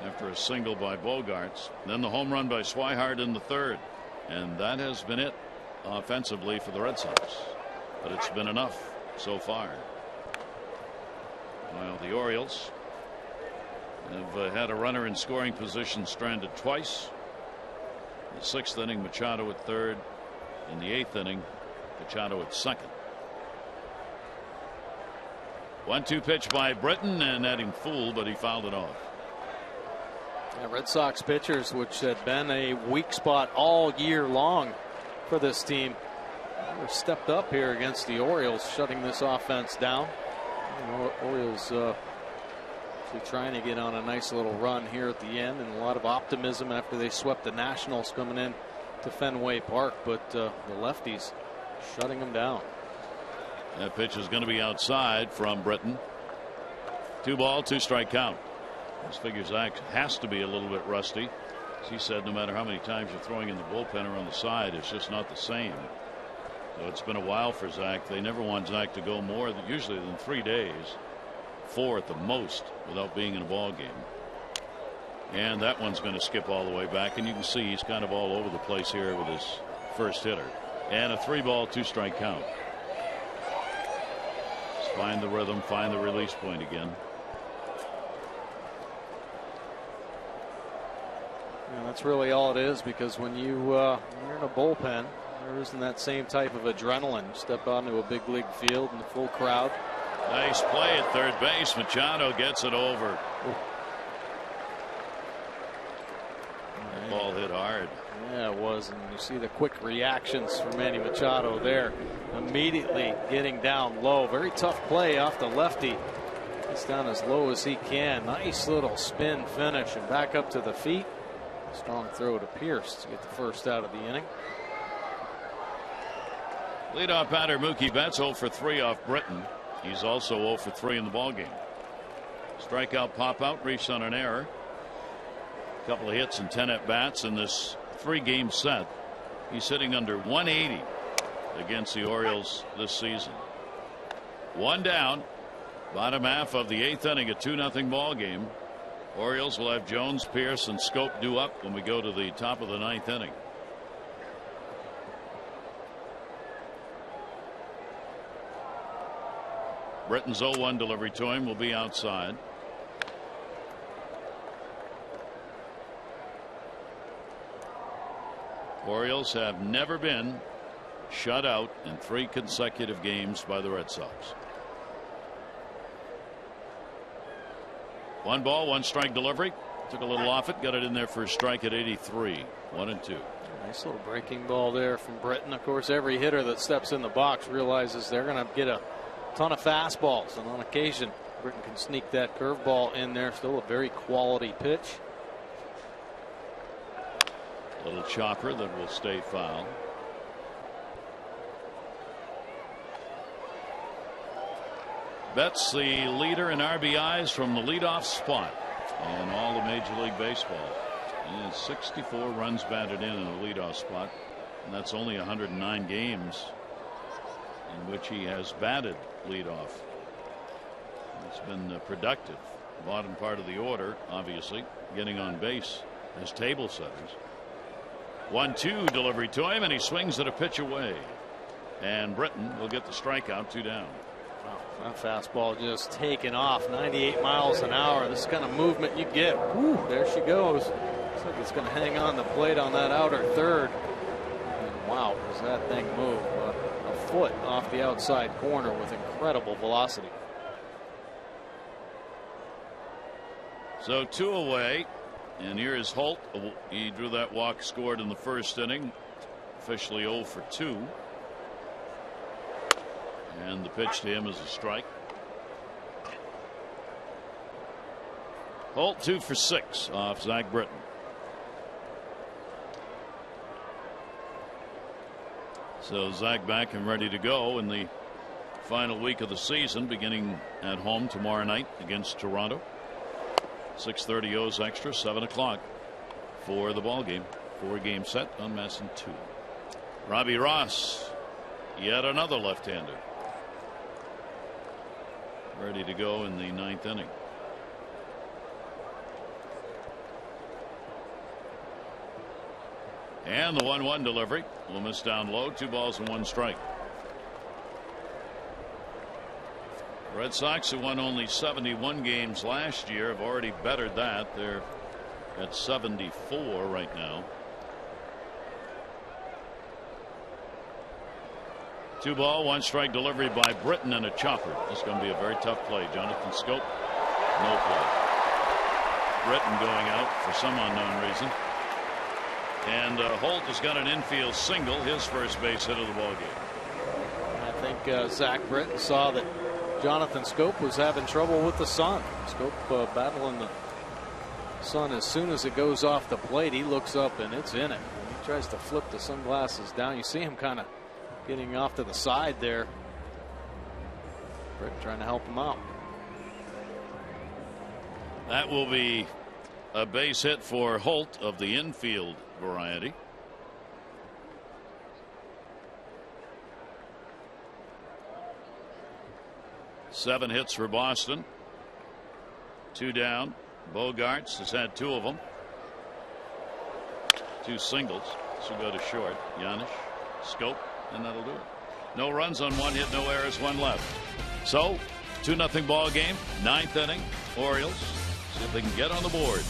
after a single by Bogarts. Then the home run by Swihart in the 3rd. And that has been it offensively for the Red Sox. But it's been enough so far. While the Orioles have had a runner in scoring position stranded twice. In the 6th inning, Machado at 3rd. In the 8th inning, Machado at 2nd. 1-2 pitch by Britton, and that him fooled, but he fouled it off. Yeah, Red Sox pitchers, which had been a weak spot all year long for this team, stepped up here against the Orioles, shutting this offense down. The Orioles trying to get on a nice little run here at the end, and a lot of optimism after they swept the Nationals coming in to Fenway Park, but the lefties shutting them down. That pitch is going to be outside from Britton. 2-ball, 2-strike count. This figure Zach has to be a little bit rusty. As he said, no matter how many times you're throwing in the bullpen or on the side, it's just not the same. So it's been a while for Zach. They never want Zach to go more than usually than 3 days, 4 at the most, without being in a ball game. And that one's going to skip all the way back, and you can see he's kind of all over the place here with his first hitter. And a 3-ball, 2-strike count. Just find the rhythm, find the release point again. And that's really all it is, because when you're in a bullpen, there isn't that same type of adrenaline. You step onto a big league field in the full crowd. Nice play at third base. Machado gets it over. Ball hit hard. Yeah, it was. And you see the quick reactions from Manny Machado there. Immediately getting down low. Very tough play off the lefty. Gets down as low as he can. Nice little spin finish and back up to the feet. Strong throw to Pierce to get the first out of the inning. Leadoff batter Mookie Betts 0 for 3 off Britton. He's also 0 for 3 in the ballgame. Strikeout, pop out, reached on an error. A couple of hits and 10 at bats in this 3-game set. He's hitting under 180 against the Orioles this season. 1 down, bottom half of the 8th inning, a 2-0 ball game. Orioles will have Jones, Pierce, and Scope due up when we go to the top of the 9th inning. Britton's 0-1 delivery to him will be outside. Orioles have never been shut out in 3 consecutive games by the Red Sox. 1 ball, 1 strike delivery. Took a little off it, got it in there for a strike at 83. 1-2. Nice little breaking ball there from Britton. Of course, every hitter that steps in the box realizes they're going to get a ton of fastballs, and on occasion Britton can sneak that curveball in there. Still a very quality pitch. Little chopper that will stay foul. Betts the leader in RBIs from the leadoff spot in all of Major League Baseball. And 64 runs batted in a leadoff spot, and that's only 109 games in which he has batted leadoff. It's been productive. Bottom part of the order, obviously, getting on base as table setters. 1-2 delivery to him, and he swings at a pitch away. And Britton will get the strikeout, 2 down. Wow, that fastball just taking off 98 miles an hour. This kind of movement you get. Whew, there she goes. Looks like it's going to hang on the plate on that outer third. And wow, does that thing move a foot off the outside corner with incredible velocity. So 2 away, and here is Holt. He drew that walk, scored in the first inning. Officially 0 for 2. And the pitch to him is a strike. Holt 2 for 6 off Zach Britton. So Zach back and ready to go in the final week of the season, beginning at home tomorrow night against Toronto. 6:30 O's extra, 7 o'clock for the ball game. 4-game set on Masson 2. Robbie Ross, yet another left-hander, ready to go in the 9th inning. And the 1-1 delivery. Loomis down low, 2 balls and 1 strike. Red Sox, who won only 71 games last year, have already bettered that. They're at 74 right now. 2 ball, 1 strike delivery by Britton and a chopper. This is going to be a very tough play. Jonathan Scope, no play. Britton going out for some unknown reason. And Holt has got an infield single, his first base hit of the ball game. I think Zach Britton saw that Jonathan Scope was having trouble with the sun. Scope battling the sun as soon as it goes off the plate. He looks up and it's in it. When he tries to flip the sunglasses down, you see him kind of getting off to the side there. Britton trying to help him out. That will be a base hit for Holt of the infield variety. Seven hits for Boston. 2 down. Bogarts has had 2 of them. 2 singles. This will go to short. Giannis, Scope, and that'll do it. No runs on 1 hit, no errors, 1 left. So 2-0 ball game. 9th inning. Orioles see if they can get on the board.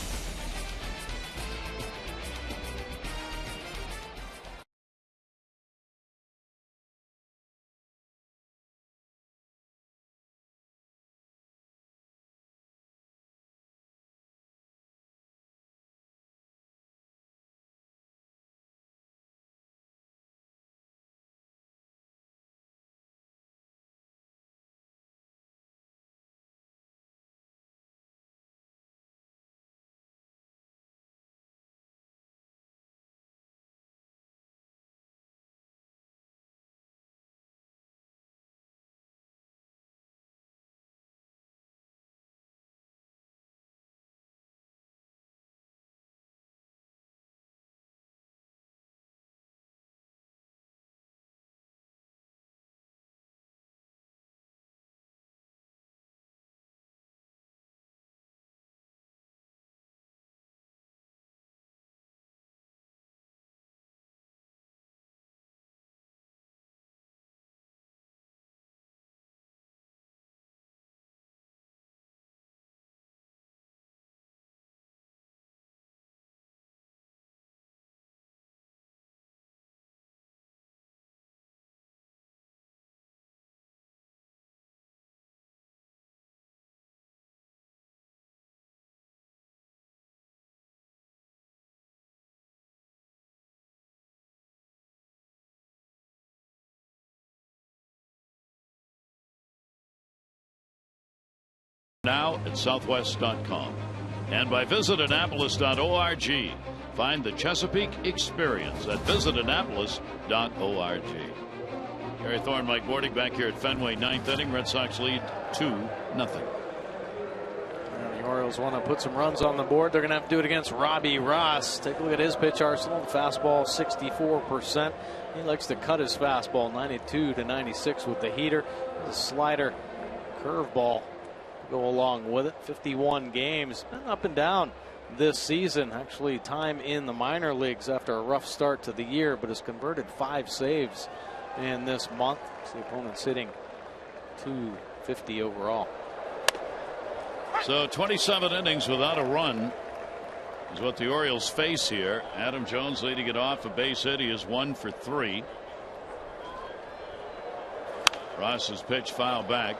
Now at southwest.com and by visitannapolis.org. Find the Chesapeake experience at visitannapolis.org. Gary Thorne, Mike Bordig back here at Fenway, 9th inning. Red Sox lead 2-0. The Orioles want to put some runs on the board. They're going to have to do it against Robbie Ross. Take a look at his pitch arsenal. The fastball 64%. He likes to cut his fastball 92 to 96 with the heater. The slider, curveball go along with it. 51 games. Been up and down this season. Actually, time in the minor leagues after a rough start to the year, but has converted 5 saves in this month. The opponent's hitting .250 overall. So 27 innings without a run is what the Orioles face here. Adam Jones leading it off. A base hit. He is 1 for 3. Ross's pitch foul back.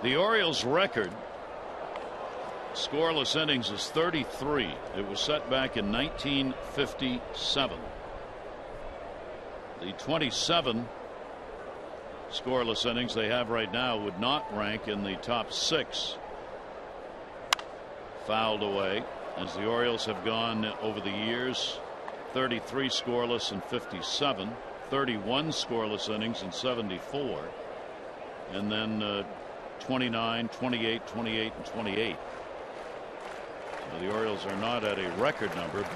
The Orioles record scoreless innings is 33. It was set back in 1957. The 27 scoreless innings they have right now would not rank in the top 6. Fouled away as the Orioles have gone over the years. 33 scoreless in 57, 31 scoreless innings in 74, and then 29, 28, 28, and 28. So the Orioles are not at a record number, but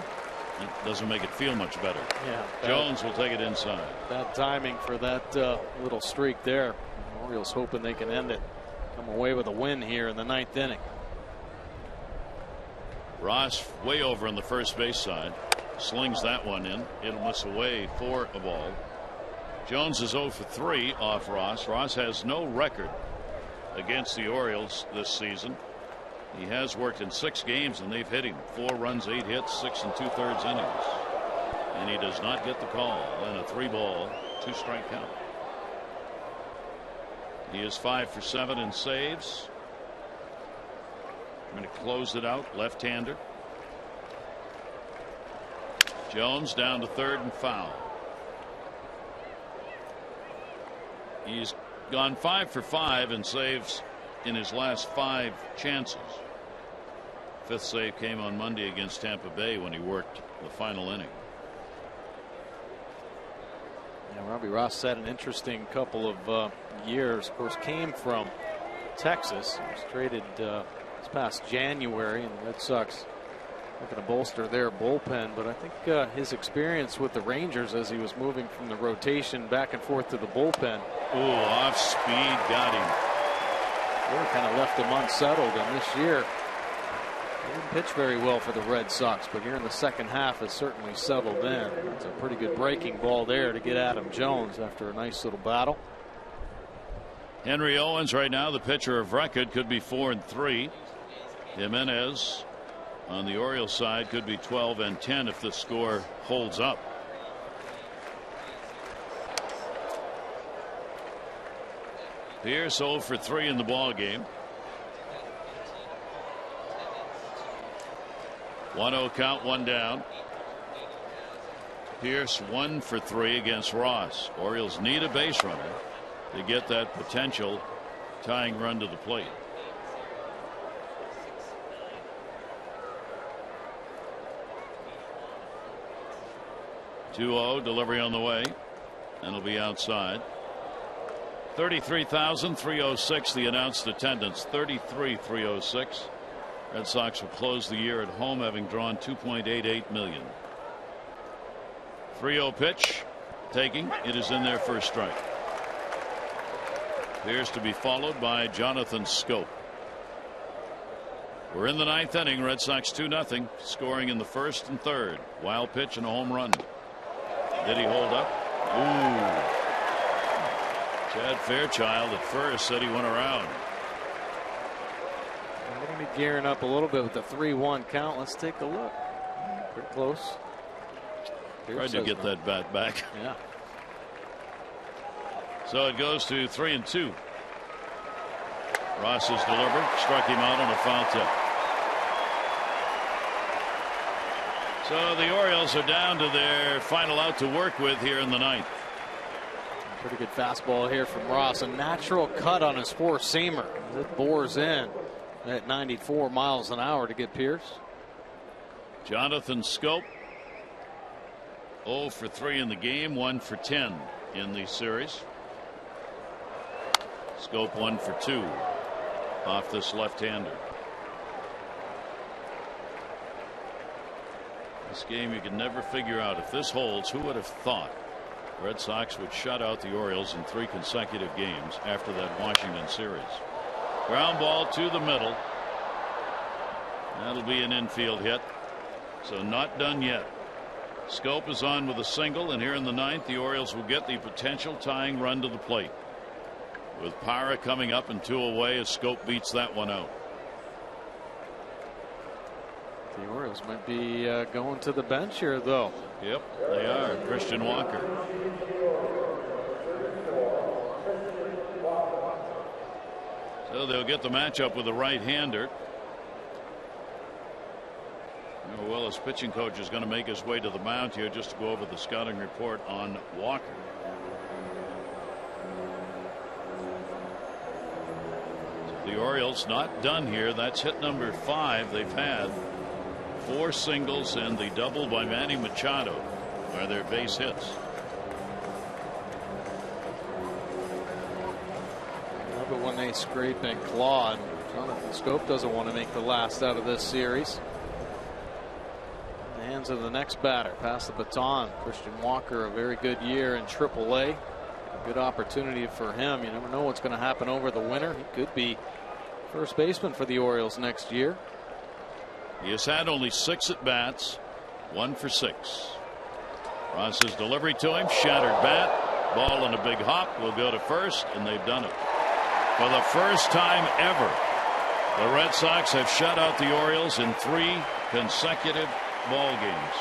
it doesn't make it feel much better. Yeah, Jones will take it inside. Bad timing for that little streak there. The Orioles hoping they can end it, come away with a win here in the 9th inning. Ross way over on the first base side. Slings that one in. It'll miss away for a ball. Jones is 0 for 3 off Ross. Ross has no record against the Orioles this season. He has worked in 6 games and they've hit him 4 runs, 8 hits, 6 2/3 innings. And he does not get the call. And a 3-ball, 2-strike count. He is 5 for 7 in saves. Going to close it out. Left-hander. Jones down to third and foul. He's gone 5 for 5 in saves in his last 5 chances. 5th save came on Monday against Tampa Bay when he worked the final inning. Yeah, Robbie Ross had an interesting couple of years. Of course, came from Texas. He was traded this past January, and the Red Sox looking to bolster their bullpen. But I think his experience with the Rangers as he was moving from the rotation back and forth to the bullpen. Ooh, off speed, got him. Really kind of left him unsettled, and this year he didn't pitch very well for the Red Sox, but here in the second half has certainly settled in. It's a pretty good breaking ball there to get Adam Jones after a nice little battle. Henry Owens right now the pitcher of record, could be 4 and 3. Jimenez on the Orioles side could be 12 and 10 if the score holds up. Pierce 0 for 3 in the ball game. 1-0 count, 1 down. Pierce 1 for 3 against Ross. Orioles need a base runner to get that potential tying run to the plate. .2-0 delivery on the way, and it'll be outside. 33,306 the announced attendance. 33,306. Red Sox will close the year at home having drawn 2.88 million. 3-0 pitch taking. It is in there for a strike. Appears to be followed by Jonathan Scope. We're in the 9th inning. Red Sox 2-0, scoring in the 1st and 3rd. Wild pitch and a home run. Did he hold up? Ooh. Chad Fairchild at first said he went around. We're going to be gearing up a little bit with the 3-1 count. Let's take a look. Pretty close. Tried to get that bat back. Yeah. So it goes to 3-2. Ross has delivered, struck him out on a foul tip. So the Orioles are down to their final out to work with here in the 9th. Pretty good fastball here from Ross. A natural cut on his 4-seamer. It bores in at 94 miles an hour to get Pierce. Jonathan Scope 0 for 3 in the game, 1 for 10 in the series. Scope 1 for 2 off this left-hander. This game you can never figure out. If this holds, who would have thought Red Sox would shut out the Orioles in 3 consecutive games after that Washington series? Ground ball to the middle. That'll be an infield hit. So not done yet. Scope is on with a single, and here in the 9th, the Orioles will get the potential tying run to the plate, with Parra coming up and 2 away as Scope beats that one out. The Orioles might be going to the bench here, though. Yep, they are. Christian Walker. So they'll get the matchup with a right-hander. Well, his pitching coach is going to make his way to the mound here just to go over the scouting report on Walker. So the Orioles not done here. That's hit number 5 they've had. 4 singles and the double by Manny Machado are their base hits. Yeah, but when they scrape and claw, and Jonathan Scope doesn't want to make the last out of this series. In the hands of the next batter. Pass the baton. Christian Walker, a very good year in AAA. A good opportunity for him. You never know what's going to happen over the winter. He could be first baseman for the Orioles next year. He has had only 6 at bats, 1 for 6. Ross's delivery to him, shattered bat, ball in a big hop, will go to first, and they've done it. For the first time ever, the Red Sox have shut out the Orioles in 3 consecutive ball games.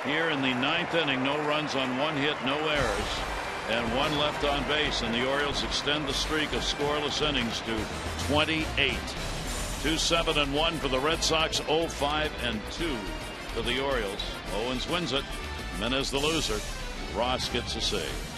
Here in the 9th inning, no runs on 1 hit, no errors, and 1 left on base, and the Orioles extend the streak of scoreless innings to 28. 2-7-1 for the Red Sox, 0-5-2 for the Orioles. Owens wins it. Jimenez the loser. Ross gets a save.